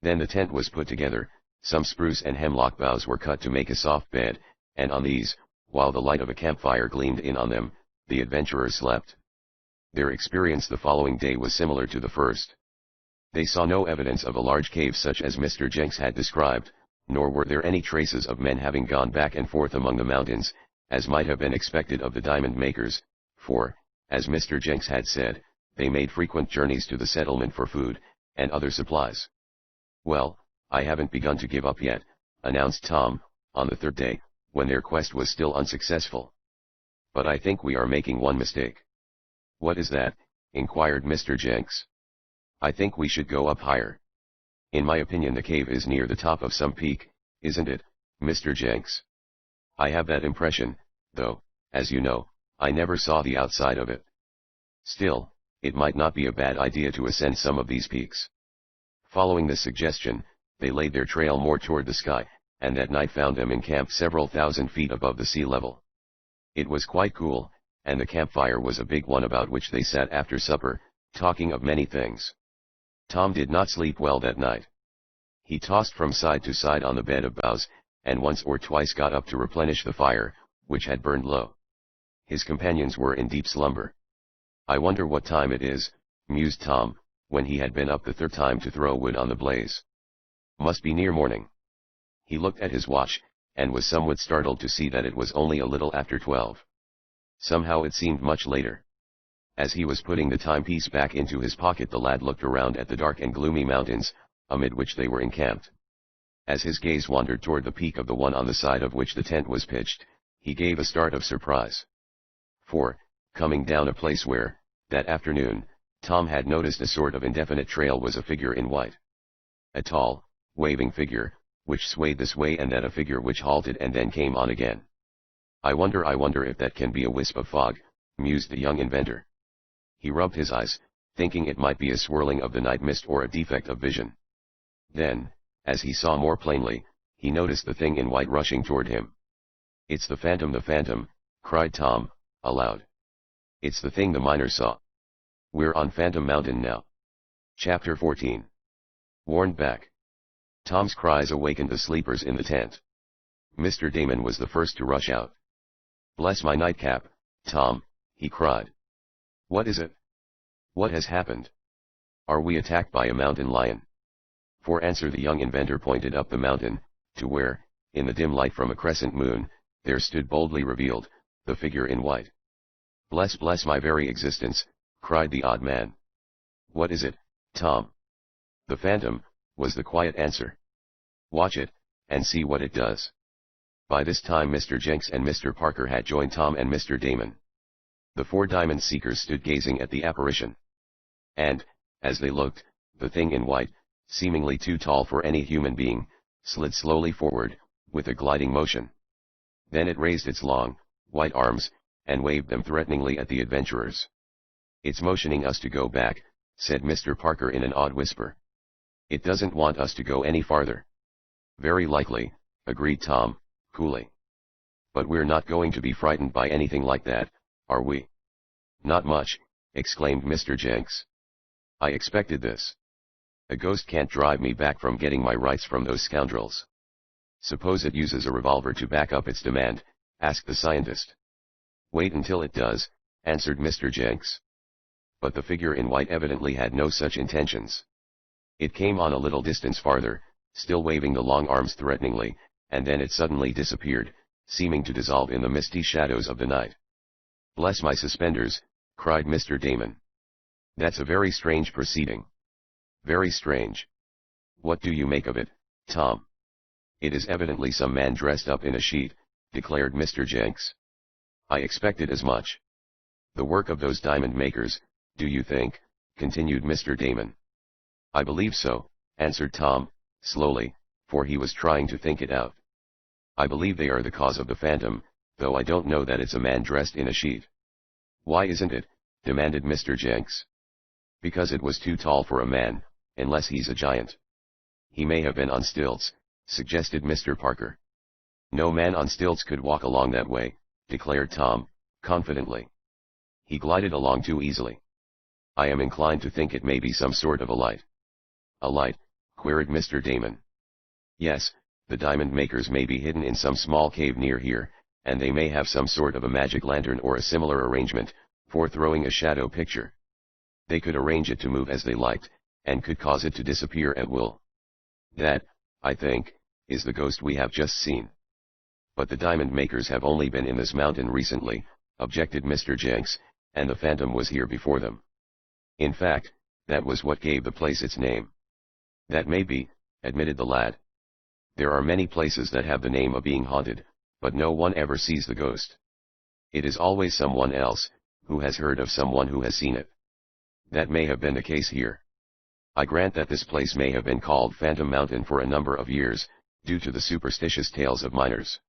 Then the tent was put together, some spruce and hemlock boughs were cut to make a soft bed, and on these, while the light of a campfire gleamed in on them, the adventurers slept. Their experience the following day was similar to the first. They saw no evidence of a large cave such as Mr. Jenks had described, nor were there any traces of men having gone back and forth among the mountains, as might have been expected of the diamond makers, for, as Mr. Jenks had said, they made frequent journeys to the settlement for food, and other supplies. Well, I haven't begun to give up yet, announced Tom, on the third day, when their quest was still unsuccessful. But I think we are making one mistake. What is that? Inquired Mr. Jenks. I think we should go up higher. In my opinion the cave is near the top of some peak, isn't it, Mr. Jenks? I have that impression, though, as you know, I never saw the outside of it. Still, it might not be a bad idea to ascend some of these peaks. Following this suggestion, they laid their trail more toward the sky, and that night found them encamped several thousand feet above the sea level. It was quite cool, and the campfire was a big one about which they sat after supper, talking of many things. Tom did not sleep well that night. He tossed from side to side on the bed of boughs, and once or twice got up to replenish the fire, which had burned low. His companions were in deep slumber. "I wonder what time it is," mused Tom, when he had been up the third time to throw wood on the blaze. "Must be near morning." He looked at his watch, and was somewhat startled to see that it was only a little after 12. Somehow it seemed much later. As he was putting the timepiece back into his pocket, the lad looked around at the dark and gloomy mountains, amid which they were encamped. As his gaze wandered toward the peak of the one on the side of which the tent was pitched, he gave a start of surprise. For, coming down a place where, that afternoon, Tom had noticed a sort of indefinite trail, was a figure in white. A tall, waving figure, which swayed this way and that, a figure which halted and then came on again. I wonder if that can be a wisp of fog," mused the young inventor. He rubbed his eyes, thinking it might be a swirling of the night mist or a defect of vision. Then, as he saw more plainly, he noticed the thing in white rushing toward him. "It's the phantom," cried Tom, aloud. "It's the thing the miners saw. We're on Phantom Mountain now." Chapter 14. Warned back. Tom's cries awakened the sleepers in the tent. Mr. Damon was the first to rush out. "Bless my nightcap, Tom," he cried. "What is it? What has happened? Are we attacked by a mountain lion?" For answer the young inventor pointed up the mountain, to where, in the dim light from a crescent moon, there stood boldly revealed, the figure in white. Bless my very existence," cried the odd man. "What is it, Tom?" "The phantom," was the quiet answer. "Watch it, and see what it does." By this time Mr. Jenks and Mr. Parker had joined Tom and Mr. Damon. The 4 diamond seekers stood gazing at the apparition. And, as they looked, the thing in white, seemingly too tall for any human being, slid slowly forward, with a gliding motion. Then it raised its long, white arms, and waved them threateningly at the adventurers. "It's motioning us to go back," said Mr. Parker in an odd whisper. "It doesn't want us to go any farther." "Very likely," agreed Tom, coolly. "But we're not going to be frightened by anything like that, are we?" "Not much," exclaimed Mr. Jenks. "I expected this. A ghost can't drive me back from getting my rights from those scoundrels." "Suppose it uses a revolver to back up its demand?" asked the scientist. "Wait until it does," answered Mr. Jenks. But the figure in white evidently had no such intentions. It came on a little distance farther, still waving the long arms threateningly, and then it suddenly disappeared, seeming to dissolve in the misty shadows of the night. "Bless my suspenders," cried Mr. Damon. "That's a very strange proceeding." "Very strange. What do you make of it, Tom?" "It is evidently some man dressed up in a sheet," declared Mr. Jenks. "I expected as much." "The work of those diamond makers, do you think?" continued Mr. Damon. "I believe so," answered Tom, slowly, for he was trying to think it out. "I believe they are the cause of the phantom, though I don't know that it's a man dressed in a sheet." "Why isn't it?" demanded Mr. Jenks. "Because it was too tall for a man, unless he's a giant." "He may have been on stilts," suggested Mr. Parker. "No man on stilts could walk along that way," declared Tom, confidently. "He glided along too easily. I am inclined to think it may be some sort of a light." "A light?" queried Mr. Damon. "Yes, the diamond makers may be hidden in some small cave near here, and they may have some sort of a magic lantern or a similar arrangement, for throwing a shadow picture. They could arrange it to move as they liked, and could cause it to disappear at will. That, I think, is the ghost we have just seen." "But the diamond makers have only been in this mountain recently," objected Mr. Jenks, "and the phantom was here before them. In fact, that was what gave the place its name." "That may be," admitted the lad. "There are many places that have the name of being haunted, but no one ever sees the ghost. It is always someone else, who has heard of someone who has seen it. That may have been the case here. I grant that this place may have been called Phantom Mountain for a number of years, due to the superstitious tales of miners.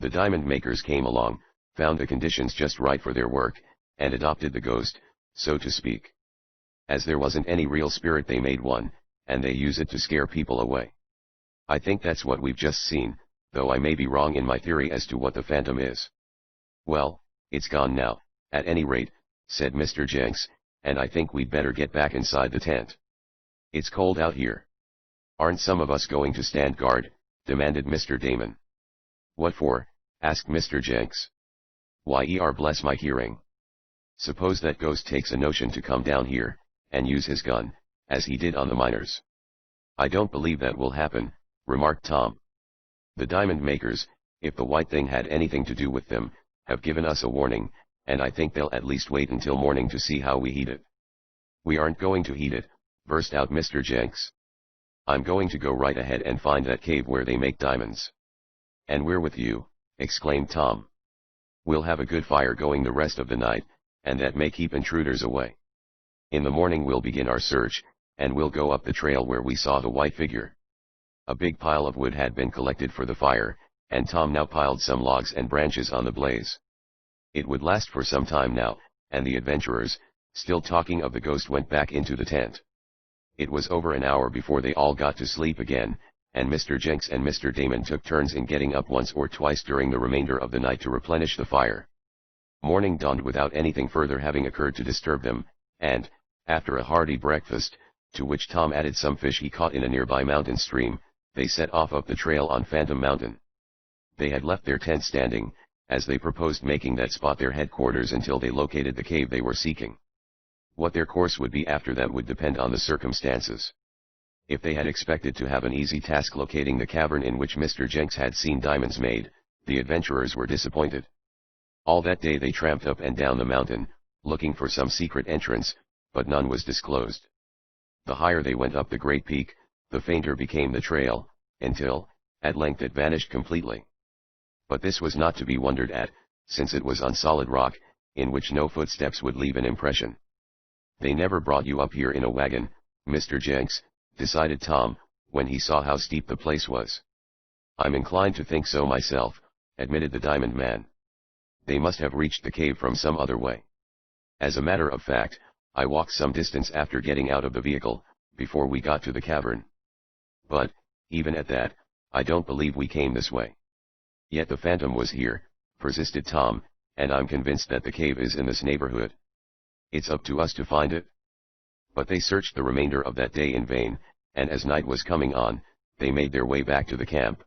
The diamond makers came along, found the conditions just right for their work, and adopted the ghost, so to speak. As there wasn't any real spirit, they made one, and they use it to scare people away. I think that's what we've just seen, though I may be wrong in my theory as to what the phantom is." Well, it's gone now, at any rate, said Mr. Jenks, and I think we'd better get back inside the tent. It's cold out here. Aren't some of us going to stand guard? Demanded Mr. Damon. What for? Asked Mr. Jenks. Why, bless my hearing. Suppose that ghost takes a notion to come down here, and use his gun, as he did on the miners. I don't believe that will happen, remarked Tom. The diamond makers, if the white thing had anything to do with them, have given us a warning, and I think they'll at least wait until morning to see how we heed it. We aren't going to heed it, burst out Mr. Jenks. I'm going to go right ahead and find that cave where they make diamonds. And we're with you, exclaimed Tom. We'll have a good fire going the rest of the night, and that may keep intruders away. In the morning we'll begin our search, and we'll go up the trail where we saw the white figure. A big pile of wood had been collected for the fire, and Tom now piled some logs and branches on the blaze. It would last for some time now, and the adventurers, still talking of the ghost, went back into the tent. It was over an hour before they all got to sleep again, and Mr. Jenks and Mr. Damon took turns in getting up once or twice during the remainder of the night to replenish the fire. Morning dawned without anything further having occurred to disturb them, and, after a hearty breakfast, to which Tom added some fish he caught in a nearby mountain stream, they set off up the trail on Phantom Mountain. They had left their tent standing, as they proposed making that spot their headquarters until they located the cave they were seeking. What their course would be after that would depend on the circumstances. If they had expected to have an easy task locating the cavern in which Mr. Jenks had seen diamonds made, the adventurers were disappointed. All that day they tramped up and down the mountain, looking for some secret entrance, but none was disclosed. The higher they went up the great peak, the fainter became the trail, until, at length it vanished completely. But this was not to be wondered at, since it was on solid rock, in which no footsteps would leave an impression. They never brought you up here in a wagon, Mr. Jenks, decided Tom, when he saw how steep the place was. I'm inclined to think so myself, admitted the diamond man. They must have reached the cave from some other way. As a matter of fact, I walked some distance after getting out of the vehicle, before we got to the cavern. But, even at that, I don't believe we came this way. Yet the phantom was here, persisted Tom, and I'm convinced that the cave is in this neighborhood. It's up to us to find it. But they searched the remainder of that day in vain, and as night was coming on, they made their way back to the camp.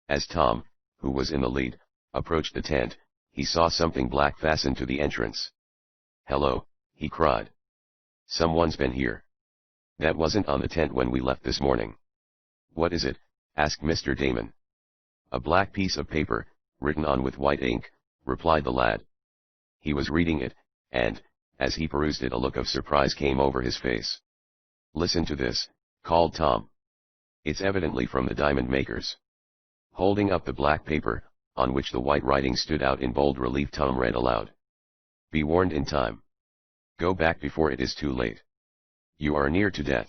As Tom, who was in the lead, approached the tent, he saw something black fastened to the entrance. Hello, he cried. Someone's been here. That wasn't on the tent when we left this morning. What is it? Asked Mr. Damon. A black piece of paper, written on with white ink, replied the lad. He was reading it, and, as he perused it, a look of surprise came over his face. Listen to this, called Tom. It's evidently from the diamond makers. Holding up the black paper, on which the white writing stood out in bold relief, Tom read aloud. Be warned in time. Go back before it is too late. You are near to death.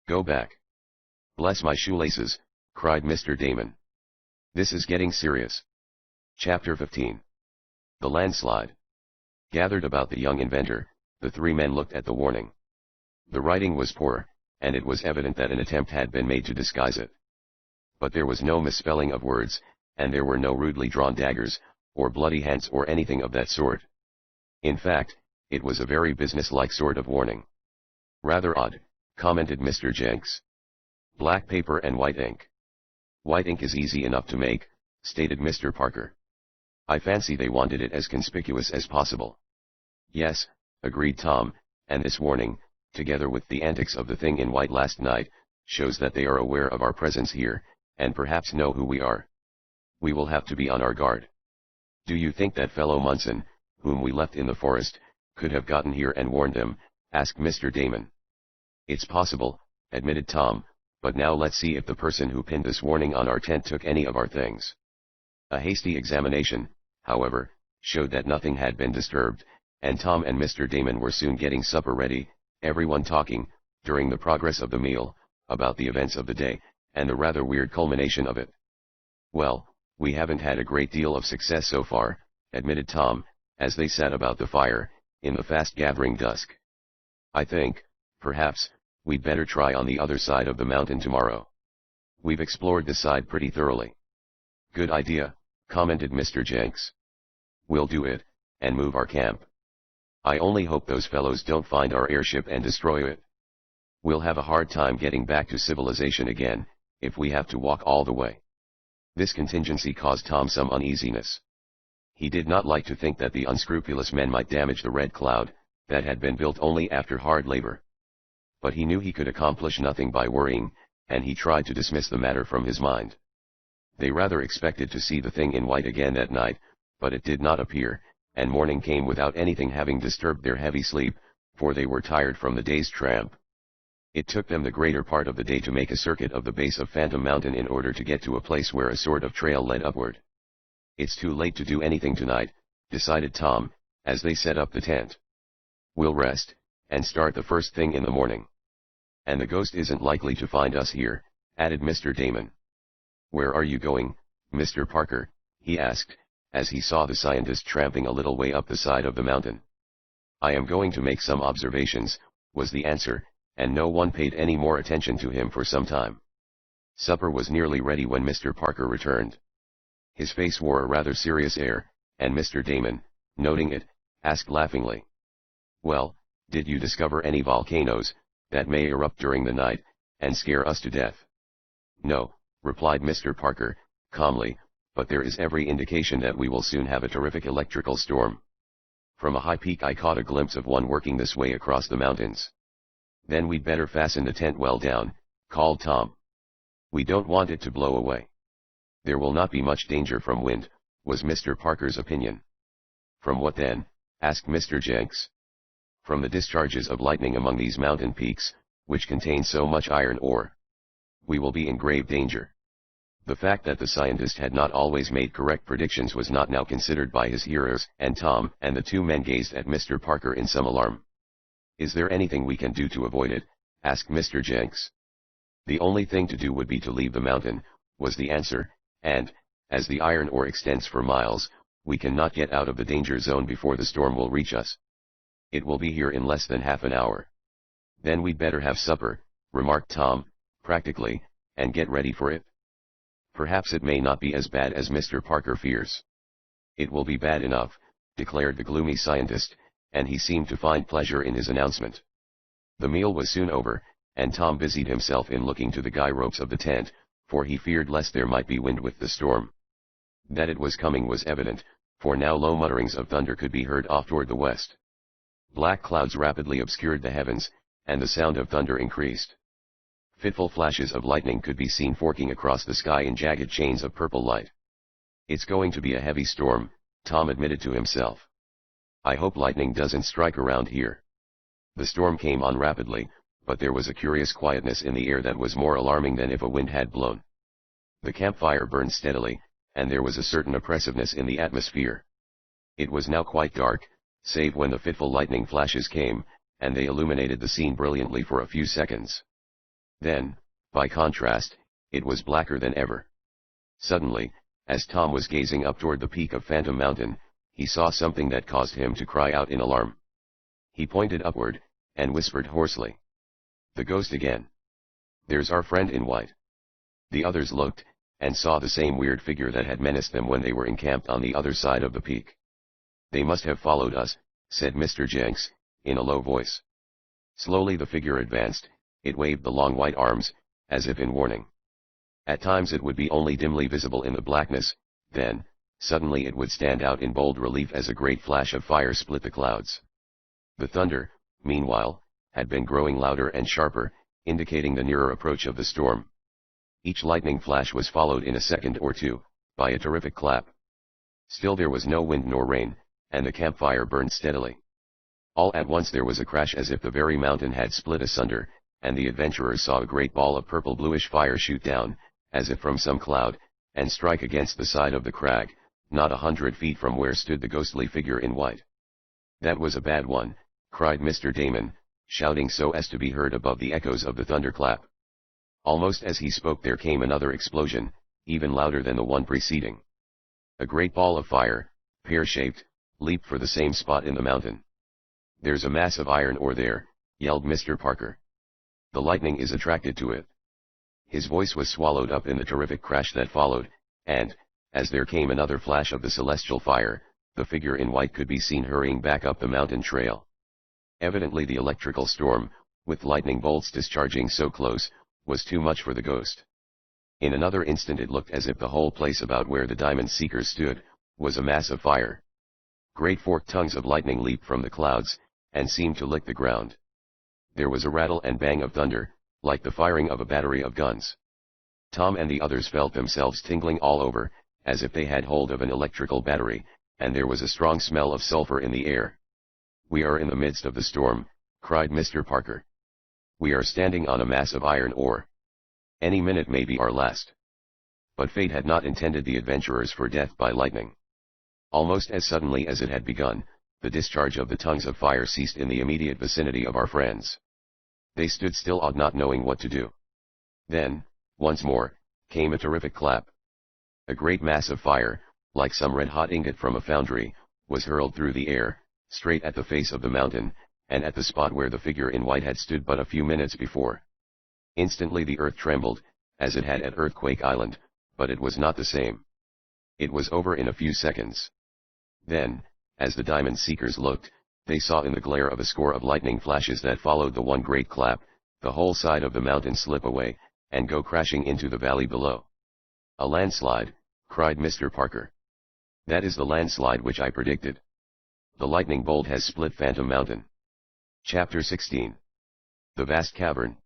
Go back. Bless my shoelaces, cried Mr. Damon. This is getting serious. Chapter 15. The landslide. Gathered about the young inventor, the three men looked at the warning. The writing was poor, and it was evident that an attempt had been made to disguise it. But there was no misspelling of words, and there were no rudely drawn daggers, or bloody hands or anything of that sort. In fact, it was a very businesslike sort of warning. Rather odd, commented Mr. Jenks. Black paper and white ink. White ink is easy enough to make, stated Mr. Parker. I fancy they wanted it as conspicuous as possible. Yes, agreed Tom, and this warning, together with the antics of the thing in white last night, shows that they are aware of our presence here, and perhaps know who we are. We will have to be on our guard. Do you think that fellow Munson, whom we left in the forest, could have gotten here and warned them? Asked Mr. Damon. It's possible, admitted Tom, but now let's see if the person who pinned this warning on our tent took any of our things. A hasty examination, however, showed that nothing had been disturbed, and Tom and Mr. Damon were soon getting supper ready, everyone talking, during the progress of the meal, about the events of the day, and the rather weird culmination of it. Well, we haven't had a great deal of success so far, admitted Tom, as they sat about the fire, in the fast-gathering dusk. I think, perhaps, we'd better try on the other side of the mountain tomorrow. We've explored this side pretty thoroughly. Good idea, commented Mr. Jenks. We'll do it, and move our camp. I only hope those fellows don't find our airship and destroy it. We'll have a hard time getting back to civilization again, if we have to walk all the way. This contingency caused Tom some uneasiness. He did not like to think that the unscrupulous men might damage the Red Cloud, that had been built only after hard labor. But he knew he could accomplish nothing by worrying, and he tried to dismiss the matter from his mind. They rather expected to see the thing in white again that night, but it did not appear, and morning came without anything having disturbed their heavy sleep, for they were tired from the day's tramp. It took them the greater part of the day to make a circuit of the base of Phantom Mountain in order to get to a place where a sort of trail led upward. It's too late to do anything tonight, decided Tom, as they set up the tent. We'll rest, and start the first thing in the morning. And the ghost isn't likely to find us here, added Mr. Damon. Where are you going, Mr. Parker? He asked, as he saw the scientist tramping a little way up the side of the mountain. I am going to make some observations, was the answer, and no one paid any more attention to him for some time. Supper was nearly ready when Mr. Parker returned. His face wore a rather serious air, and Mr. Damon, noting it, asked laughingly, "Well, did you discover any volcanoes, that may erupt during the night, and scare us to death?" "No," replied Mr. Parker, calmly, "but there is every indication that we will soon have a terrific electrical storm. From a high peak I caught a glimpse of one working this way across the mountains." "Then we'd better fasten the tent well down," called Tom. "We don't want it to blow away." "There will not be much danger from wind," was Mr. Parker's opinion. "From what then?" asked Mr. Jenks. "From the discharges of lightning among these mountain peaks, which contain so much iron ore. We will be in grave danger." The fact that the scientist had not always made correct predictions was not now considered by his hearers, and Tom and the two men gazed at Mr. Parker in some alarm. "Is there anything we can do to avoid it?" asked Mr. Jenks. "The only thing to do would be to leave the mountain," was the answer, "and, as the iron ore extends for miles, we cannot get out of the danger zone before the storm will reach us. It will be here in less than half an hour." "Then we'd better have supper," remarked Tom, practically, "and get ready for it." "Perhaps it may not be as bad as Mr. Parker fears." "It will be bad enough," declared the gloomy scientist, and he seemed to find pleasure in his announcement. The meal was soon over, and Tom busied himself in looking to the guy ropes of the tent, for he feared lest there might be wind with the storm. That it was coming was evident, for now low mutterings of thunder could be heard off toward the west. Black clouds rapidly obscured the heavens, and the sound of thunder increased. Fitful flashes of lightning could be seen forking across the sky in jagged chains of purple light. "It's going to be a heavy storm," Tom admitted to himself. "I hope lightning doesn't strike around here." The storm came on rapidly, but there was a curious quietness in the air that was more alarming than if a wind had blown. The campfire burned steadily, and there was a certain oppressiveness in the atmosphere. It was now quite dark, save when the fitful lightning flashes came, and they illuminated the scene brilliantly for a few seconds. Then, by contrast, it was blacker than ever. Suddenly, as Tom was gazing up toward the peak of Phantom Mountain, he saw something that caused him to cry out in alarm. He pointed upward, and whispered hoarsely, "The ghost again. There's our friend in white." The others looked, and saw the same weird figure that had menaced them when they were encamped on the other side of the peak. "They must have followed us," said Mr. Jenks, in a low voice. Slowly the figure advanced. It waved the long white arms, as if in warning. At times it would be only dimly visible in the blackness, then, suddenly it would stand out in bold relief as a great flash of fire split the clouds. The thunder, meanwhile, had been growing louder and sharper, indicating the nearer approach of the storm. Each lightning flash was followed in a second or two, by a terrific clap. Still there was no wind nor rain, and the campfire burned steadily. All at once there was a crash as if the very mountain had split asunder, and the adventurers saw a great ball of purple-bluish fire shoot down, as if from some cloud, and strike against the side of the crag, not 100 feet from where stood the ghostly figure in white. "That was a bad one," cried Mr. Damon, shouting so as to be heard above the echoes of the thunderclap. Almost as he spoke there came another explosion, even louder than the one preceding. A great ball of fire, pear-shaped, leaped for the same spot in the mountain. "There's a mass of iron ore there," yelled Mr. Parker. "The lightning is attracted to it." His voice was swallowed up in the terrific crash that followed, and, as there came another flash of the celestial fire, the figure in white could be seen hurrying back up the mountain trail. Evidently the electrical storm, with lightning bolts discharging so close, was too much for the ghost. In another instant it looked as if the whole place about where the diamond seekers stood, was a mass of fire. Great forked tongues of lightning leaped from the clouds, and seemed to lick the ground. There was a rattle and bang of thunder, like the firing of a battery of guns. Tom and the others felt themselves tingling all over, as if they had hold of an electrical battery, and there was a strong smell of sulfur in the air. "We are in the midst of the storm," cried Mr. Parker. "We are standing on a mass of iron ore. Any minute may be our last." But fate had not intended the adventurers for death by lightning. Almost as suddenly as it had begun, the discharge of the tongues of fire ceased in the immediate vicinity of our friends. They stood still, awed, not knowing what to do. Then, once more, came a terrific clap. A great mass of fire, like some red-hot ingot from a foundry, was hurled through the air, straight at the face of the mountain, and at the spot where the figure in white had stood but a few minutes before. Instantly the earth trembled, as it had at Earthquake Island, but it was not the same. It was over in a few seconds. Then, as the diamond seekers looked, they saw in the glare of a score of lightning flashes that followed the one great clap, the whole side of the mountain slip away, and go crashing into the valley below. "A landslide," cried Mr. Parker. "That is the landslide which I predicted. The lightning bolt has split Phantom Mountain." Chapter 16. The Vast Cavern.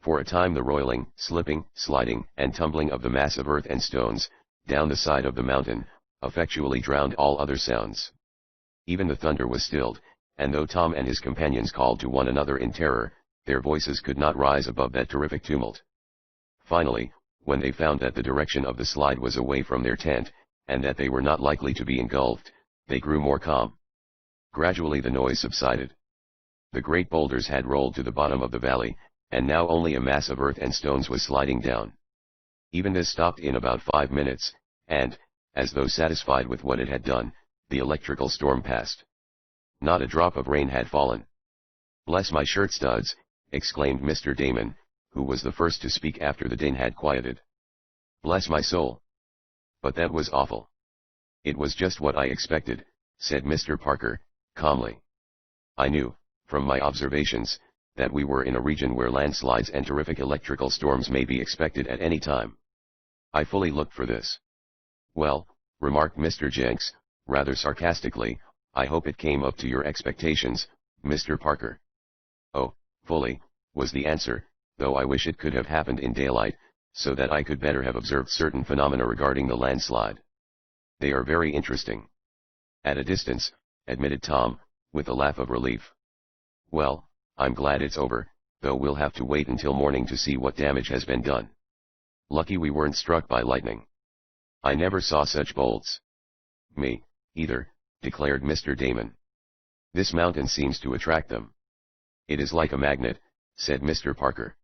For a time the roiling, slipping, sliding, and tumbling of the mass of earth and stones, down the side of the mountain, effectually drowned all other sounds. Even the thunder was stilled, and though Tom and his companions called to one another in terror, their voices could not rise above that terrific tumult. Finally, when they found that the direction of the slide was away from their tent, and that they were not likely to be engulfed, they grew more calm. Gradually the noise subsided. The great boulders had rolled to the bottom of the valley, and now only a mass of earth and stones was sliding down. Even this stopped in about 5 minutes, and, as though satisfied with what it had done, the electrical storm passed. Not a drop of rain had fallen. "Bless my shirt studs," exclaimed Mr. Damon, who was the first to speak after the din had quieted. "Bless my soul. But that was awful." "It was just what I expected," said Mr. Parker, calmly. "I knew, from my observations, that we were in a region where landslides and terrific electrical storms may be expected at any time. I fully looked for this." "Well," remarked Mr. Jenks, rather sarcastically, "I hope it came up to your expectations, Mr. Parker." "Oh, fully," was the answer, "though I wish it could have happened in daylight, so that I could better have observed certain phenomena regarding the landslide. They are very interesting." "At a distance," admitted Tom, with a laugh of relief. "Well, I'm glad it's over, though we'll have to wait until morning to see what damage has been done. Lucky we weren't struck by lightning. I never saw such bolts." "Me, either," declared Mr. Damon. "This mountain seems to attract them." "It is like a magnet," said Mr. Parker.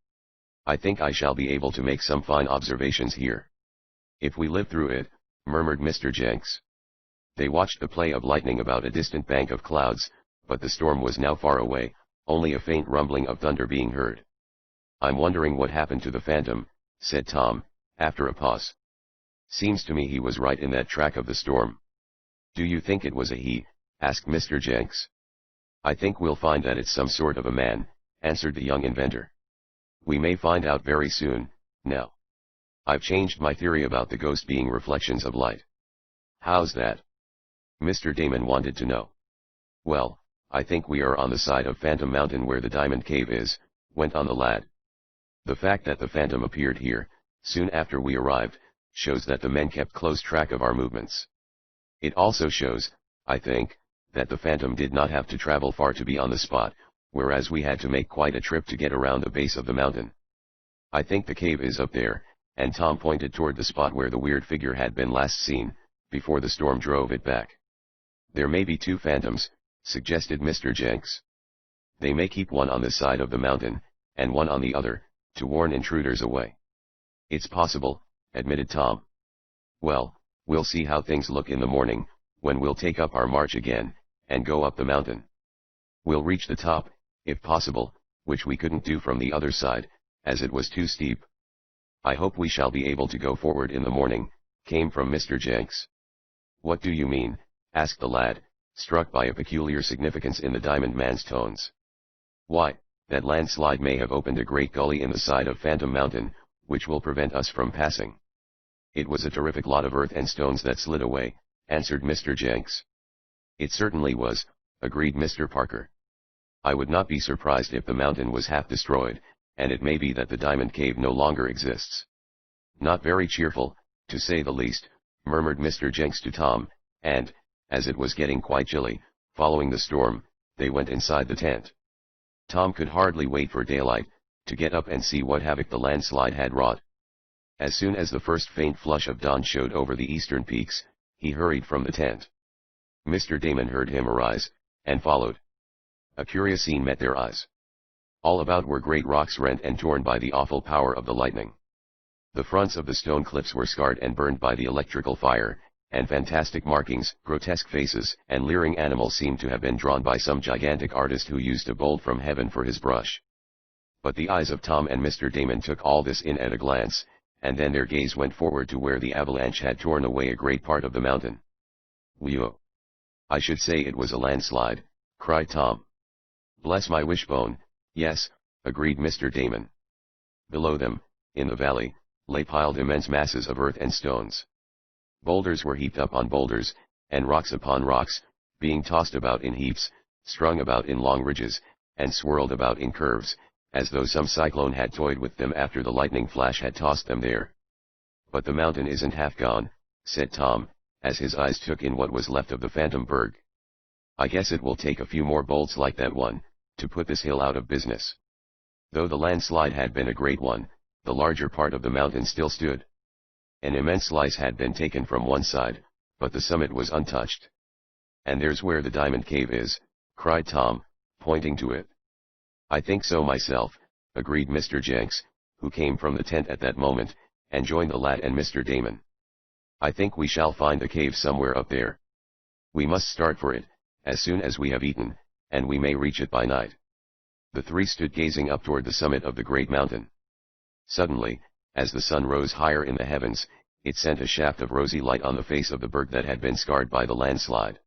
"I think I shall be able to make some fine observations here." "If we live through it," murmured Mr. Jenks. They watched the play of lightning about a distant bank of clouds, but the storm was now far away, only a faint rumbling of thunder being heard. "I'm wondering what happened to the Phantom," said Tom, after a pause. "Seems to me he was right in that track of the storm." "Do you think it was a he?" asked Mr. Jenks. "I think we'll find that it's some sort of a man," answered the young inventor. "We may find out very soon, now. I've changed my theory about the ghost being reflections of light." "How's that?" Mr. Damon wanted to know. "Well, I think we are on the side of Phantom Mountain where the Diamond Cave is," went on the lad. "The fact that the Phantom appeared here, soon after we arrived, shows that the men kept close track of our movements. It also shows, I think, that the Phantom did not have to travel far to be on the spot, whereas we had to make quite a trip to get around the base of the mountain. I think the cave is up there," and Tom pointed toward the spot where the weird figure had been last seen, before the storm drove it back. "There may be 2 phantoms," suggested Mr. Jenks. "They may keep one on this side of the mountain, and one on the other, to warn intruders away." "It's possible," admitted Tom. "Well, we'll see how things look in the morning, when we'll take up our march again, and go up the mountain. We'll reach the top, if possible, which we couldn't do from the other side, as it was too steep." "I hope we shall be able to go forward in the morning," came from Mr. Jenks. "What do you mean?" asked the lad, struck by a peculiar significance in the diamond man's tones. Why, that landslide may have opened a great gully in the side of Phantom Mountain, which will prevent us from passing. It was a terrific lot of earth and stones that slid away, answered Mr. Jenks. It certainly was, agreed Mr. Parker. I would not be surprised if the mountain was half destroyed, and it may be that the diamond cave no longer exists. Not very cheerful, to say the least, murmured Mr. Jenks to Tom, and, as it was getting quite chilly, following the storm, they went inside the tent. Tom could hardly wait for daylight, to get up and see what havoc the landslide had wrought. As soon as the first faint flush of dawn showed over the eastern peaks, he hurried from the tent. Mr. Damon heard him arise, and followed. A curious scene met their eyes. All about were great rocks rent and torn by the awful power of the lightning. The fronts of the stone cliffs were scarred and burned by the electrical fire, and fantastic markings, grotesque faces, and leering animals seemed to have been drawn by some gigantic artist who used a bolt from heaven for his brush. But the eyes of Tom and Mr. Damon took all this in at a glance, and then their gaze went forward to where the avalanche had torn away a great part of the mountain. "Whew! I should say it was a landslide," cried Tom. "Bless my wishbone, yes," agreed Mr. Damon. Below them, in the valley, lay piled immense masses of earth and stones. Boulders were heaped up on boulders, and rocks upon rocks, being tossed about in heaps, strung about in long ridges, and swirled about in curves, as though some cyclone had toyed with them after the lightning flash had tossed them there. "But the mountain isn't half gone," said Tom, as his eyes took in what was left of the Phantom Berg. "I guess it will take a few more bolts like that one, to put this hill out of business." Though the landslide had been a great one, the larger part of the mountain still stood. An immense slice had been taken from one side, but the summit was untouched. "And there's where the diamond cave is," cried Tom, pointing to it. "I think so myself," agreed Mr. Jenks, who came from the tent at that moment, and joined the lad and Mr. Damon. "I think we shall find the cave somewhere up there. We must start for it, as soon as we have eaten, and we may reach it by night." The three stood gazing up toward the summit of the great mountain. Suddenly, as the sun rose higher in the heavens, it sent a shaft of rosy light on the face of the berg that had been scarred by the landslide.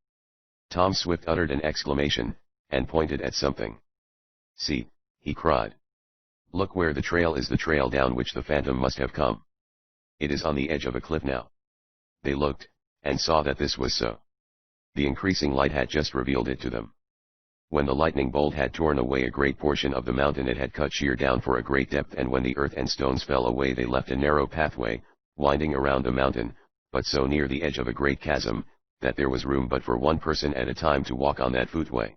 Tom Swift uttered an exclamation, and pointed at something. "See," he cried. "Look where the trail is, the trail down which the Phantom must have come. It is on the edge of a cliff now." They looked, and saw that this was so. The increasing light had just revealed it to them. When the lightning bolt had torn away a great portion of the mountain, it had cut sheer down for a great depth, and when the earth and stones fell away, they left a narrow pathway, winding around the mountain, but so near the edge of a great chasm, that there was room but for one person at a time to walk on that footway.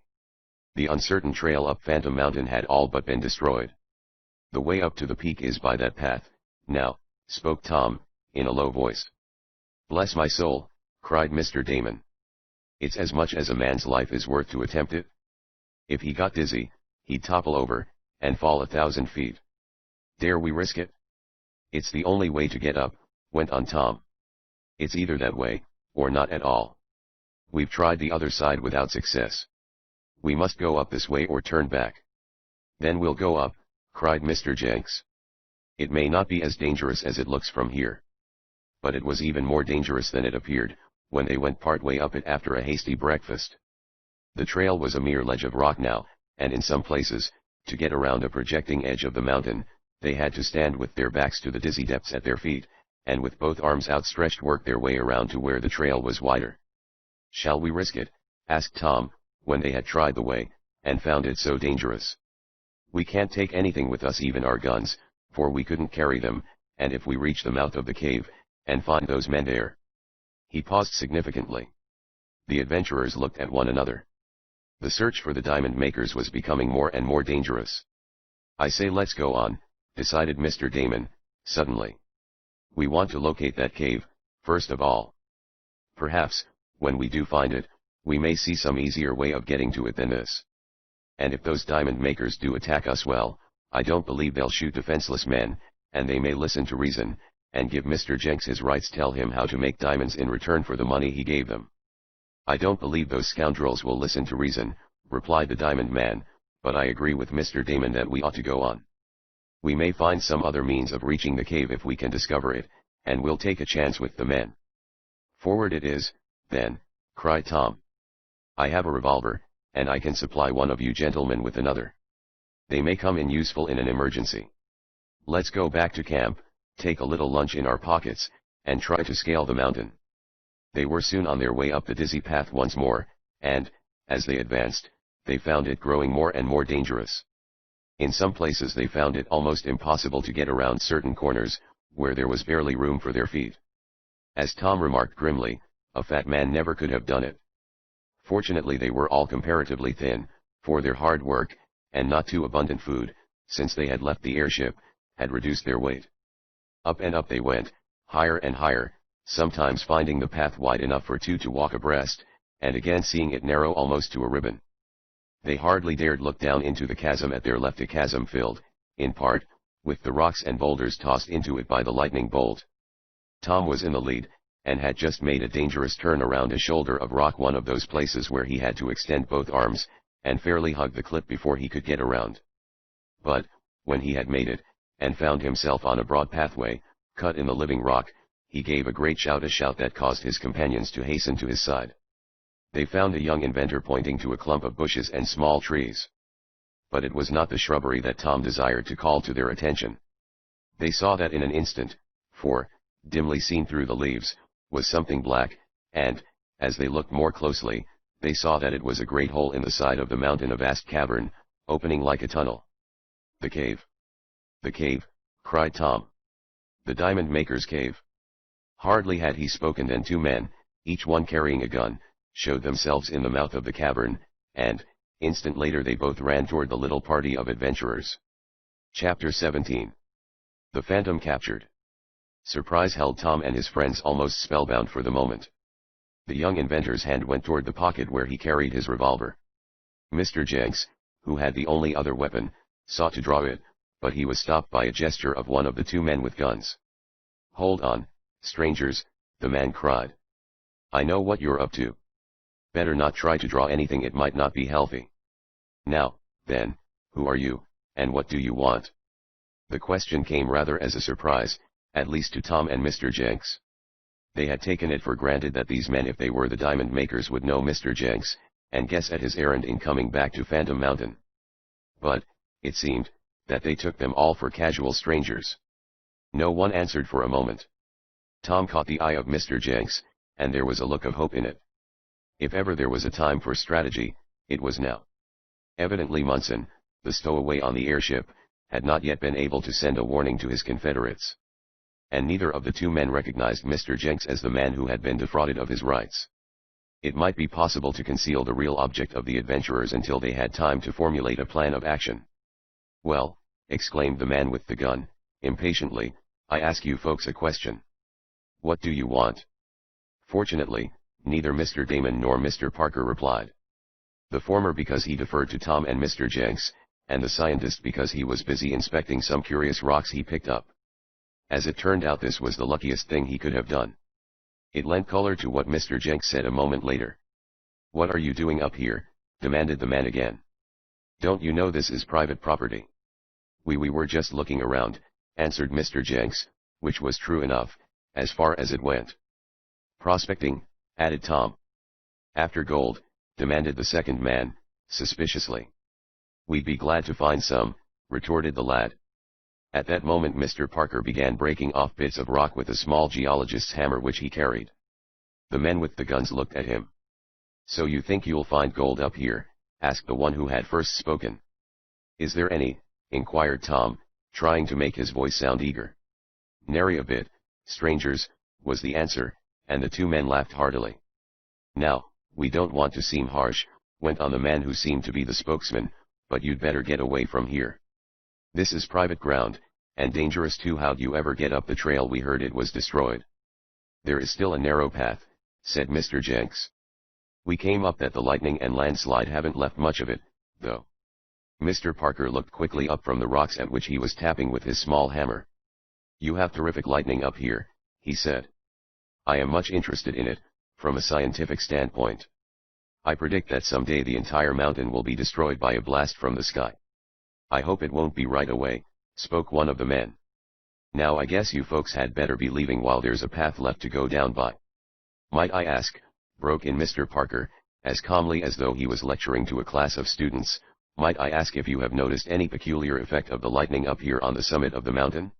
The uncertain trail up Phantom Mountain had all but been destroyed. "The way up to the peak is by that path, now," spoke Tom, in a low voice. "Bless my soul," cried Mr. Damon. "It's as much as a man's life is worth to attempt it. If he got dizzy, he'd topple over, and fall 1,000 feet. Dare we risk it?" "It's the only way to get up," went on Tom. "It's either that way, or not at all. We've tried the other side without success. We must go up this way or turn back." "Then we'll go up," cried Mr. Jenks. "It may not be as dangerous as it looks from here." But it was even more dangerous than it appeared, when they went part way up it after a hasty breakfast. The trail was a mere ledge of rock now, and in some places, to get around a projecting edge of the mountain, they had to stand with their backs to the dizzy depths at their feet, and with both arms outstretched work their way around to where the trail was wider. "Shall we risk it?" asked Tom, when they had tried the way, and found it so dangerous. "We can't take anything with us, even our guns, for we couldn't carry them, and if we reach the mouth of the cave, and find those men there—" He paused significantly. The adventurers looked at one another. The search for the diamond makers was becoming more and more dangerous. "I say let's go on," decided Mr. Damon, suddenly. "We want to locate that cave, first of all. Perhaps, when we do find it, we may see some easier way of getting to it than this. And if those diamond makers do attack us, well, I don't believe they'll shoot defenseless men, and they may listen to reason, and give Mr. Jenks his rights, tell him how to make diamonds in return for the money he gave them." "I don't believe those scoundrels will listen to reason," replied the diamond man, "but I agree with Mr. Damon that we ought to go on. We may find some other means of reaching the cave if we can discover it, and we'll take a chance with the men." "Forward it is, then," cried Tom. I have a revolver, and I can supply one of you gentlemen with another. They may come in useful in an emergency. Let's go back to camp, take a little lunch in our pockets, and try to scale the mountain. They were soon on their way up the dizzy path once more, and, as they advanced, they found it growing more and more dangerous. In some places they found it almost impossible to get around certain corners, where there was barely room for their feet. As Tom remarked grimly, a fat man never could have done it. Fortunately they were all comparatively thin, for their hard work, and not too abundant food, since they had left the airship, had reduced their weight. Up and up they went, higher and higher, sometimes finding the path wide enough for two to walk abreast, and again seeing it narrow almost to a ribbon. They hardly dared look down into the chasm at their left, a chasm filled, in part, with the rocks and boulders tossed into it by the lightning bolt. Tom was in the lead, and had just made a dangerous turn around a shoulder of rock, one of those places where he had to extend both arms, and fairly hug the cliff before he could get around. But, when he had made it, and found himself on a broad pathway, cut in the living rock, he gave a great shout, a shout that caused his companions to hasten to his side. They found a young inventor pointing to a clump of bushes and small trees. But it was not the shrubbery that Tom desired to call to their attention. They saw that in an instant, for, dimly seen through the leaves, was something black, and, as they looked more closely, they saw that it was a great hole in the side of the mountain, a vast cavern, opening like a tunnel. The cave! The cave, cried Tom. The diamond maker's cave. Hardly had he spoken than two men, each one carrying a gun, showed themselves in the mouth of the cavern, and, instant later they both ran toward the little party of adventurers. Chapter 17. The Phantom Captured. Surprise held Tom and his friends almost spellbound for the moment. The young inventor's hand went toward the pocket where he carried his revolver. Mr. Jenks, who had the only other weapon, sought to draw it, but he was stopped by a gesture of one of the two men with guns. Hold on, strangers, the man cried. I know what you're up to. Better not try to draw anything, it might not be healthy. Now, then, who are you, and what do you want? The question came rather as a surprise, at least to Tom and Mr. Jenks. They had taken it for granted that these men, if they were the diamond makers, would know Mr. Jenks, and guess at his errand in coming back to Phantom Mountain. But, it seemed, that they took them all for casual strangers. No one answered for a moment. Tom caught the eye of Mr. Jenks, and there was a look of hope in it. If ever there was a time for strategy, it was now. Evidently Munson, the stowaway on the airship, had not yet been able to send a warning to his confederates. And neither of the two men recognized Mr. Jenks as the man who had been defrauded of his rights. It might be possible to conceal the real object of the adventurers until they had time to formulate a plan of action. Well, exclaimed the man with the gun, impatiently, I ask you folks a question. What do you want? Fortunately, neither Mr. Damon nor Mr. Parker replied. The former because he deferred to Tom and Mr. Jenks, and the scientist because he was busy inspecting some curious rocks he picked up. As it turned out, this was the luckiest thing he could have done. It lent color to what Mr. Jenks said a moment later. What are you doing up here? Demanded the man again. Don't you know this is private property? We were just looking around, answered Mr. Jenks, which was true enough, as far as it went. Prospecting, added Tom. After gold? Demanded the second man, suspiciously. We'd be glad to find some, retorted the lad. At that moment Mr. Parker began breaking off bits of rock with a small geologist's hammer which he carried. The men with the guns looked at him. So you think you'll find gold up here? Asked the one who had first spoken. Is there any? Inquired Tom, trying to make his voice sound eager. Nary a bit, strangers, was the answer, and the two men laughed heartily. Now, we don't want to seem harsh, went on the man who seemed to be the spokesman, but you'd better get away from here. This is private ground, and dangerous too. How'd you ever get up the trail? We heard it was destroyed. There is still a narrow path, said Mr. Jenks. We came up that. The lightning and landslide haven't left much of it, though. Mr. Parker looked quickly up from the rocks at which he was tapping with his small hammer. You have terrific lightning up here, he said. I am much interested in it, from a scientific standpoint. I predict that someday the entire mountain will be destroyed by a blast from the sky. I hope it won't be right away, spoke one of the men. Now I guess you folks had better be leaving while there's a path left to go down by. Might I ask, broke in Mr. Parker, as calmly as though he was lecturing to a class of students. Might I ask if you have noticed any peculiar effect of the lightning up here on the summit of the mountain?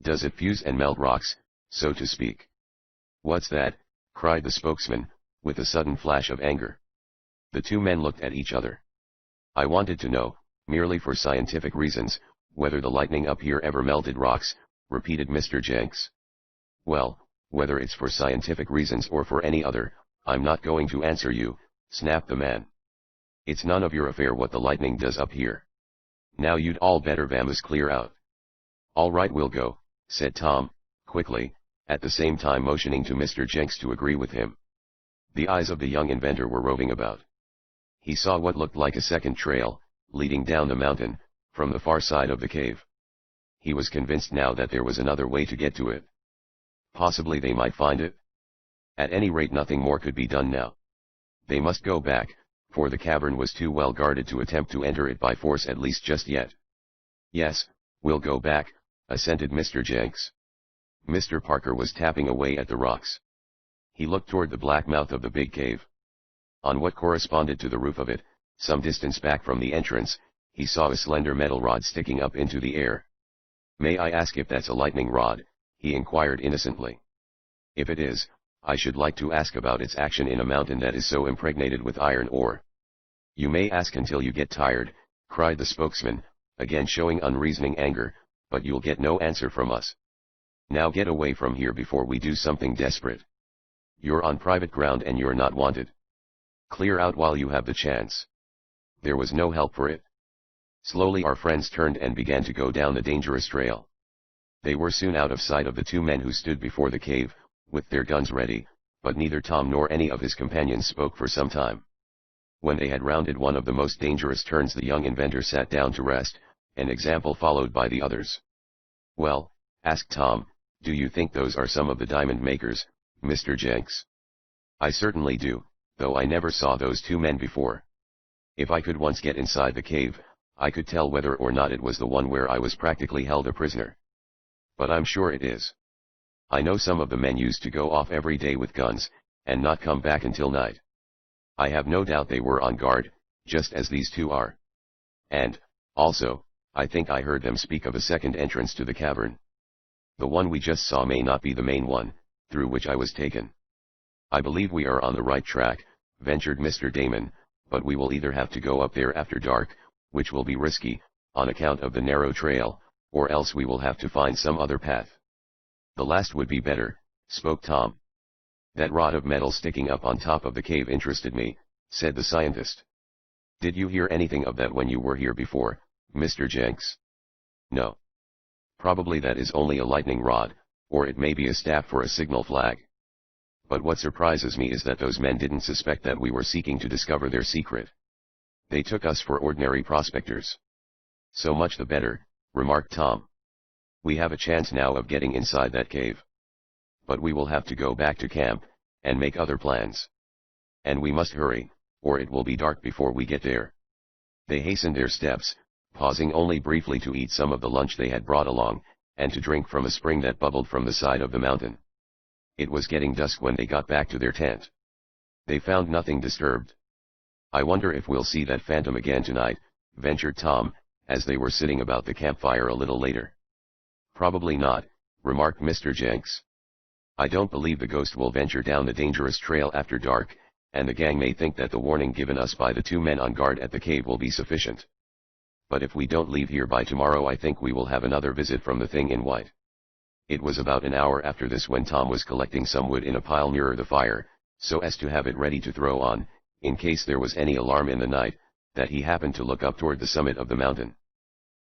Does it fuse and melt rocks, so to speak? What's that? Cried the spokesman, with a sudden flash of anger. The two men looked at each other. I wanted to know, merely for scientific reasons, whether the lightning up here ever melted rocks, repeated Mr. Jenks. Well, whether it's for scientific reasons or for any other, I'm not going to answer you, snapped the man. It's none of your affair what the lightning does up here. Now you'd all better vamoose clear out. All right, we'll go, said Tom, quickly, at the same time motioning to Mr. Jenks to agree with him. The eyes of the young inventor were roving about. He saw what looked like a second trail, leading down the mountain, from the far side of the cave. He was convinced now that there was another way to get to it. Possibly they might find it. At any rate, nothing more could be done now. They must go back, for the cavern was too well guarded to attempt to enter it by force, at least just yet. Yes, we'll go back, assented Mr. Jenks. Mr. Parker was tapping away at the rocks. He looked toward the black mouth of the big cave. On what corresponded to the roof of it, some distance back from the entrance, he saw a slender metal rod sticking up into the air. May I ask if that's a lightning rod? He inquired innocently. If it is, I should like to ask about its action in a mountain that is so impregnated with iron ore. You may ask until you get tired, cried the spokesman, again showing unreasoning anger, but you'll get no answer from us. Now get away from here before we do something desperate. You're on private ground and you're not wanted. Clear out while you have the chance. There was no help for it. Slowly our friends turned and began to go down the dangerous trail. They were soon out of sight of the two men who stood before the cave, with their guns ready, but neither Tom nor any of his companions spoke for some time. When they had rounded one of the most dangerous turns, the young inventor sat down to rest, an example followed by the others. Well, asked Tom, do you think those are some of the diamond makers, Mr. Jenks? I certainly do, though I never saw those two men before. If I could once get inside the cave, I could tell whether or not it was the one where I was practically held a prisoner. But I'm sure it is. I know some of the men used to go off every day with guns, and not come back until night. I have no doubt they were on guard, just as these two are. And, also, I think I heard them speak of a second entrance to the cavern. The one we just saw may not be the main one, through which I was taken. I believe we are on the right track, ventured Mr. Damon, but we will either have to go up there after dark, which will be risky, on account of the narrow trail, or else we will have to find some other path. The last would be better, spoke Tom. That rod of metal sticking up on top of the cave interested me, said the scientist. Did you hear anything of that when you were here before, Mr. Jenks? No. Probably that is only a lightning rod, or it may be a staff for a signal flag. But what surprises me is that those men didn't suspect that we were seeking to discover their secret. They took us for ordinary prospectors. So much the better, remarked Tom. We have a chance now of getting inside that cave. But we will have to go back to camp, and make other plans. And we must hurry, or it will be dark before we get there. They hastened their steps, pausing only briefly to eat some of the lunch they had brought along, and to drink from a spring that bubbled from the side of the mountain. It was getting dusk when they got back to their tent. They found nothing disturbed. I wonder if we'll see that phantom again tonight, ventured Tom, as they were sitting about the campfire a little later. Probably not, remarked Mr. Jenks. I don't believe the ghost will venture down the dangerous trail after dark, and the gang may think that the warning given us by the two men on guard at the cave will be sufficient. But if we don't leave here by tomorrow, I think we will have another visit from the thing in white. It was about an hour after this when Tom was collecting some wood in a pile nearer the fire, so as to have it ready to throw on, in case there was any alarm in the night, that he happened to look up toward the summit of the mountain.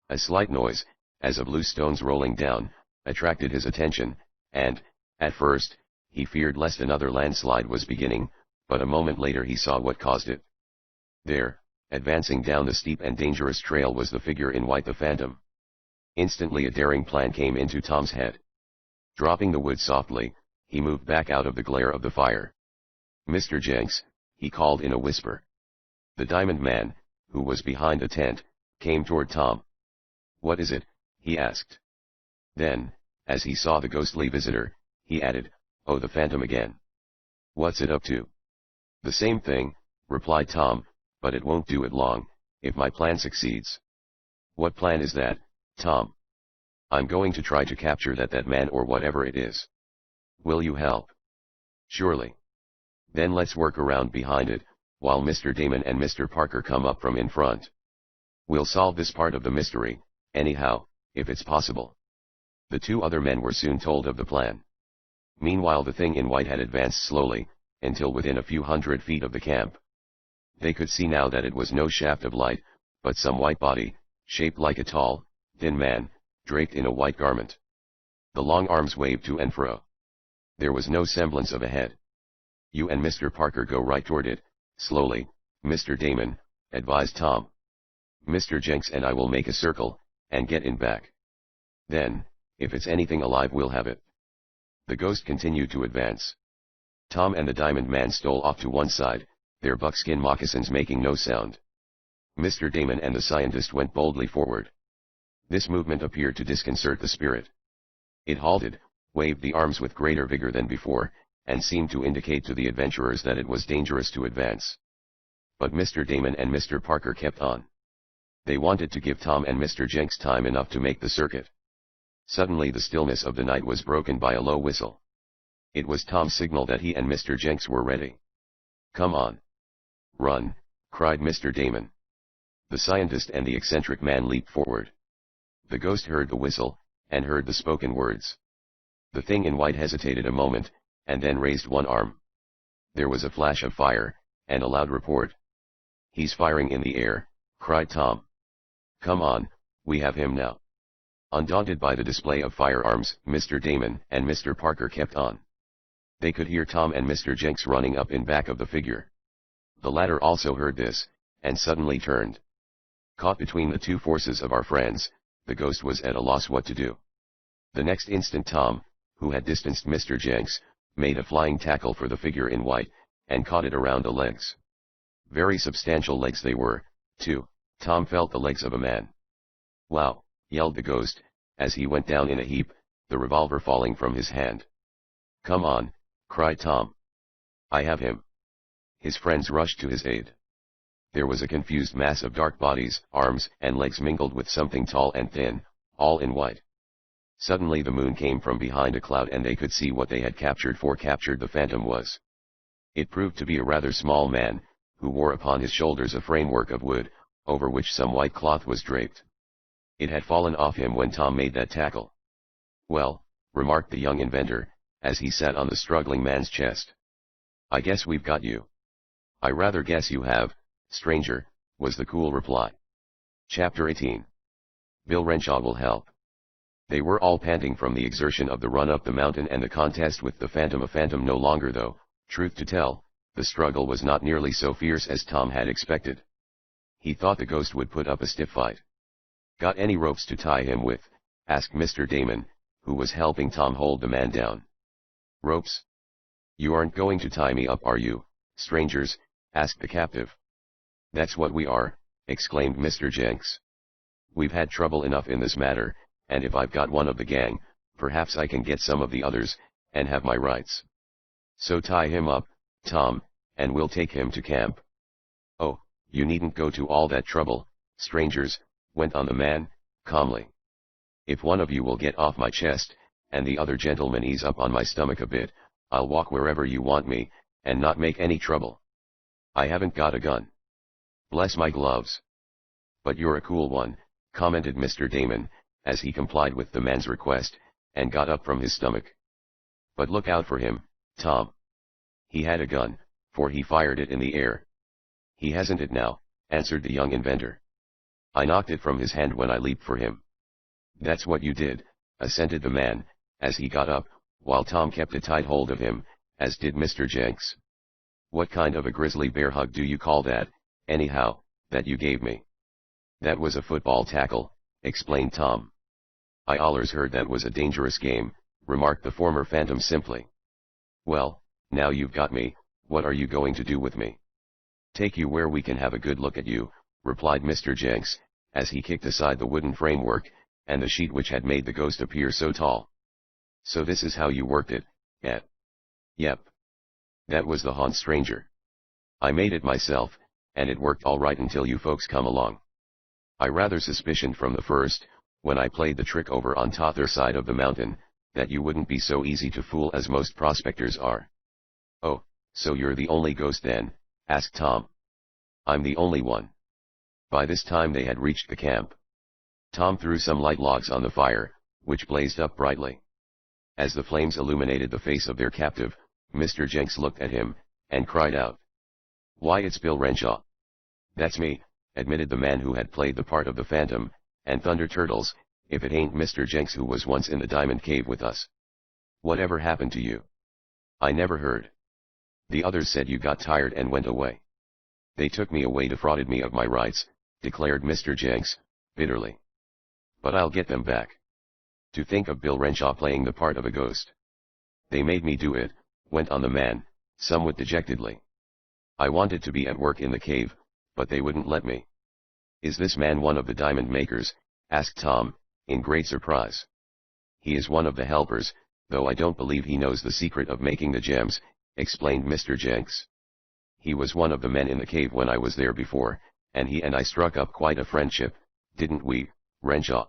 A slight noise, as of loose stones rolling down, attracted his attention, and, at first, he feared lest another landslide was beginning, but a moment later he saw what caused it. There, advancing down the steep and dangerous trail, was the figure in white, the phantom. Instantly a daring plan came into Tom's head. Dropping the wood softly, he moved back out of the glare of the fire. Mr. Jenks, he called in a whisper. The diamond man, who was behind the tent, came toward Tom. What is it? He asked. Then, as he saw the ghostly visitor, he added, Oh, the phantom again. What's it up to? The same thing, replied Tom, but it won't do it long, if my plan succeeds. What plan is that, Tom? I'm going to try to capture that man or whatever it is. Will you help? Surely. Then let's work around behind it, while Mr. Damon and Mr. Parker come up from in front. We'll solve this part of the mystery, anyhow, if it's possible. The two other men were soon told of the plan. Meanwhile the thing in white had advanced slowly, until within a few hundred feet of the camp. They could see now that it was no shaft of light, but some white body, shaped like a tall, thin man, draped in a white garment. The long arms waved to and fro. There was no semblance of a head. You and Mr. Parker go right toward it, slowly, Mr. Damon, advised Tom. Mr. Jenks and I will make a circle, and get in back. Then, if it's anything alive we'll have it. The ghost continued to advance. Tom and the Diamond Man stole off to one side, their buckskin moccasins making no sound. Mr. Damon and the scientist went boldly forward. This movement appeared to disconcert the spirit. It halted, waved the arms with greater vigor than before, and seemed to indicate to the adventurers that it was dangerous to advance. But Mr. Damon and Mr. Parker kept on. They wanted to give Tom and Mr. Jenks time enough to make the circuit. Suddenly the stillness of the night was broken by a low whistle. It was Tom's signal that he and Mr. Jenks were ready. Come on. Run, cried Mr. Damon. The scientist and the eccentric man leaped forward. The ghost heard the whistle, and heard the spoken words. The thing in white hesitated a moment, and then raised one arm. There was a flash of fire, and a loud report. He's firing in the air, cried Tom. Come on, we have him now. Undaunted by the display of firearms, Mr. Damon and Mr. Parker kept on. They could hear Tom and Mr. Jenks running up in back of the figure. The latter also heard this, and suddenly turned. Caught between the two forces of our friends, the ghost was at a loss what to do. The next instant Tom, who had distanced Mr. Jenks, made a flying tackle for the figure in white, and caught it around the legs. Very substantial legs they were, too. Tom felt the legs of a man. Wow, yelled the ghost, as he went down in a heap, the revolver falling from his hand. Come on, cried Tom. I have him. His friends rushed to his aid. There was a confused mass of dark bodies, arms and legs mingled with something tall and thin, all in white. Suddenly the moon came from behind a cloud and they could see what they had captured, for captured the phantom was. It proved to be a rather small man, who wore upon his shoulders a framework of wood, over which some white cloth was draped. It had fallen off him when Tom made that tackle. Well, remarked the young inventor, as he sat on the struggling man's chest. I guess we've got you. I rather guess you have, stranger, was the cool reply. Chapter 18. Bill Renshaw will help. They were all panting from the exertion of the run up the mountain and the contest with the phantom. A phantom no longer though, truth to tell, the struggle was not nearly so fierce as Tom had expected. He thought the ghost would put up a stiff fight. Got any ropes to tie him with? Asked Mr. Damon, who was helping Tom hold the man down. Ropes? You aren't going to tie me up, are you, strangers? Asked the captive. That's what we are, exclaimed Mr. Jenks. We've had trouble enough in this matter, and if I've got one of the gang, perhaps I can get some of the others, and have my rights. So tie him up, Tom, and we'll take him to camp. Oh, you needn't go to all that trouble, strangers, went on the man, calmly. If one of you will get off my chest, and the other gentleman ease up on my stomach a bit, I'll walk wherever you want me, and not make any trouble. I haven't got a gun. Bless my gloves. But you're a cool one, commented Mr. Damon, as he complied with the man's request, and got up from his stomach. But look out for him, Tom. He had a gun, for he fired it in the air. He hasn't it now, answered the young inventor. I knocked it from his hand when I leaped for him. That's what you did, assented the man, as he got up, while Tom kept a tight hold of him, as did Mr. Jenks. What kind of a grizzly bear hug do you call that, anyhow, that you gave me? That was a football tackle, explained Tom. I allers heard that was a dangerous game, remarked the former phantom simply. Well, now you've got me, what are you going to do with me? Take you where we can have a good look at you, replied Mr. Jenks, as he kicked aside the wooden framework, and the sheet which had made the ghost appear so tall. So this is how you worked it, eh? Yep. That was the haunt, stranger. I made it myself, and it worked alright until you folks come along. I rather suspicioned from the first, when I played the trick over on t'other side of the mountain, that you wouldn't be so easy to fool as most prospectors are. Oh, so you're the only ghost then? Asked Tom. I'm the only one. By this time they had reached the camp. Tom threw some light logs on the fire, which blazed up brightly. As the flames illuminated the face of their captive, Mr. Jenks looked at him, and cried out. Why, it's Bill Renshaw. That's me, admitted the man who had played the part of the Phantom, and Thunder Turtles, if it ain't Mr. Jenks who was once in the Diamond Cave with us. Whatever happened to you? I never heard. The others said you got tired and went away. They took me away, defrauded me of my rights, declared Mr. Jenks, bitterly. But I'll get them back. To think of Bill Renshaw playing the part of a ghost. They made me do it, went on the man, somewhat dejectedly. I wanted to be at work in the cave, but they wouldn't let me. Is this man one of the diamond makers? Asked Tom, in great surprise. He is one of the helpers, though I don't believe he knows the secret of making the gems, explained Mr. Jenks. He was one of the men in the cave when I was there before, and he and I struck up quite a friendship, didn't we, Renshaw?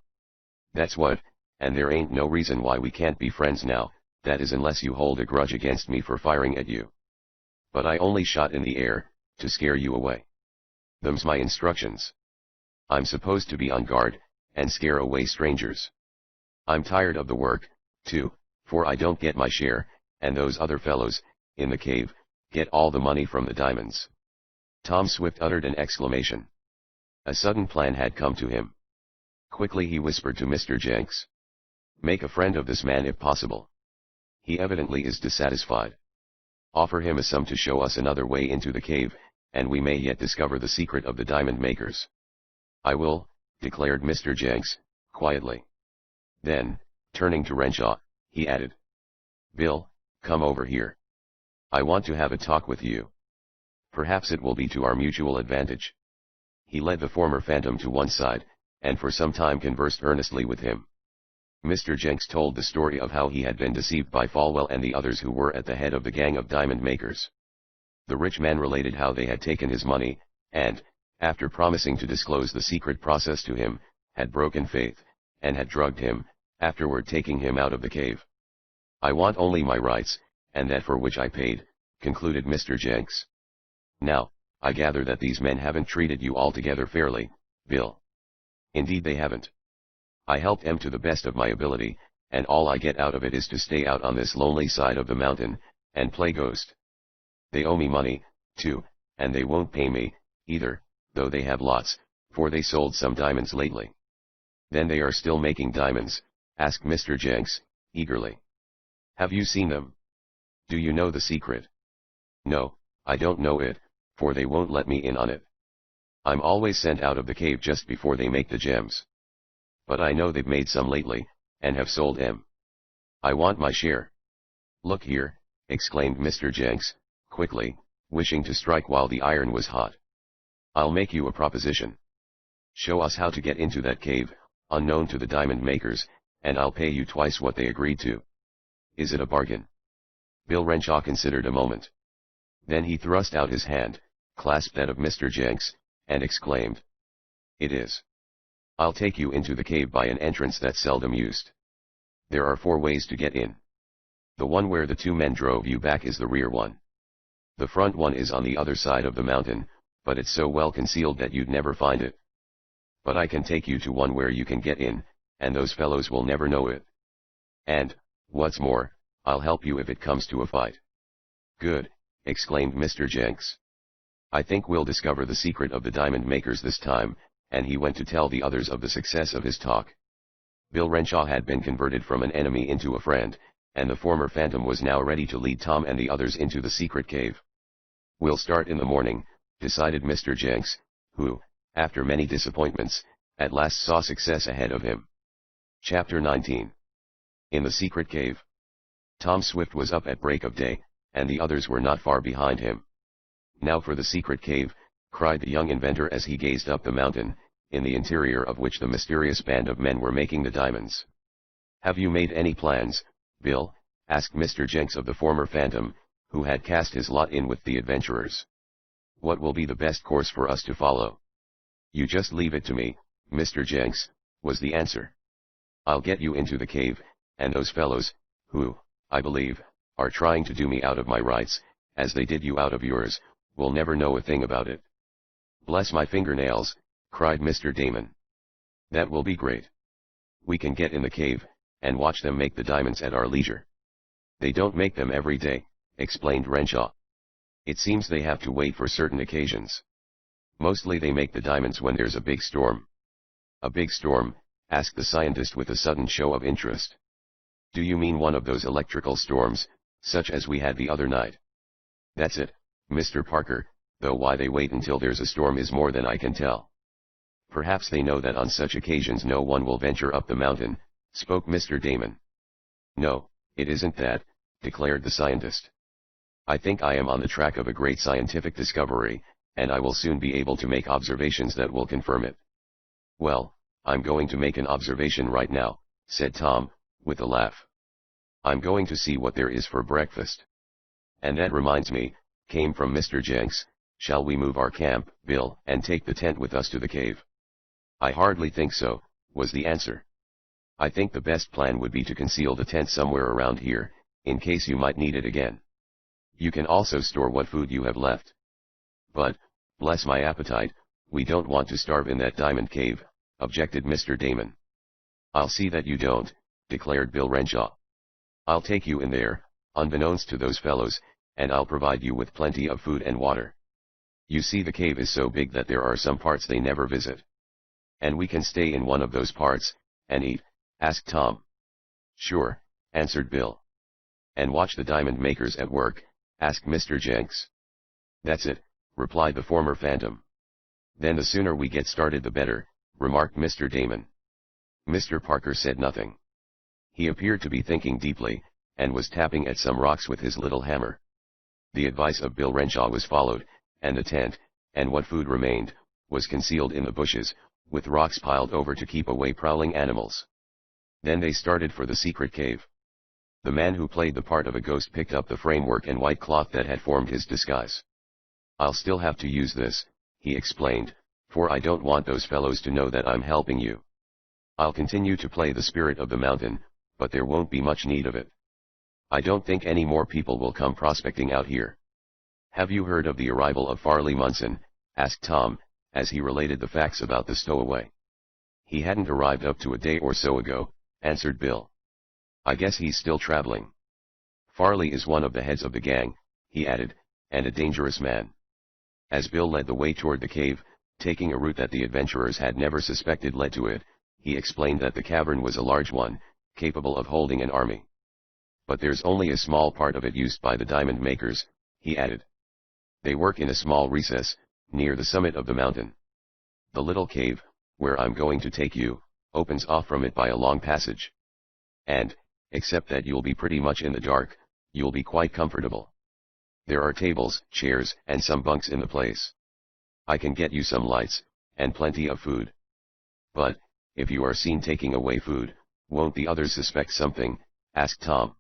That's what, and there ain't no reason why we can't be friends now, that is unless you hold a grudge against me for firing at you. But I only shot in the air, to scare you away. Them's my instructions. I'm supposed to be on guard, and scare away strangers. I'm tired of the work, too, for I don't get my share, and those other fellows, in the cave, get all the money from the diamonds. Tom Swift uttered an exclamation. A sudden plan had come to him. Quickly he whispered to Mr. Jenks. Make a friend of this man if possible. He evidently is dissatisfied. Offer him a sum to show us another way into the cave, and we may yet discover the secret of the diamond makers. I will, declared Mr. Jenks, quietly. Then, turning to Renshaw, he added. Bill, come over here. I want to have a talk with you. Perhaps it will be to our mutual advantage. He led the former Phantom to one side, and for some time conversed earnestly with him. Mr. Jenks told the story of how he had been deceived by Falwell and the others who were at the head of the gang of diamond makers. The rich man related how they had taken his money, and, after promising to disclose the secret process to him, had broken faith, and had drugged him, afterward taking him out of the cave. I want only my rights, and that for which I paid, concluded Mr. Jenks. Now, I gather that these men haven't treated you altogether fairly, Bill. Indeed they haven't. I helped them to the best of my ability, and all I get out of it is to stay out on this lonely side of the mountain, and play ghost. They owe me money, too, and they won't pay me, either, though they have lots, for they sold some diamonds lately. Then they are still making diamonds? Asked Mr. Jenks, eagerly. Have you seen them? Do you know the secret? No, I don't know it, for they won't let me in on it. I'm always sent out of the cave just before they make the gems. But I know they've made some lately, and have sold them. I want my share. Look here, exclaimed Mr. Jenks, quickly, wishing to strike while the iron was hot. I'll make you a proposition. Show us how to get into that cave, unknown to the diamond makers, and I'll pay you twice what they agreed to. Is it a bargain? Bill Renshaw considered a moment. Then he thrust out his hand, clasped that of Mr. Jenks, and exclaimed. It is. I'll take you into the cave by an entrance that's seldom used. There are 4 ways to get in. The one where the 2 men drove you back is the rear one. The front one is on the other side of the mountain, but it's so well concealed that you'd never find it. But I can take you to one where you can get in, and those fellows will never know it. And, what's more, I'll help you if it comes to a fight. Good, exclaimed Mr. Jenks. I think we'll discover the secret of the diamond makers this time, and he went to tell the others of the success of his talk. Bill Renshaw had been converted from an enemy into a friend, and the former Phantom was now ready to lead Tom and the others into the secret cave. We'll start in the morning, decided Mr. Jenks, who, after many disappointments, at last saw success ahead of him. Chapter 19. In the secret cave. Tom Swift was up at break of day, and the others were not far behind him. Now for the secret cave, cried the young inventor as he gazed up the mountain, in the interior of which the mysterious band of men were making the diamonds. Have you made any plans, Bill? Asked Mr. Jenks of the former Phantom, who had cast his lot in with the adventurers. What will be the best course for us to follow? You just leave it to me, Mr. Jenks, was the answer. I'll get you into the cave, and those fellows, who, I believe, are trying to do me out of my rights, as they did you out of yours, will never know a thing about it. Bless my fingernails, cried Mr. Damon. That will be great. We can get in the cave, and watch them make the diamonds at our leisure. They don't make them every day, explained Renshaw. It seems they have to wait for certain occasions. Mostly they make the diamonds when there's a big storm. A big storm? Asked the scientist with a sudden show of interest. Do you mean one of those electrical storms, such as we had the other night? That's it, Mr. Parker, though why they wait until there's a storm is more than I can tell. Perhaps they know that on such occasions no one will venture up the mountain, spoke Mr. Damon. No, it isn't that, declared the scientist. I think I am on the track of a great scientific discovery, and I will soon be able to make observations that will confirm it. Well, I'm going to make an observation right now, said Tom, with a laugh. I'm going to see what there is for breakfast. And that reminds me, came from Mr. Jenks, shall we move our camp, Bill, and take the tent with us to the cave? I hardly think so, was the answer. I think the best plan would be to conceal the tent somewhere around here, in case you might need it again. You can also store what food you have left. But, bless my appetite, we don't want to starve in that diamond cave, objected Mr. Damon. I'll see that you don't, declared Bill Renshaw. I'll take you in there, unbeknownst to those fellows, and I'll provide you with plenty of food and water. You see, the cave is so big that there are some parts they never visit. And we can stay in one of those parts, and eat, asked Tom. Sure, answered Bill. And watch the diamond makers at work, asked Mr. Jenks. That's it, replied the former Phantom. Then the sooner we get started the better, remarked Mr. Damon. Mr. Parker said nothing. He appeared to be thinking deeply, and was tapping at some rocks with his little hammer. The advice of Bill Renshaw was followed, and the tent, and what food remained, was concealed in the bushes, with rocks piled over to keep away prowling animals. Then they started for the secret cave. The man who played the part of a ghost picked up the framework and white cloth that had formed his disguise. I'll still have to use this, he explained, for I don't want those fellows to know that I'm helping you. I'll continue to play the spirit of the mountain, but there won't be much need of it. I don't think any more people will come prospecting out here. Have you heard of the arrival of Farley Munson? Asked Tom, as he related the facts about the stowaway. He hadn't arrived up to a day or so ago, answered Bill. I guess he's still traveling. Farley is one of the heads of the gang, he added, and a dangerous man. As Bill led the way toward the cave, taking a route that the adventurers had never suspected led to it, he explained that the cavern was a large one, capable of holding an army. But there's only a small part of it used by the diamond makers, he added. They work in a small recess, near the summit of the mountain. The little cave, where I'm going to take you, opens off from it by a long passage. And, except that you'll be pretty much in the dark, you'll be quite comfortable. There are tables, chairs, and some bunks in the place. I can get you some lights, and plenty of food. But, if you are seen taking away food, won't the others suspect something? Asked Tom.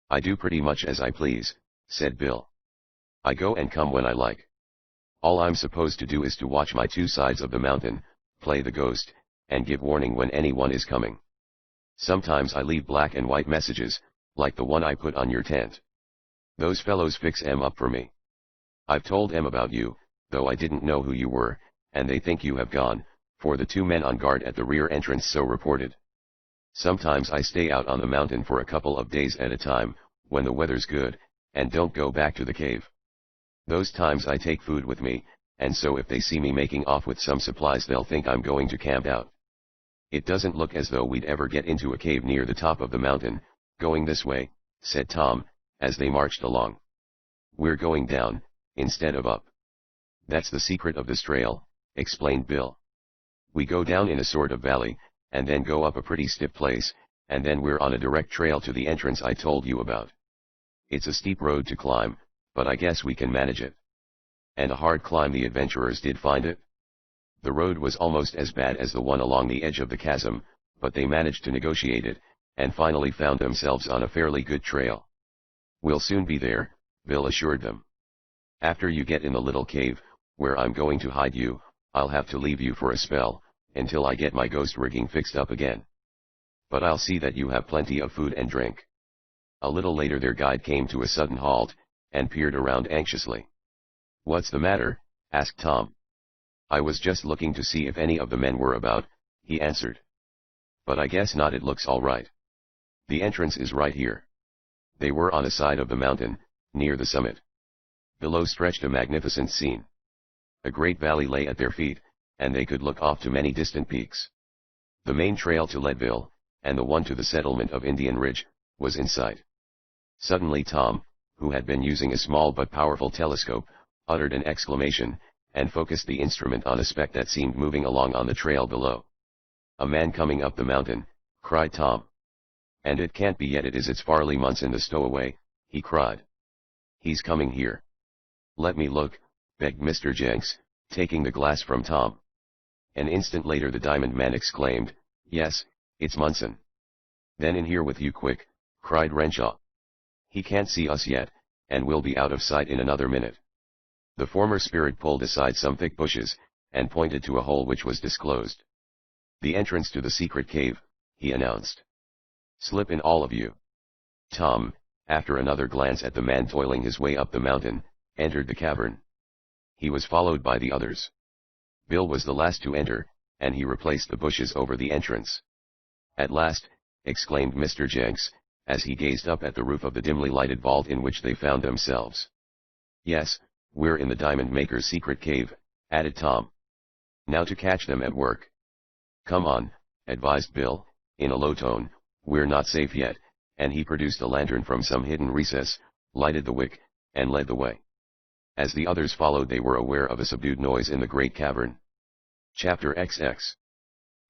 I do pretty much as I please, said Bill. I go and come when I like. All I'm supposed to do is to watch my two sides of the mountain, play the ghost, and give warning when anyone is coming. Sometimes I leave black and white messages, like the one I put on your tent. Those fellows fix 'em up for me. I've told 'em about you, though I didn't know who you were, and they think you have gone, for the two men on guard at the rear entrance so reported. Sometimes I stay out on the mountain for a couple of days at a time, when the weather's good, and don't go back to the cave. Those times I take food with me, and so if they see me making off with some supplies they'll think I'm going to camp out. It doesn't look as though we'd ever get into a cave near the top of the mountain, going this way, said Tom, as they marched along. We're going down, instead of up. That's the secret of this trail, explained Bill. We go down in a sort of valley, and then go up a pretty stiff place, and then we're on a direct trail to the entrance I told you about. It's a steep road to climb, but I guess we can manage it. And a hard climb the adventurers did find it. The road was almost as bad as the one along the edge of the chasm, but they managed to negotiate it, and finally found themselves on a fairly good trail. We'll soon be there, Bill assured them. After you get in the little cave, where I'm going to hide you, I'll have to leave you for a spell, until I get my ghost rigging fixed up again. But I'll see that you have plenty of food and drink." A little later their guide came to a sudden halt, and peered around anxiously. "What's the matter?" asked Tom. "I was just looking to see if any of the men were about," he answered. "But I guess not. It looks all right. The entrance is right here." They were on a side of the mountain, near the summit. Below stretched a magnificent scene. A great valley lay at their feet, and they could look off to many distant peaks. The main trail to Leadville, and the one to the settlement of Indian Ridge, was in sight. Suddenly Tom, who had been using a small but powerful telescope, uttered an exclamation, and focused the instrument on a speck that seemed moving along on the trail below. "A man coming up the mountain," cried Tom. "And it can't be yet. It's Farley Munson the stowaway," he cried. "He's coming here." "Let me look," begged Mr. Jenks, taking the glass from Tom. An instant later the Diamond Man exclaimed, "Yes, it's Munson." "Then in here with you quick," cried Renshaw. "He can't see us yet, and we'll be out of sight in another minute." The former spirit pulled aside some thick bushes, and pointed to a hole which was disclosed. "The entrance to the secret cave," he announced. "Slip in, all of you." Tom, after another glance at the man toiling his way up the mountain, entered the cavern. He was followed by the others. Bill was the last to enter, and he replaced the bushes over the entrance. "At last," exclaimed Mr. Jenks, as he gazed up at the roof of the dimly lighted vault in which they found themselves. "Yes, we're in the diamond maker's secret cave," added Tom. "Now to catch them at work." "Come on," advised Bill, in a low tone. "We're not safe yet," and he produced a lantern from some hidden recess, lighted the wick, and led the way. As the others followed they were aware of a subdued noise in the great cavern. Chapter XX.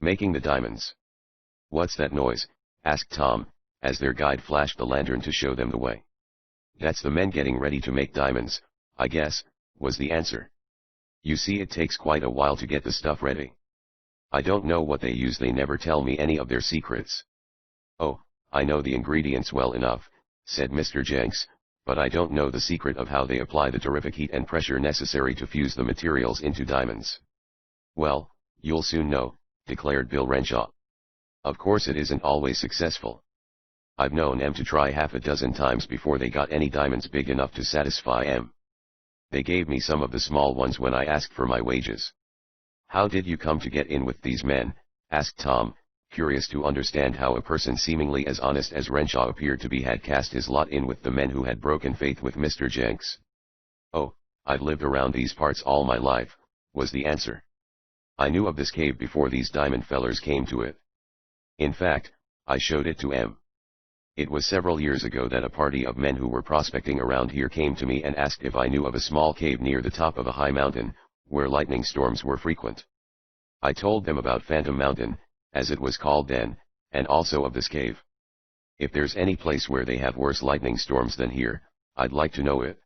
Making the Diamonds. "What's that noise?" asked Tom, as their guide flashed the lantern to show them the way. "That's the men getting ready to make diamonds, I guess," was the answer. "You see, it takes quite a while to get the stuff ready. I don't know what they use. They never tell me any of their secrets." "Oh, I know the ingredients well enough," said Mr. Jenks, "but I don't know the secret of how they apply the terrific heat and pressure necessary to fuse the materials into diamonds." "Well, you'll soon know," declared Bill Renshaw. "Of course it isn't always successful. I've known 'em to try half a dozen times before they got any diamonds big enough to satisfy 'em. They gave me some of the small ones when I asked for my wages." "How did you come to get in with these men?" asked Tom, curious to understand how a person seemingly as honest as Renshaw appeared to be had cast his lot in with the men who had broken faith with Mr. Jenks. "Oh, I've lived around these parts all my life," was the answer. "I knew of this cave before these diamond fellers came to it. In fact, I showed it to 'em. It was several years ago that a party of men who were prospecting around here came to me and asked if I knew of a small cave near the top of a high mountain, where lightning storms were frequent. I told them about Phantom Mountain, as it was called then, and also of this cave. If there's any place where they have worse lightning storms than here, I'd like to know it.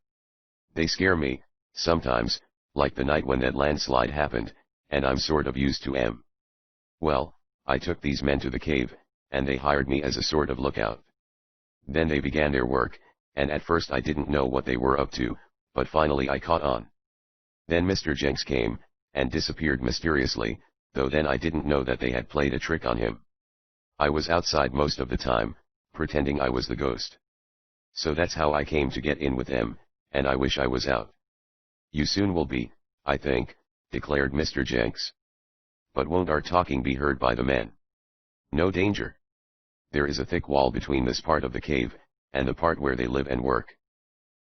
They scare me, sometimes, like the night when that landslide happened, and I'm sort of used to 'em. Well, I took these men to the cave, and they hired me as a sort of lookout. Then they began their work, and at first I didn't know what they were up to, but finally I caught on. Then Mr. Jenks came, and disappeared mysteriously, though then I didn't know that they had played a trick on him. I was outside most of the time, pretending I was the ghost. So that's how I came to get in with them, and I wish I was out." "You soon will be, I think," declared Mr. Jenks. "But won't our talking be heard by the men?" "No danger. There is a thick wall between this part of the cave, and the part where they live and work.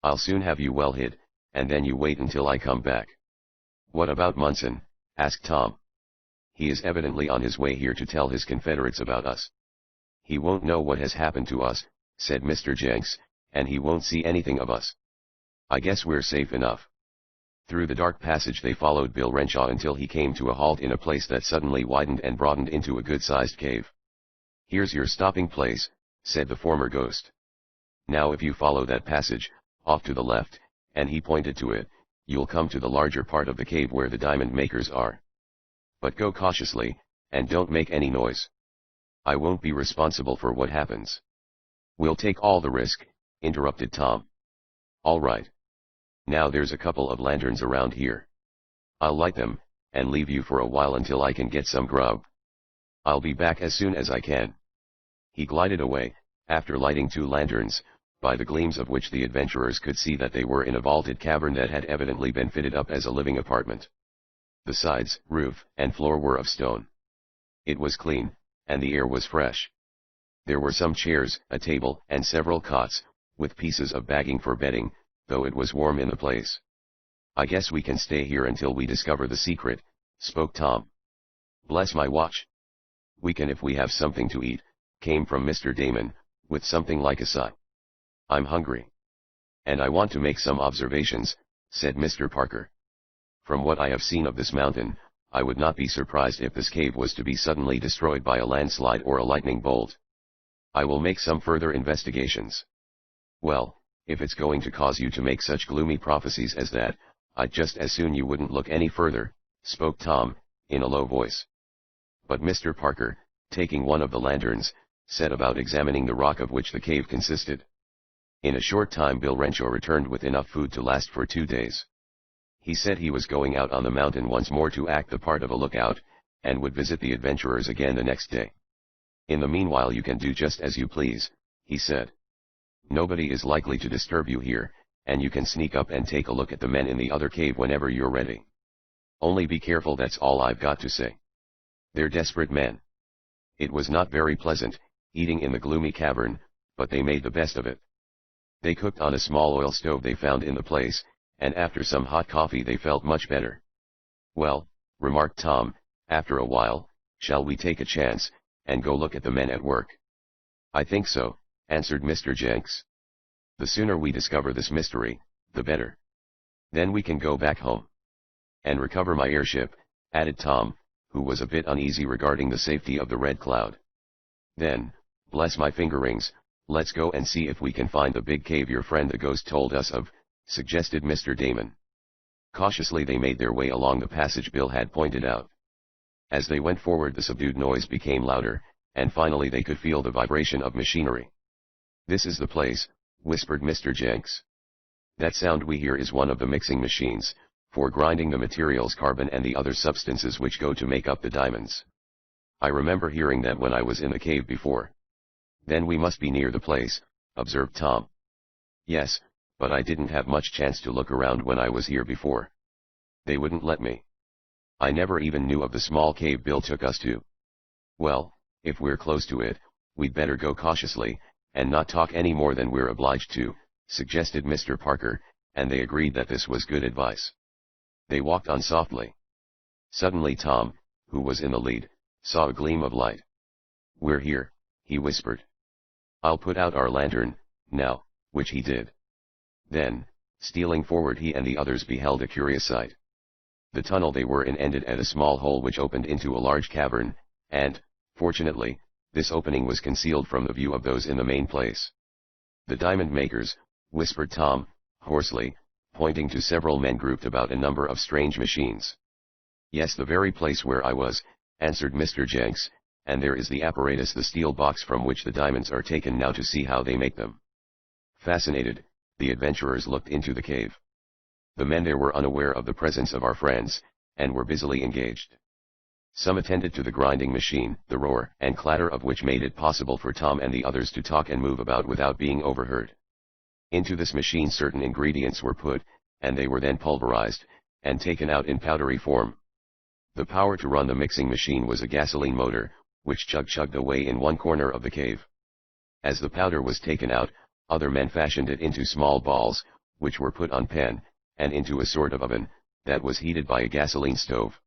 I'll soon have you well hid, and then you wait until I come back." "What about Munson?" asked Tom. "He is evidently on his way here to tell his confederates about us." "He won't know what has happened to us," said Mr. Jenks, "and he won't see anything of us. I guess we're safe enough." Through the dark passage they followed Bill Renshaw until he came to a halt in a place that suddenly widened and broadened into a good-sized cave. "Here's your stopping place," said the former ghost. "Now if you follow that passage, off to the left," and he pointed to it, "you'll come to the larger part of the cave where the diamond makers are. But go cautiously, and don't make any noise. I won't be responsible for what happens." "We'll take all the risk," interrupted Tom. "All right. Now there's a couple of lanterns around here. I'll light them, and leave you for a while until I can get some grub. I'll be back as soon as I can. He glided away, after lighting 2 lanterns, by the gleams of which the adventurers could see that they were in a vaulted cavern that had evidently been fitted up as a living apartment. The sides, roof, and floor were of stone. It was clean, and the air was fresh. There were some chairs, a table, and several cots, with pieces of bagging for bedding, though it was warm in the place. "I guess we can stay here until we discover the secret," spoke Tom. "Bless my watch. We can if we have something to eat," came from Mr. Damon, with something like a sigh. "I'm hungry. And I want to make some observations," said Mr. Parker. "From what I have seen of this mountain, I would not be surprised if this cave was to be suddenly destroyed by a landslide or a lightning bolt. I will make some further investigations." "Well, if it's going to cause you to make such gloomy prophecies as that, I'd just as soon you wouldn't look any further," spoke Tom, in a low voice. But Mr. Parker, taking one of the lanterns, set about examining the rock of which the cave consisted. In a short time Bill Renshaw returned with enough food to last for 2 days. He said he was going out on the mountain once more to act the part of a lookout, and would visit the adventurers again the next day. "In the meanwhile you can do just as you please," he said. "Nobody is likely to disturb you here, and you can sneak up and take a look at the men in the other cave whenever you're ready. Only be careful, that's all I've got to say. They're desperate men." It was not very pleasant, eating in the gloomy cavern, but they made the best of it. They cooked on a small oil stove they found in the place, and after some hot coffee they felt much better. "Well," remarked Tom, after a while, "shall we take a chance, and go look at the men at work?" "I think so," answered Mr. Jenks. "The sooner we discover this mystery, the better. Then we can go back home. And recover my airship," added Tom, who was a bit uneasy regarding the safety of the Red Cloud. "Then, bless my finger rings, let's go and see if we can find the big cave your friend the ghost told us of," suggested Mr. Damon. Cautiously they made their way along the passage Bill had pointed out. As they went forward the subdued noise became louder, and finally they could feel the vibration of machinery. "This is the place," whispered Mr. Jenks. "That sound we hear is one of the mixing machines, for grinding the materials carbon and the other substances which go to make up the diamonds. I remember hearing that when I was in the cave before." "Then we must be near the place," observed Tom. "Yes, but I didn't have much chance to look around when I was here before. They wouldn't let me. I never even knew of the small cave Bill took us to." "Well, if we're close to it, we'd better go cautiously, and not talk any more than we're obliged to," suggested Mr. Parker, and they agreed that this was good advice. They walked on softly. Suddenly Tom, who was in the lead, saw a gleam of light. "We're here," he whispered. "I'll put out our lantern, now," which he did. Then, stealing forward, he and the others beheld a curious sight. The tunnel they were in ended at a small hole which opened into a large cavern, and, fortunately, this opening was concealed from the view of those in the main place. "The diamond makers," whispered Tom, hoarsely, pointing to several men grouped about a number of strange machines. "Yes, the very place where I was," answered Mr. Jenks, "and there is the apparatus, the steel box from which the diamonds are taken now to see how they make them." Fascinated, the adventurers looked into the cave. The men there were unaware of the presence of our friends, and were busily engaged. Some attended to the grinding machine, the roar and clatter of which made it possible for Tom and the others to talk and move about without being overheard. Into this machine certain ingredients were put, and they were then pulverized, and taken out in powdery form. The power to run the mixing machine was a gasoline motor, which chugged away in one corner of the cave. As the powder was taken out, other men fashioned it into small balls, which were put on pan, and into a sort of oven, that was heated by a gasoline stove.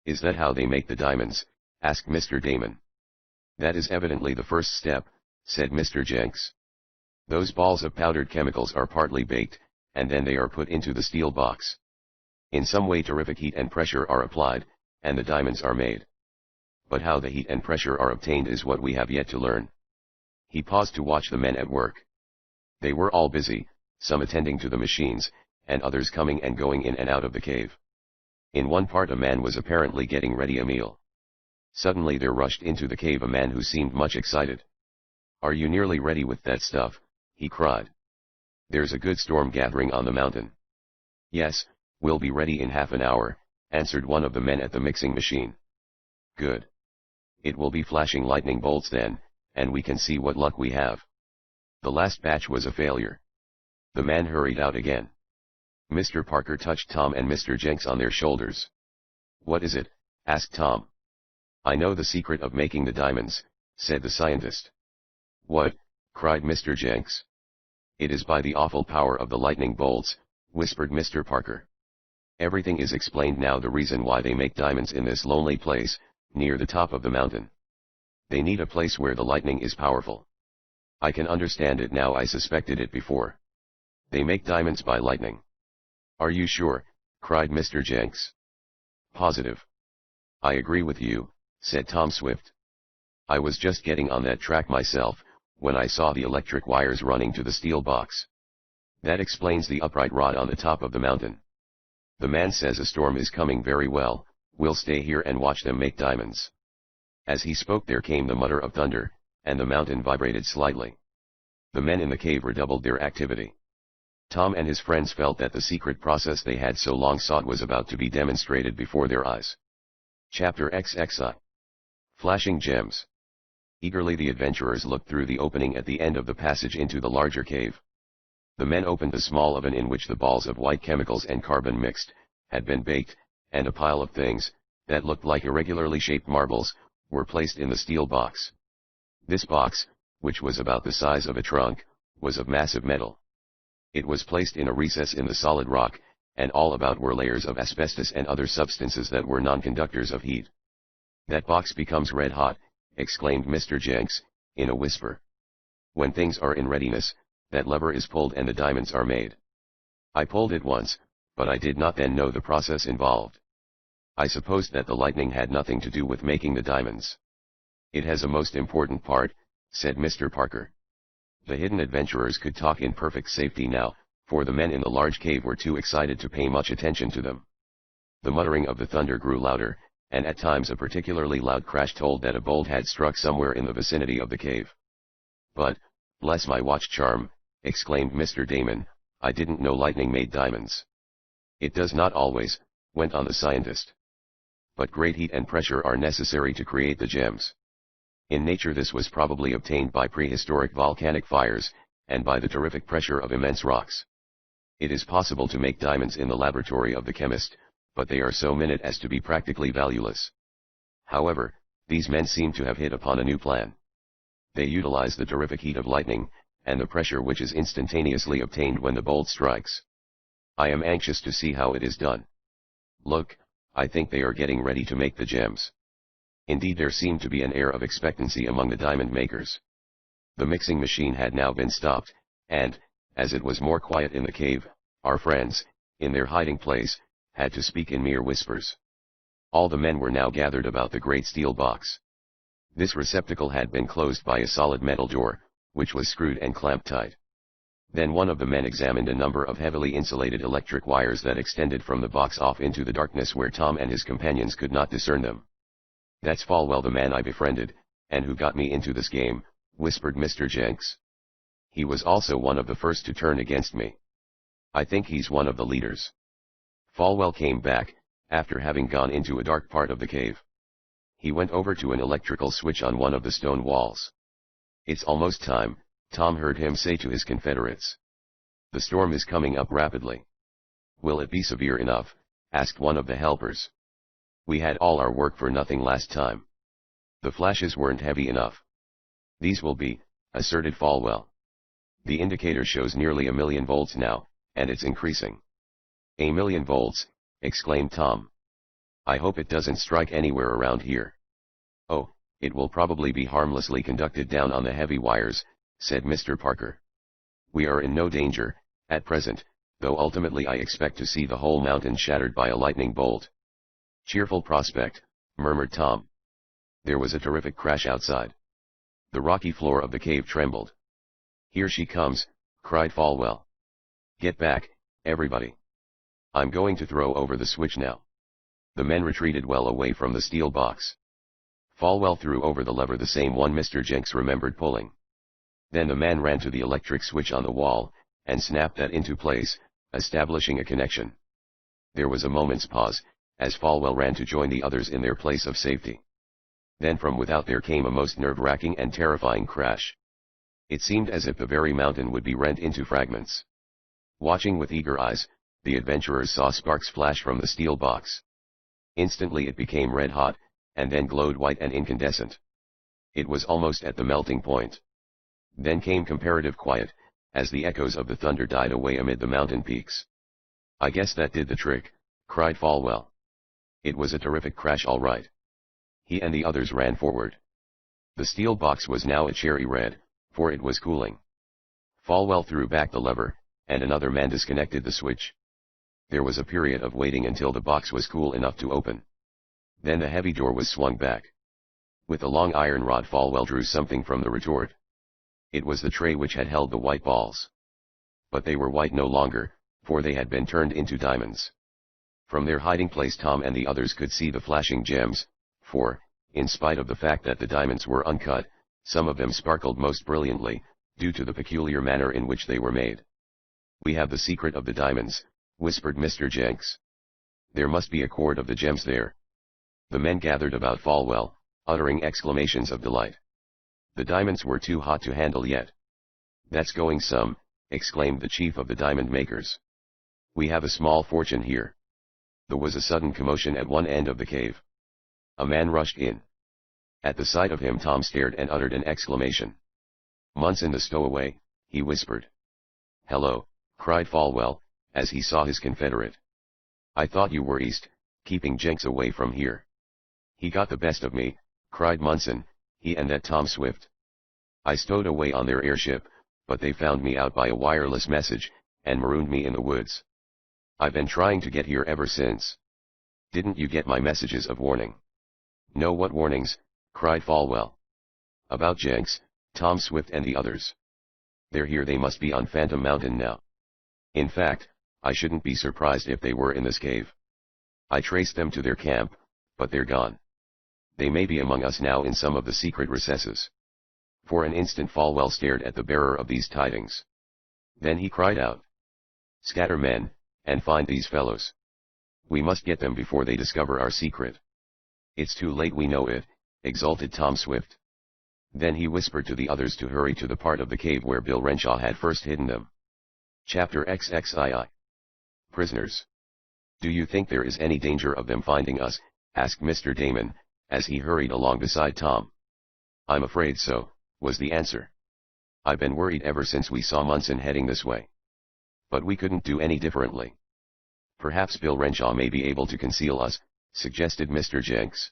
"Is that how they make the diamonds?" asked Mr. Damon. "That is evidently the first step," said Mr. Jenks. "Those balls of powdered chemicals are partly baked, and then they are put into the steel box. In some way terrific heat and pressure are applied, and the diamonds are made. But how the heat and pressure are obtained is what we have yet to learn." He paused to watch the men at work. They were all busy, some attending to the machines, and others coming and going in and out of the cave. In one part a man was apparently getting ready a meal. Suddenly there rushed into the cave a man who seemed much excited. "Are you nearly ready with that stuff?" he cried. "There's a good storm gathering on the mountain. Yes, we'll be ready in half an hour, answered one of the men at the mixing machine. Good. It will be flashing lightning bolts then, and we can see what luck we have. The last batch was a failure. The man hurried out again. Mr. Parker touched Tom and Mr. Jenks on their shoulders. What is it? Asked Tom. I know the secret of making the diamonds, said the scientist. What? Cried Mr. Jenks. It is by the awful power of the lightning bolts, whispered Mr. Parker. Everything is explained now, the reason why they make diamonds in this lonely place, near the top of the mountain. They need a place where the lightning is powerful. I can understand it now, I suspected it before. They make diamonds by lightning. Are you sure? Cried Mr. Jenks. Positive. I agree with you, said Tom Swift. I was just getting on that track myself, when I saw the electric wires running to the steel box. That explains the upright rod on the top of the mountain. The man says a storm is coming. Very well, we'll stay here and watch them make diamonds. As he spoke there came the mutter of thunder, and the mountain vibrated slightly. The men in the cave redoubled their activity. Tom and his friends felt that the secret process they had so long sought was about to be demonstrated before their eyes. Chapter XXI. Flashing Gems. Eagerly the adventurers looked through the opening at the end of the passage into the larger cave. The men opened a small oven in which the balls of white chemicals and carbon mixed, had been baked, and a pile of things, that looked like irregularly shaped marbles, were placed in the steel box. This box, which was about the size of a trunk, was of massive metal. It was placed in a recess in the solid rock, and all about were layers of asbestos and other substances that were non-conductors of heat. That box becomes red hot, exclaimed Mr. Jenks, in a whisper. When things are in readiness, that lever is pulled and the diamonds are made. I pulled it once, but I did not then know the process involved. I supposed that the lightning had nothing to do with making the diamonds. It has a most important part, said Mr. Parker. The hidden adventurers could talk in perfect safety now, for the men in the large cave were too excited to pay much attention to them. The muttering of the thunder grew louder, and at times a particularly loud crash told that a bolt had struck somewhere in the vicinity of the cave. But, bless my watch charm, exclaimed Mr. Damon, I didn't know lightning made diamonds. It does not always, went on the scientist. But great heat and pressure are necessary to create the gems. In nature this was probably obtained by prehistoric volcanic fires, and by the terrific pressure of immense rocks. It is possible to make diamonds in the laboratory of the chemist, but they are so minute as to be practically valueless. However, these men seem to have hit upon a new plan. They utilize the terrific heat of lightning, and the pressure which is instantaneously obtained when the bolt strikes. I am anxious to see how it is done. Look, I think they are getting ready to make the gems. Indeed, there seemed to be an air of expectancy among the diamond makers. The mixing machine had now been stopped, and, as it was more quiet in the cave, our friends, in their hiding place, had to speak in mere whispers. All the men were now gathered about the great steel box. This receptacle had been closed by a solid metal door, which was screwed and clamped tight. Then one of the men examined a number of heavily insulated electric wires that extended from the box off into the darkness where Tom and his companions could not discern them. That's Falwell, the man I befriended, and who got me into this game, whispered Mr. Jenks. He was also one of the first to turn against me. I think he's one of the leaders. Falwell came back, after having gone into a dark part of the cave. He went over to an electrical switch on one of the stone walls. It's almost time, Tom heard him say to his confederates. The storm is coming up rapidly. Will it be severe enough? Asked one of the helpers. We had all our work for nothing last time. The flashes weren't heavy enough. These will be, asserted Falwell. The indicator shows nearly 1,000,000 volts now, and it's increasing. 1,000,000 volts, exclaimed Tom. I hope it doesn't strike anywhere around here. Oh, it will probably be harmlessly conducted down on the heavy wires, said Mr. Parker. We are in no danger, at present, though ultimately I expect to see the whole mountain shattered by a lightning bolt. Cheerful prospect, murmured Tom. There was a terrific crash outside. The rocky floor of the cave trembled. Here she comes, cried Falwell. Get back, everybody. I'm going to throw over the switch now. The men retreated well away from the steel box. Falwell threw over the lever, the same one Mr. Jenks remembered pulling. Then the man ran to the electric switch on the wall, and snapped that into place, establishing a connection. There was a moment's pause, as Falwell ran to join the others in their place of safety. Then from without there came a most nerve-wracking and terrifying crash. It seemed as if the very mountain would be rent into fragments. Watching with eager eyes, the adventurers saw sparks flash from the steel box. Instantly it became red-hot, and then glowed white and incandescent. It was almost at the melting point. Then came comparative quiet, as the echoes of the thunder died away amid the mountain peaks. "I guess that did the trick," cried Falwell. "It was a terrific crash all right." He and the others ran forward. The steel box was now a cherry red, for it was cooling. Falwell threw back the lever, and another man disconnected the switch. There was a period of waiting until the box was cool enough to open. Then the heavy door was swung back. With a long iron rod Falwell drew something from the retort. It was the tray which had held the white balls. But they were white no longer, for they had been turned into diamonds. From their hiding place Tom and the others could see the flashing gems, for, in spite of the fact that the diamonds were uncut, some of them sparkled most brilliantly, due to the peculiar manner in which they were made. "We have the secret of the diamonds," whispered Mr. Jenks. "There must be a cord of the gems there." The men gathered about Falwell, uttering exclamations of delight. The diamonds were too hot to handle yet. "That's going some," exclaimed the chief of the diamond makers. "We have a small fortune here." There was a sudden commotion at one end of the cave. A man rushed in. At the sight of him Tom stared and uttered an exclamation. "Munson the stowaway," he whispered. "Hello," cried Falwell, as he saw his confederate. "I thought you were east, keeping Jenks away from here." "He got the best of me," cried Munson, "he and that Tom Swift. I stowed away on their airship, but they found me out by a wireless message, and marooned me in the woods. I've been trying to get here ever since." "Didn't you get my messages of warning?" "No, what warnings?" cried Falwell. "About Jenks, Tom Swift and the others. They're here. They must be on Phantom Mountain now. In fact, I shouldn't be surprised if they were in this cave. I traced them to their camp, but they're gone. They may be among us now in some of the secret recesses." For an instant Falwell stared at the bearer of these tidings. Then he cried out, "Scatter, men, and find these fellows. We must get them before they discover our secret." "It's too late, we know it," exulted Tom Swift. Then he whispered to the others to hurry to the part of the cave where Bill Renshaw had first hidden them. Chapter XXII. Prisoners. "Do you think there is any danger of them finding us?" asked Mr. Damon, as he hurried along beside Tom. "I'm afraid so," was the answer. "I've been worried ever since we saw Munson heading this way. But we couldn't do any differently." "Perhaps Bill Renshaw may be able to conceal us," suggested Mr. Jenks.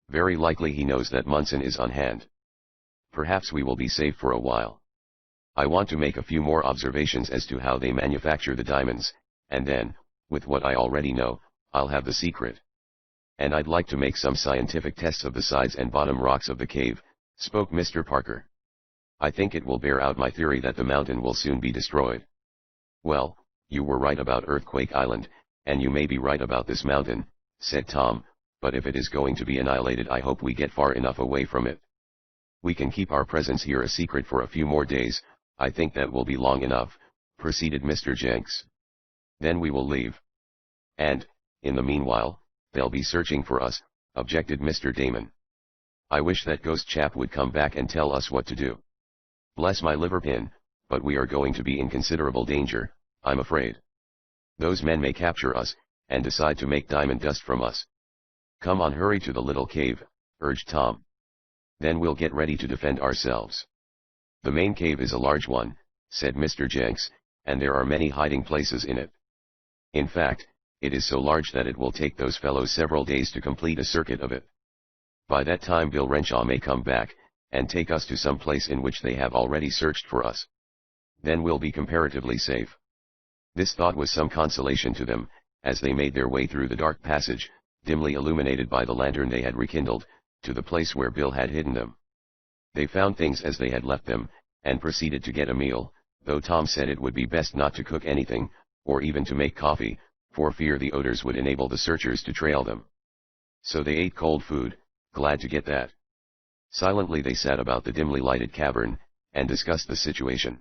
"Very likely he knows that Munson is on hand. Perhaps we will be safe for a while. I want to make a few more observations as to how they manufacture the diamonds, and then, with what I already know, I'll have the secret. And I'd like to make some scientific tests of the sides and bottom rocks of the cave," spoke Mr. Parker. "I think it will bear out my theory that the mountain will soon be destroyed." "Well, you were right about Earthquake Island, and you may be right about this mountain," said Tom, "but if it is going to be annihilated I hope we get far enough away from it. We can keep our presence here a secret for a few more days. I think that will be long enough," proceeded Mr. Jenks. "Then we will leave." "And, in the meanwhile, they'll be searching for us," objected Mr. Damon. "I wish that ghost chap would come back and tell us what to do. Bless my liver pin, but we are going to be in considerable danger, I'm afraid. Those men may capture us, and decide to make diamond dust from us." "Come on, hurry to the little cave," urged Tom. "Then we'll get ready to defend ourselves." "The main cave is a large one," said Mr. Jenks, "and there are many hiding places in it. In fact, it is so large that it will take those fellows several days to complete a circuit of it. By that time Bill Renshaw may come back, and take us to some place in which they have already searched for us. Then we'll be comparatively safe." This thought was some consolation to them, as they made their way through the dark passage, dimly illuminated by the lantern they had rekindled, to the place where Bill had hidden them. They found things as they had left them, and proceeded to get a meal, though Tom said it would be best not to cook anything, or even to make coffee, for fear the odors would enable the searchers to trail them. So they ate cold food, glad to get that. Silently they sat about the dimly lighted cavern, and discussed the situation.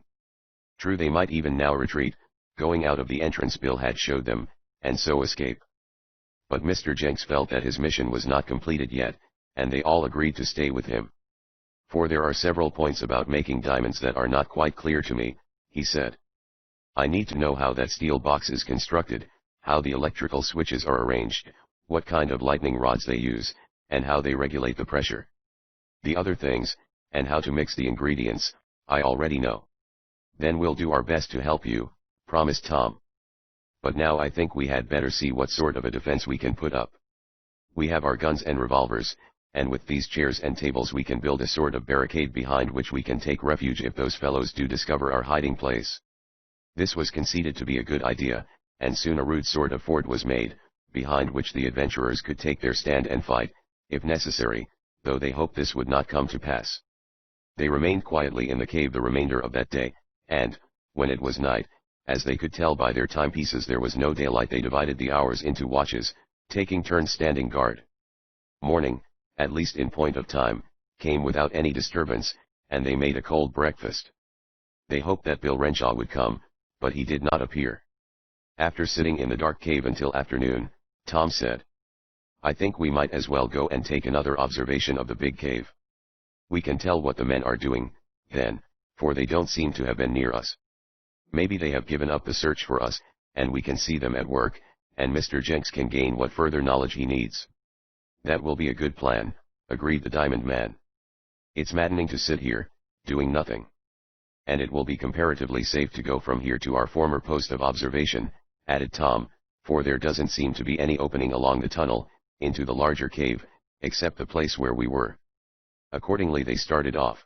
True, they might even now retreat, going out of the entrance Bill had showed them, and so escape. But Mr. Jenks felt that his mission was not completed yet, and they all agreed to stay with him. For there are several points about making diamonds that are not quite clear to me, he said. I need to know how that steel box is constructed, how the electrical switches are arranged, what kind of lightning rods they use, and how they regulate the pressure. The other things, and how to mix the ingredients, I already know. Then we'll do our best to help you, promised Tom. But now I think we had better see what sort of a defense we can put up. We have our guns and revolvers, and with these chairs and tables we can build a sort of barricade behind which we can take refuge if those fellows do discover our hiding place. This was conceded to be a good idea, and soon a rude sort of fort was made, behind which the adventurers could take their stand and fight, if necessary, though they hoped this would not come to pass. They remained quietly in the cave the remainder of that day, and, when it was night, as they could tell by their timepieces there was no daylight, they divided the hours into watches, taking turns standing guard. Morning, at least in point of time, came without any disturbance, and they made a cold breakfast. They hoped that Bill Renshaw would come, but he did not appear. After sitting in the dark cave until afternoon, Tom said, I think we might as well go and take another observation of the big cave. We can tell what the men are doing, then, for they don't seem to have been near us. Maybe they have given up the search for us, and we can see them at work, and Mr. Jenks can gain what further knowledge he needs. That will be a good plan, agreed the Diamond Man. It's maddening to sit here, doing nothing. And it will be comparatively safe to go from here to our former post of observation, added Tom, for there doesn't seem to be any opening along the tunnel, into the larger cave, except the place where we were. Accordingly they started off.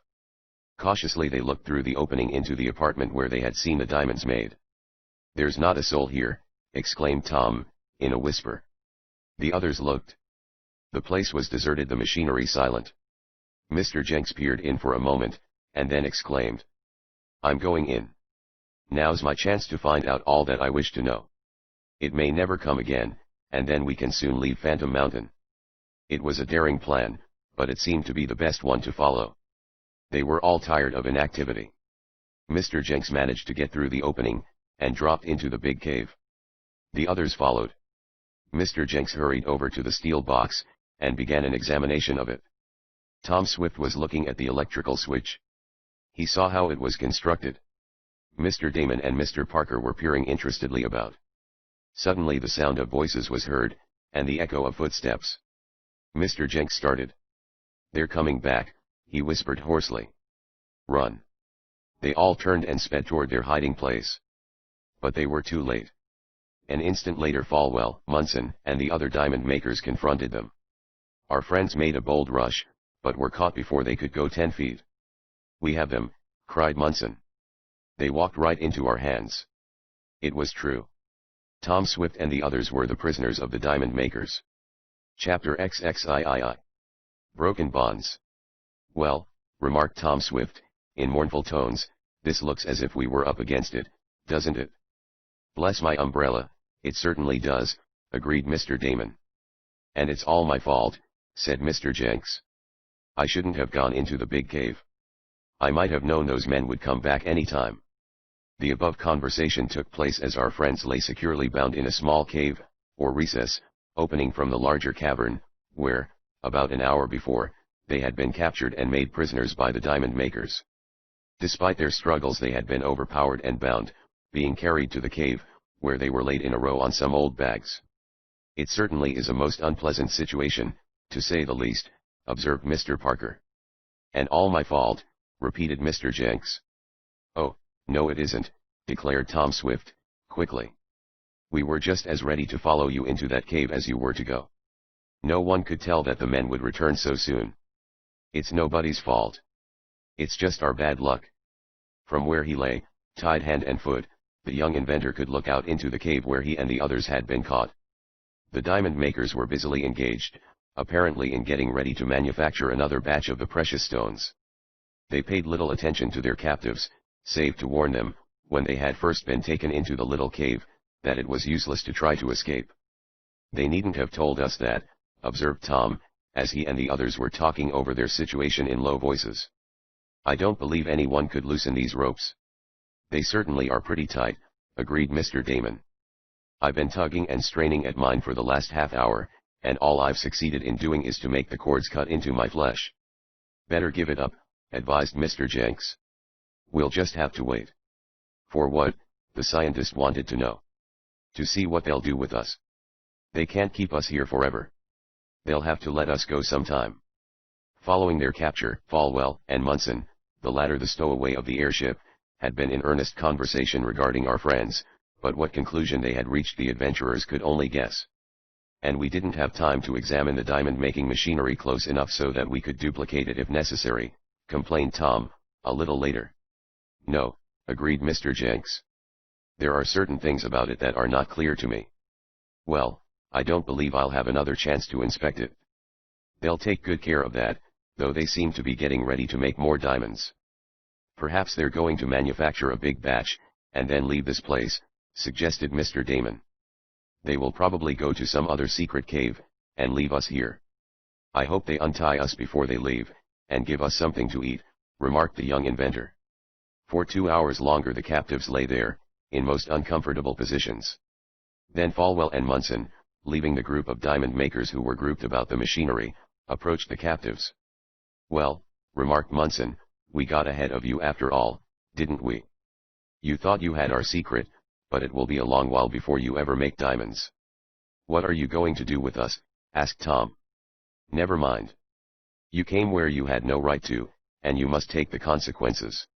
Cautiously they looked through the opening into the apartment where they had seen the diamonds made. There's not a soul here, exclaimed Tom, in a whisper. The others looked. The place was deserted, the machinery silent. Mr. Jenks peered in for a moment, and then exclaimed, I'm going in. Now's my chance to find out all that I wish to know. It may never come again, and then we can soon leave Phantom Mountain. It was a daring plan, but it seemed to be the best one to follow. They were all tired of inactivity. Mr. Jenks managed to get through the opening, and dropped into the big cave. The others followed. Mr. Jenks hurried over to the steel box, and began an examination of it. Tom Swift was looking at the electrical switch. He saw how it was constructed. Mr. Damon and Mr. Parker were peering interestedly about. Suddenly the sound of voices was heard, and the echo of footsteps. Mr. Jenks started. They're coming back, he whispered hoarsely. Run. They all turned and sped toward their hiding place. But they were too late. An instant later Falwell, Munson, and the other diamond makers confronted them. Our friends made a bold rush, but were caught before they could go 10 feet. We have them, cried Munson. They walked right into our hands. It was true. Tom Swift and the others were the prisoners of the diamond makers. Chapter XXIII. Broken Bonds. Well, remarked Tom Swift, in mournful tones, this looks as if we were up against it, doesn't it? Bless my umbrella, it certainly does, agreed Mr. Damon. And it's all my fault, said Mr. Jenks. I shouldn't have gone into the big cave. I might have known those men would come back any time. The above conversation took place as our friends lay securely bound in a small cave, or recess, opening from the larger cavern, where, about an hour before, they had been captured and made prisoners by the diamond makers. Despite their struggles they had been overpowered and bound, being carried to the cave, where they were laid in a row on some old bags. It certainly is a most unpleasant situation, to say the least, observed Mr. Parker. And all my fault, repeated Mr. Jenks. Oh, no it isn't, declared Tom Swift, quickly. We were just as ready to follow you into that cave as you were to go. No one could tell that the men would return so soon. It's nobody's fault. It's just our bad luck. From where he lay, tied hand and foot, the young inventor could look out into the cave where he and the others had been caught. The diamond makers were busily engaged, apparently in getting ready to manufacture another batch of the precious stones. They paid little attention to their captives, save to warn them, when they had first been taken into the little cave, that it was useless to try to escape. They needn't have told us that, observed Tom, as he and the others were talking over their situation in low voices. I don't believe anyone could loosen these ropes. They certainly are pretty tight, agreed Mr. Damon. I've been tugging and straining at mine for the last half hour, and all I've succeeded in doing is to make the cords cut into my flesh. Better give it up, advised Mr. Jenks. We'll just have to wait. For what? The scientist wanted to know. To see what they'll do with us. They can't keep us here forever. They'll have to let us go sometime. Following their capture, Falwell and Munson, the latter the stowaway of the airship, had been in earnest conversation regarding our friends, but what conclusion they had reached the adventurers could only guess. And we didn't have time to examine the diamond-making machinery close enough so that we could duplicate it if necessary, complained Tom, a little later. No, agreed Mr. Jenks. There are certain things about it that are not clear to me. Well, I don't believe I'll have another chance to inspect it. They'll take good care of that, though they seem to be getting ready to make more diamonds. Perhaps they're going to manufacture a big batch, and then leave this place, suggested Mr. Damon. They will probably go to some other secret cave, and leave us here. I hope they untie us before they leave, and give us something to eat, remarked the young inventor. For 2 hours longer the captives lay there, in most uncomfortable positions. Then Falwell and Munson, leaving the group of diamond makers who were grouped about the machinery, approached the captives. Well, remarked Munson, we got ahead of you after all, didn't we? You thought you had our secret, but it will be a long while before you ever make diamonds. What are you going to do with us? Asked Tom. Never mind. You came where you had no right to, and you must take the consequences.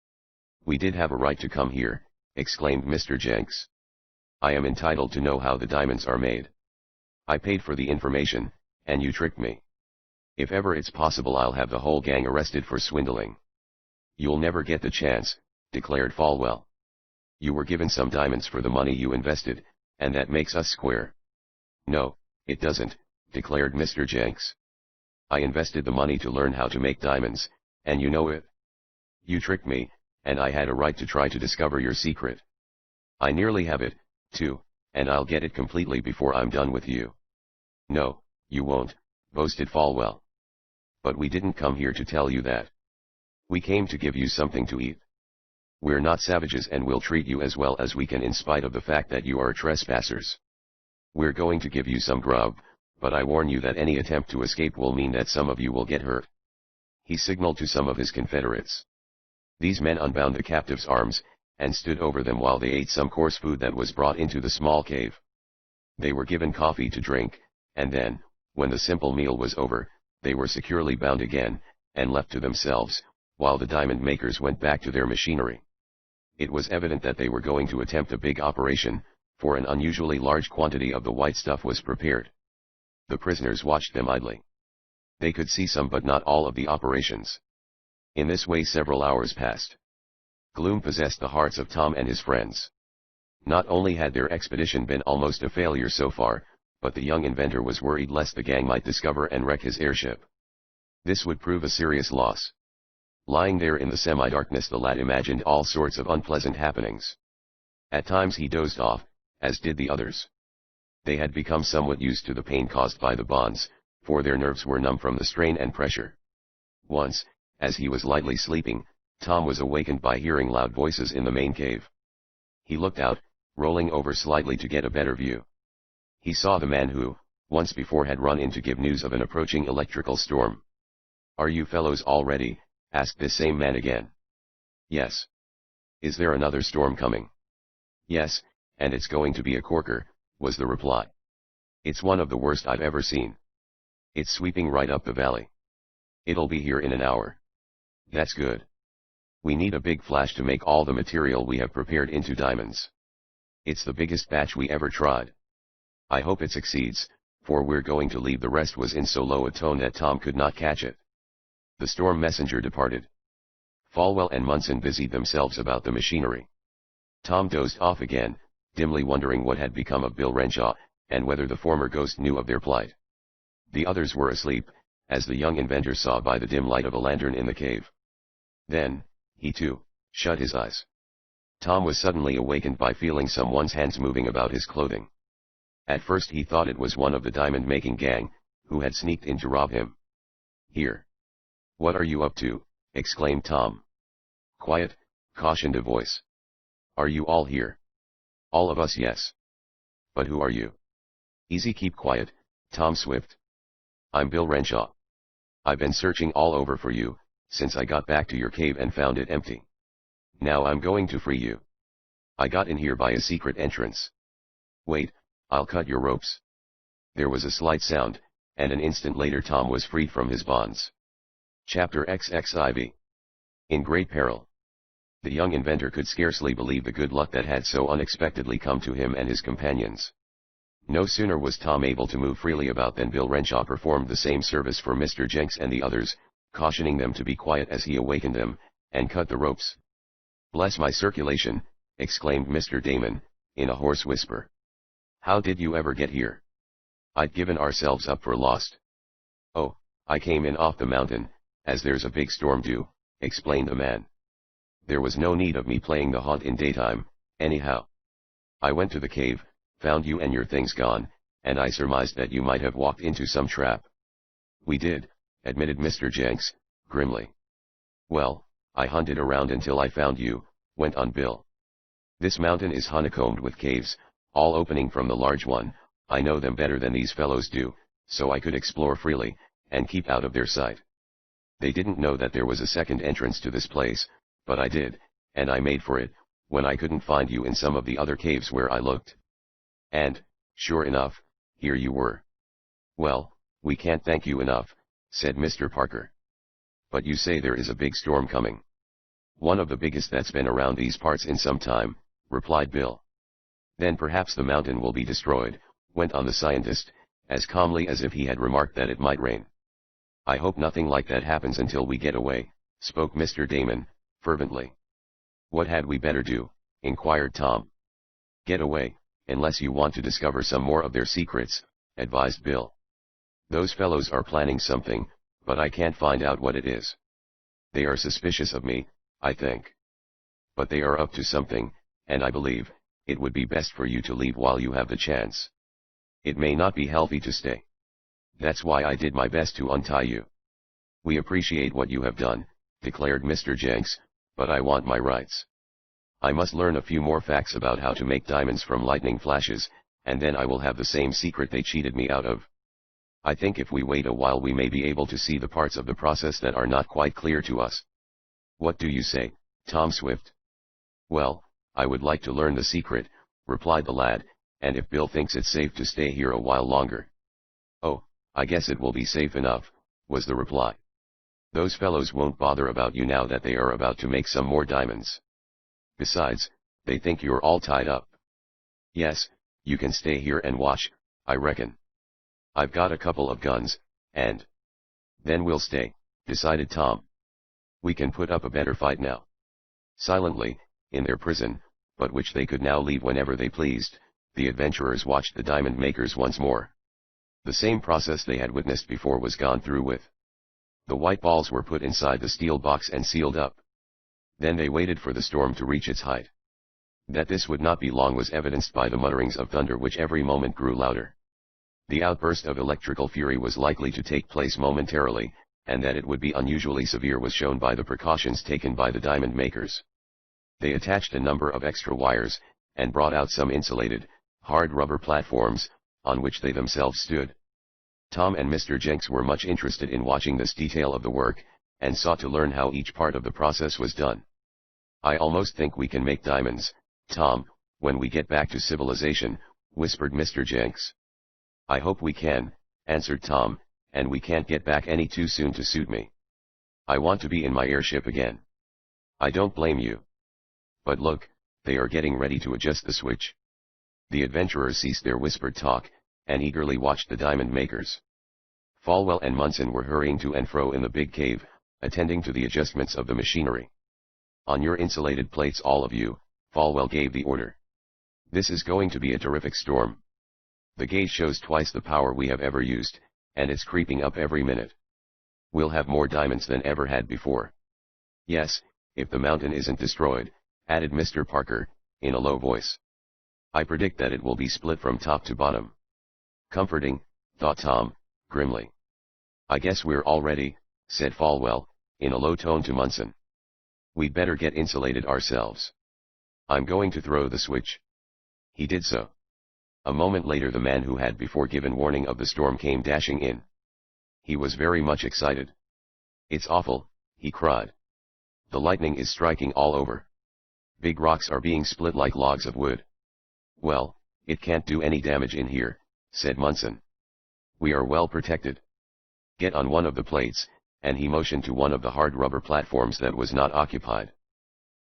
We did have a right to come here, exclaimed Mr. Jenks. I am entitled to know how the diamonds are made. I paid for the information, and you tricked me. If ever it's possible I'll have the whole gang arrested for swindling. You'll never get the chance, declared Falwell. You were given some diamonds for the money you invested, and that makes us square. No, it doesn't, declared Mr. Jenks. I invested the money to learn how to make diamonds, and you know it. You tricked me, and I had a right to try to discover your secret. I nearly have it, too, and I'll get it completely before I'm done with you. No, you won't, boasted Falwell. But we didn't come here to tell you that. We came to give you something to eat. We're not savages and we'll treat you as well as we can in spite of the fact that you are trespassers. We're going to give you some grub, but I warn you that any attempt to escape will mean that some of you will get hurt. He signaled to some of his confederates. These men unbound the captives' arms, and stood over them while they ate some coarse food that was brought into the small cave. They were given coffee to drink, and then, when the simple meal was over, they were securely bound again, and left to themselves, while the diamond makers went back to their machinery. It was evident that they were going to attempt a big operation, for an unusually large quantity of the white stuff was prepared. The prisoners watched them idly. They could see some but not all of the operations. In this way several hours passed. Gloom possessed the hearts of Tom and his friends. Not only had their expedition been almost a failure so far, but the young inventor was worried lest the gang might discover and wreck his airship. This would prove a serious loss. Lying there in the semi-darkness the lad imagined all sorts of unpleasant happenings. At times he dozed off, as did the others. They had become somewhat used to the pain caused by the bonds, for their nerves were numb from the strain and pressure. Once, as he was lightly sleeping, Tom was awakened by hearing loud voices in the main cave. He looked out, rolling over slightly to get a better view. He saw the man who, once before had run in to give news of an approaching electrical storm. "Are you fellows all ready?" asked this same man again. "Yes." "Is there another storm coming?" "Yes, and it's going to be a corker," was the reply. "It's one of the worst I've ever seen. It's sweeping right up the valley. It'll be here in an hour." "That's good. We need a big flash to make all the material we have prepared into diamonds. It's the biggest batch we ever tried. I hope it succeeds, for we're going to leave." The rest was in so low a tone that Tom could not catch it. The storm messenger departed. Falwell and Munson busied themselves about the machinery. Tom dozed off again, dimly wondering what had become of Bill Renshaw, and whether the former ghost knew of their plight. The others were asleep, as the young inventor saw by the dim light of a lantern in the cave. Then, he too, shut his eyes. Tom was suddenly awakened by feeling someone's hands moving about his clothing. At first he thought it was one of the diamond-making gang, who had sneaked in to rob him. "Here. What are you up to?" exclaimed Tom. "Quiet," cautioned a voice. "Are you all here?" "All of us, yes." But who are you? Easy, keep quiet, Tom Swift. I'm Bill Renshaw. I've been searching all over for you, since I got back to your cave and found it empty. Now I'm going to free you. I got in here by a secret entrance. Wait, I'll cut your ropes. There was a slight sound, and an instant later Tom was freed from his bonds. Chapter XXIV. In great peril. The young inventor could scarcely believe the good luck that had so unexpectedly come to him and his companions. No sooner was Tom able to move freely about than Bill Renshaw performed the same service for Mr. Jenks and the others, cautioning them to be quiet as he awakened them, and cut the ropes. "Bless my circulation," exclaimed Mr. Damon, in a hoarse whisper. "How did you ever get here? I'd given ourselves up for lost." "Oh, I came in off the mountain, as there's a big storm due," explained the man. "There was no need of me playing the haunt in daytime, anyhow. I went to the cave, found you and your things gone, and I surmised that you might have walked into some trap." "We did," admitted Mr. Jenks, grimly. "Well, I hunted around until I found you," went on Bill. "This mountain is honeycombed with caves, all opening from the large one. I know them better than these fellows do, so I could explore freely, and keep out of their sight. They didn't know that there was a second entrance to this place, but I did, and I made for it, when I couldn't find you in some of the other caves where I looked. And, sure enough, here you were." "Well, we can't thank you enough," said Mr. Parker. "But you say there is a big storm coming." "One of the biggest that's been around these parts in some time," replied Bill. "Then perhaps the mountain will be destroyed," went on the scientist, as calmly as if he had remarked that it might rain. "I hope nothing like that happens until we get away," spoke Mr. Damon, fervently. "What had we better do?" inquired Tom. "Get away, unless you want to discover some more of their secrets," advised Bill. "Those fellows are planning something, but I can't find out what it is. They are suspicious of me, I think. But they are up to something, and I believe it would be best for you to leave while you have the chance. It may not be healthy to stay. That's why I did my best to untie you." "We appreciate what you have done," declared Mr. Jenks, "but I want my rights. I must learn a few more facts about how to make diamonds from lightning flashes, and then I will have the same secret they cheated me out of. I think if we wait a while we may be able to see the parts of the process that are not quite clear to us. What do you say, Tom Swift?" "Well, I would like to learn the secret," replied the lad, "and if Bill thinks it's safe to stay here a while longer." "Oh, I guess it will be safe enough," was the reply. "Those fellows won't bother about you now that they are about to make some more diamonds. Besides, they think you're all tied up. Yes, you can stay here and watch, I reckon. I've got a couple of guns, and then we'll stay," decided Tom. "We can put up a better fight now." Silently, in their prison, but which they could now leave whenever they pleased, the adventurers watched the diamond makers once more. The same process they had witnessed before was gone through with. The white balls were put inside the steel box and sealed up. Then they waited for the storm to reach its height. That this would not be long was evidenced by the mutterings of thunder which every moment grew louder. The outburst of electrical fury was likely to take place momentarily, and that it would be unusually severe was shown by the precautions taken by the diamond makers. They attached a number of extra wires, and brought out some insulated, hard rubber platforms, on which they themselves stood. Tom and Mr. Jenks were much interested in watching this detail of the work, and sought to learn how each part of the process was done. "I almost think we can make diamonds, Tom, when we get back to civilization," whispered Mr. Jenks. "I hope we can," answered Tom, "and we can't get back any too soon to suit me. I want to be in my airship again." "I don't blame you. But look, they are getting ready to adjust the switch." The adventurers ceased their whispered talk, and eagerly watched the diamond makers. Falwell and Munson were hurrying to and fro in the big cave, attending to the adjustments of the machinery. "On your insulated plates all of you," Falwell gave the order. "This is going to be a terrific storm. The gauge shows twice the power we have ever used, and it's creeping up every minute. We'll have more diamonds than ever had before." "Yes, if the mountain isn't destroyed," added Mr. Parker, in a low voice. "I predict that it will be split from top to bottom." "Comforting," thought Tom, grimly. "I guess we're all ready," said Falwell, in a low tone to Munson. "We'd better get insulated ourselves. I'm going to throw the switch." He did so. A moment later the man who had before given warning of the storm came dashing in. He was very much excited. "It's awful," he cried. "The lightning is striking all over. Big rocks are being split like logs of wood." "Well, it can't do any damage in here," said Munson. "We are well protected. Get on one of the plates," and he motioned to one of the hard rubber platforms that was not occupied.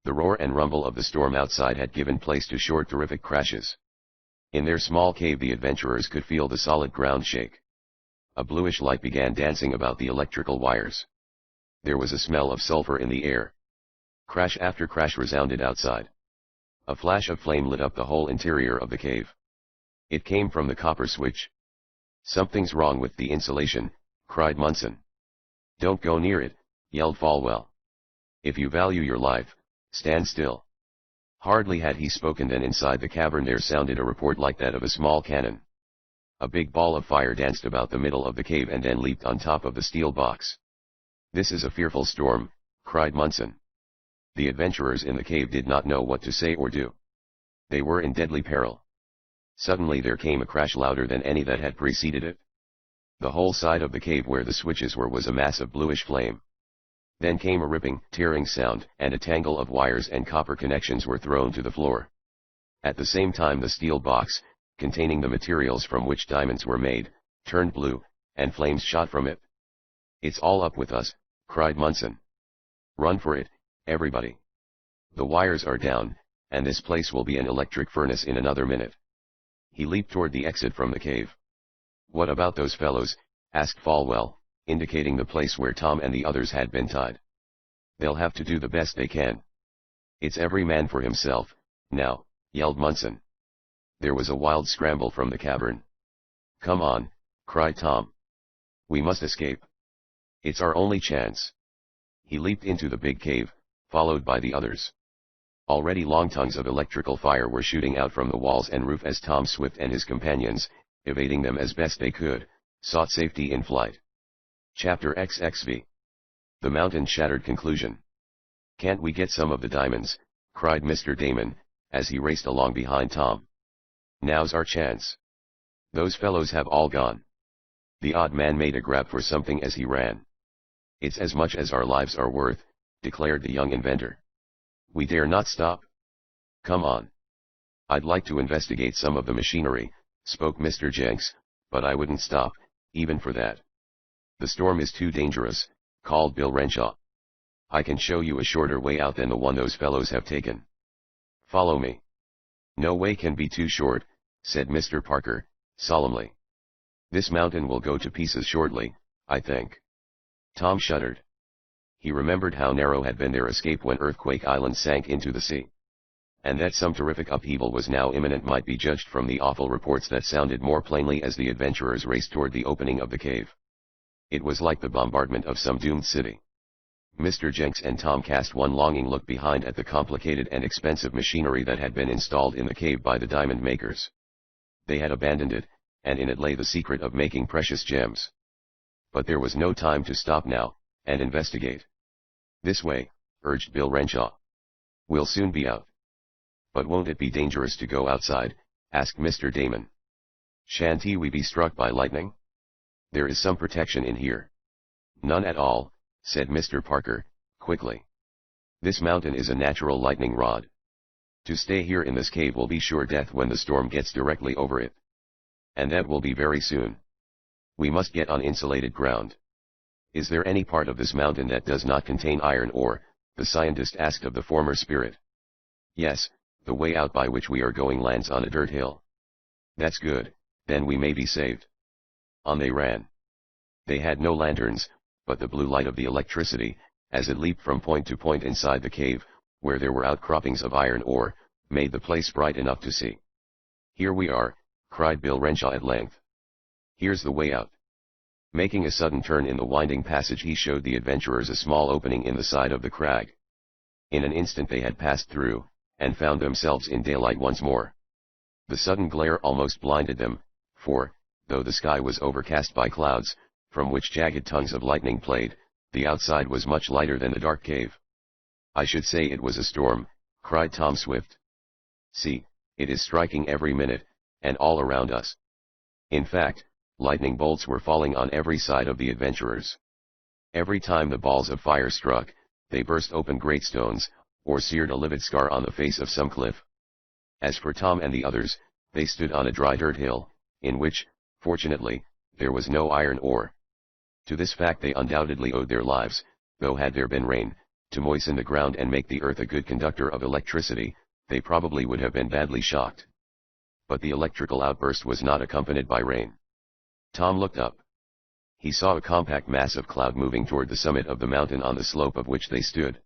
The roar and rumble of the storm outside had given place to short terrific crashes. In their small cave the adventurers could feel the solid ground shake. A bluish light began dancing about the electrical wires. There was a smell of sulfur in the air. Crash after crash resounded outside. A flash of flame lit up the whole interior of the cave. It came from the copper switch. "Something's wrong with the insulation," cried Munson. "Don't go near it," yelled Falwell. "If you value your life, stand still." Hardly had he spoken than inside the cavern there sounded a report like that of a small cannon. A big ball of fire danced about the middle of the cave and then leaped on top of the steel box. "This is a fearful storm," cried Munson. The adventurers in the cave did not know what to say or do. They were in deadly peril. Suddenly there came a crash louder than any that had preceded it. The whole side of the cave where the switches were was a mass of bluish flame. Then came a ripping, tearing sound, and a tangle of wires and copper connections were thrown to the floor. At the same time the steel box, containing the materials from which diamonds were made, turned blue, and flames shot from it. "It's all up with us," cried Munson. "Run for it, everybody. The wires are down, and this place will be an electric furnace in another minute." He leaped toward the exit from the cave. "What about those fellows?" asked Falwell, indicating the place where Tom and the others had been tied. "They'll have to do the best they can. It's every man for himself, now," yelled Munson. There was a wild scramble from the cavern. "Come on," cried Tom. "We must escape. It's our only chance." He leaped into the big cave, followed by the others. Already long tongues of electrical fire were shooting out from the walls and roof as Tom Swift and his companions, evading them as best they could, sought safety in flight. Chapter XXV. The Mountain Shattered Conclusion. "Can't we get some of the diamonds?" cried Mr. Damon, as he raced along behind Tom. "Now's our chance. Those fellows have all gone." The odd man made a grab for something as he ran. "It's as much as our lives are worth," declared the young inventor. "We dare not stop. Come on." "I'd like to investigate some of the machinery," spoke Mr. Jenks, "but I wouldn't stop, even for that." "The storm is too dangerous," called Bill Renshaw. "I can show you a shorter way out than the one those fellows have taken. Follow me." "No way can be too short," said Mr. Parker, solemnly. "This mountain will go to pieces shortly, I think." Tom shuddered. He remembered how narrow had been their escape when Earthquake Island sank into the sea. And that some terrific upheaval was now imminent might be judged from the awful reports that sounded more plainly as the adventurers raced toward the opening of the cave. It was like the bombardment of some doomed city. Mr. Jenks and Tom cast one longing look behind at the complicated and expensive machinery that had been installed in the cave by the diamond makers. They had abandoned it, and in it lay the secret of making precious gems. But there was no time to stop now, and investigate. "This way," urged Bill Renshaw. "We'll soon be out." "But won't it be dangerous to go outside?" asked Mr. Damon. "Shan't we be struck by lightning?" "There is some protection in here." "None at all," said Mr. Parker, quickly. "This mountain is a natural lightning rod. To stay here in this cave will be sure death when the storm gets directly over it. And that will be very soon. We must get on insulated ground." "Is there any part of this mountain that does not contain iron ore?" the scientist asked of the former spirit. "Yes, the way out by which we are going lands on a dirt hill." "That's good, then we may be saved." On they ran. They had no lanterns, but the blue light of the electricity, as it leaped from point to point inside the cave, where there were outcroppings of iron ore, made the place bright enough to see. "Here we are," cried Bill Renshaw at length. "Here's the way out." Making a sudden turn in the winding passage he showed the adventurers a small opening in the side of the crag. In an instant they had passed through, and found themselves in daylight once more. The sudden glare almost blinded them, for, though the sky was overcast by clouds, from which jagged tongues of lightning played, the outside was much lighter than the dark cave. "I should say it was a storm," cried Tom Swift. "See, it is striking every minute," and all around us. In fact, lightning bolts were falling on every side of the adventurers. Every time the balls of fire struck, they burst open great stones, or seared a livid scar on the face of some cliff. As for Tom and the others, they stood on a dry dirt hill, in which, fortunately, there was no iron ore. To this fact they undoubtedly owed their lives, though had there been rain, to moisten the ground and make the earth a good conductor of electricity, they probably would have been badly shocked. But the electrical outburst was not accompanied by rain. Tom looked up. He saw a compact mass of cloud moving toward the summit of the mountain on the slope of which they stood.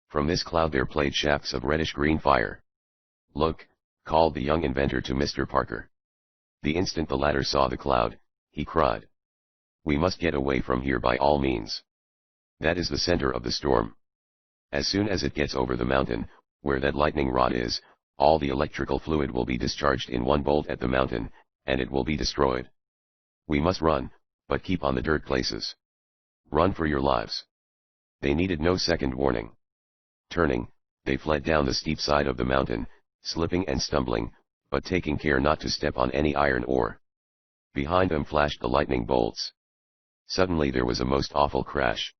From this cloud there played shafts of reddish-green fire. "Look," called the young inventor to Mr. Parker. The instant the latter saw the cloud, he cried, "We must get away from here by all means. That is the center of the storm. As soon as it gets over the mountain, where that lightning rod is, all the electrical fluid will be discharged in one bolt at the mountain, and it will be destroyed. We must run, but keep on the dirt places. Run for your lives." They needed no second warning. Turning, they fled down the steep side of the mountain, slipping and stumbling, but taking care not to step on any iron ore. Behind them flashed the lightning bolts. Suddenly there was a most awful crash.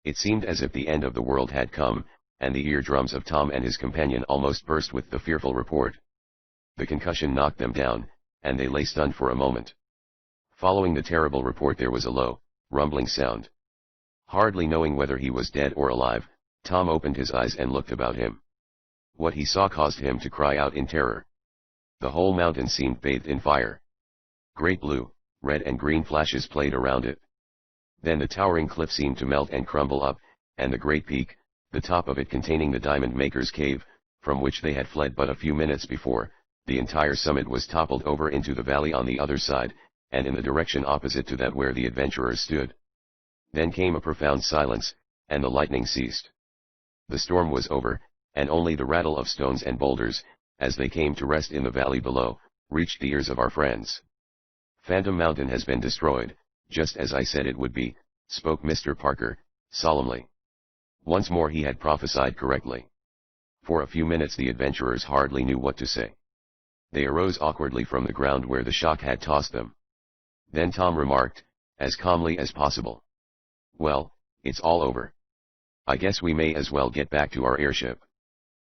It seemed as if the end of the world had come, and the eardrums of Tom and his companion almost burst with the fearful report. The concussion knocked them down, and they lay stunned for a moment. Following the terrible report there was a low, rumbling sound. Hardly knowing whether he was dead or alive, Tom opened his eyes and looked about him. What he saw caused him to cry out in terror. The whole mountain seemed bathed in fire. Great blue, red and green flashes played around it. Then the towering cliff seemed to melt and crumble up, and the great peak, the top of it containing the diamond maker's cave, from which they had fled but a few minutes before, the entire summit was toppled over into the valley on the other side, and in the direction opposite to that where the adventurers stood. Then came a profound silence, and the lightning ceased. The storm was over, and only the rattle of stones and boulders, as they came to rest in the valley below, reached the ears of our friends. "Phantom Mountain has been destroyed, just as I said it would be," spoke Mr. Parker, solemnly. Once more he had prophesied correctly. For a few minutes the adventurers hardly knew what to say. They arose awkwardly from the ground where the shock had tossed them. Then Tom remarked, as calmly as possible, "Well, it's all over. I guess we may as well get back to our airship."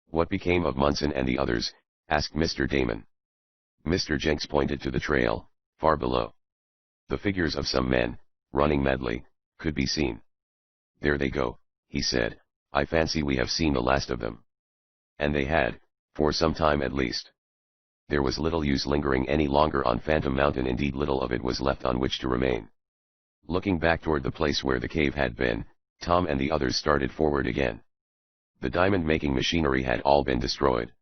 "What became of Munson and the others?" asked Mr. Damon. Mr. Jenks pointed to the trail, far below. The figures of some men, running madly, could be seen. "There they go," he said, "I fancy we have seen the last of them." And they had, for some time at least. There was little use lingering any longer on Phantom Mountain, indeed little of it was left on which to remain. Looking back toward the place where the cave had been, Tom and the others started forward again. The diamond-making machinery had all been destroyed.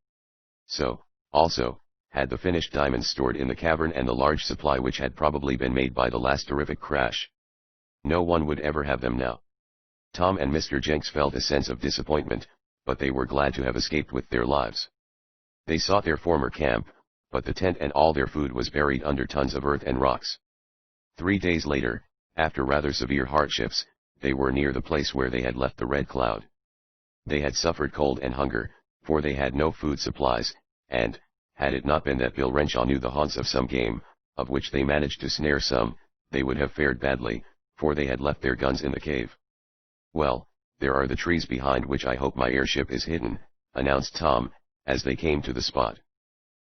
So, also, had the finished diamonds stored in the cavern and the large supply which had probably been made by the last terrific crash. No one would ever have them now. Tom and Mr. Jenks felt a sense of disappointment, but they were glad to have escaped with their lives. They sought their former camp, but the tent and all their food was buried under tons of earth and rocks. 3 days later, after rather severe hardships, they were near the place where they had left the Red Cloud. They had suffered cold and hunger, for they had no food supplies, and, had it not been that Bill Renshaw knew the haunts of some game, of which they managed to snare some, they would have fared badly, for they had left their guns in the cave. "Well, there are the trees behind which I hope my airship is hidden," announced Tom, as they came to the spot.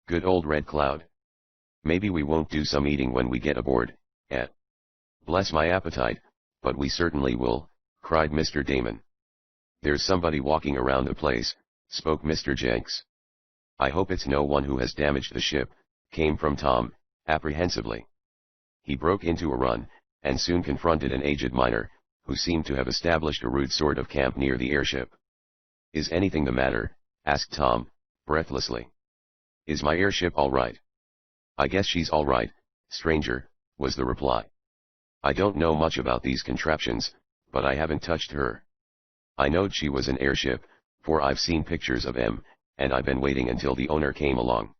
"Good old Red Cloud. Maybe we won't do some eating when we get aboard, eh?" "Bless my appetite, but we certainly will," cried Mr. Damon. "There's somebody walking around the place," spoke Mr. Jenks. "I hope it's no one who has damaged the ship," came from Tom, apprehensively. He broke into a run, and soon confronted an aged miner, who seemed to have established a rude sort of camp near the airship. "Is anything the matter?" asked Tom, breathlessly. "Is my airship all right?" "I guess she's all right, stranger," was the reply. "I don't know much about these contraptions, but I haven't touched her. I knowed she was an airship, for I've seen pictures of 'em, and I've been waiting until the owner came along."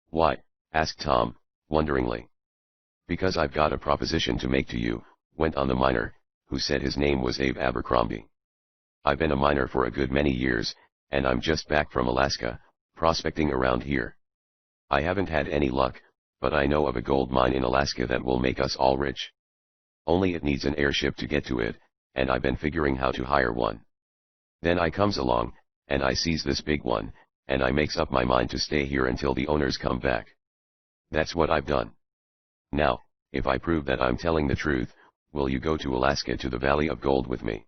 "Why?" asked Tom, wonderingly. "Because I've got a proposition to make to you," went on the miner, who said his name was Abe Abercrombie. "I've been a miner for a good many years, and I'm just back from Alaska, prospecting around here. I haven't had any luck, but I know of a gold mine in Alaska that will make us all rich. Only it needs an airship to get to it, and I've been figuring how to hire one. Then I comes along, and I sees this big one, and I makes up my mind to stay here until the owners come back. That's what I've done. Now, if I prove that I'm telling the truth, will you go to Alaska to the Valley of Gold with me?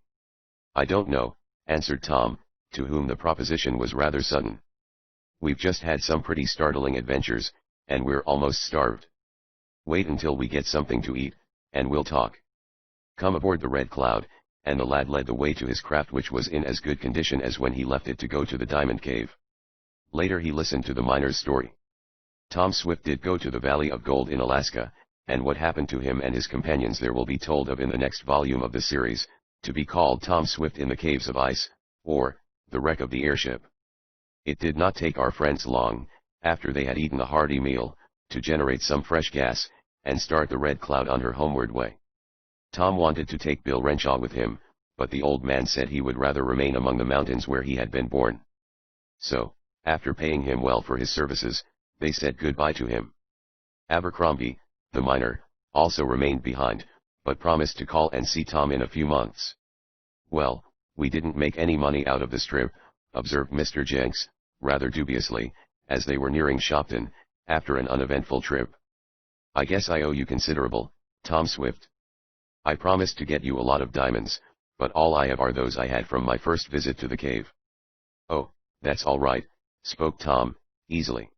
I don't know, answered Tom, to whom the proposition was rather sudden. We've just had some pretty startling adventures, and we're almost starved. Wait until we get something to eat, and we'll talk. Come aboard the Red Cloud, and the lad led the way to his craft, which was in as good condition as when he left it to go to the diamond cave. Later he listened to the miner's story. Tom Swift did go to the Valley of Gold in Alaska, and what happened to him and his companions there will be told of in the next volume of the series, to be called Tom Swift in the Caves of Ice, or, The Wreck of the Airship. It did not take our friends long, after they had eaten a hearty meal, to generate some fresh gas, and start the Red Cloud on her homeward way. Tom wanted to take Bill Renshaw with him, but the old man said he would rather remain among the mountains where he had been born. So, after paying him well for his services, they said goodbye to him. Abercrombie, the miner, also remained behind, but promised to call and see Tom in a few months. Well, we didn't make any money out of this trip, observed Mr. Jenks, rather dubiously, as they were nearing Shopton, after an uneventful trip. I guess I owe you considerable, Tom Swift. I promised to get you a lot of diamonds, but all I have are those I had from my first visit to the cave. Oh, that's all right, spoke Tom, easily.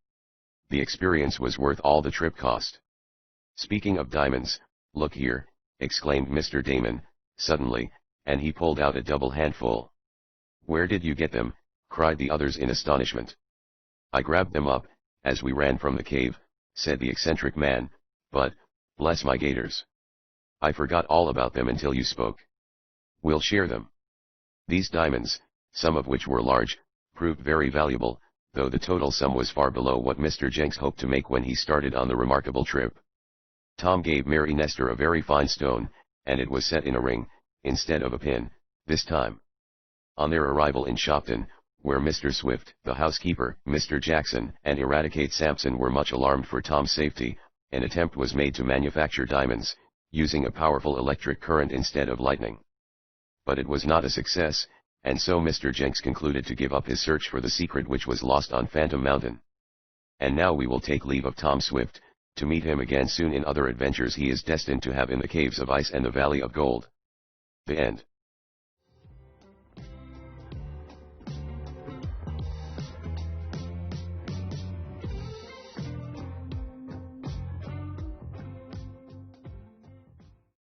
The experience was worth all the trip cost. Speaking of diamonds, look here, exclaimed Mr. Damon, suddenly, and he pulled out a double handful. Where did you get them? Cried the others in astonishment. I grabbed them up, as we ran from the cave, said the eccentric man, but, bless my gaiters, I forgot all about them until you spoke. We'll share them. These diamonds, some of which were large, proved very valuable, though the total sum was far below what Mr. Jenks hoped to make when he started on the remarkable trip. Tom gave Mary Nestor a very fine stone, and it was set in a ring, instead of a pin, this time. On their arrival in Shopton, where Mr. Swift, the housekeeper, Mr. Jackson, and Eradicate Sampson were much alarmed for Tom's safety, an attempt was made to manufacture diamonds, using a powerful electric current instead of lightning. But it was not a success, and so Mr. Jenks concluded to give up his search for the secret which was lost on Phantom Mountain. And now we will take leave of Tom Swift, to meet him again soon in other adventures he is destined to have in the Caves of Ice and the Valley of Gold. The end.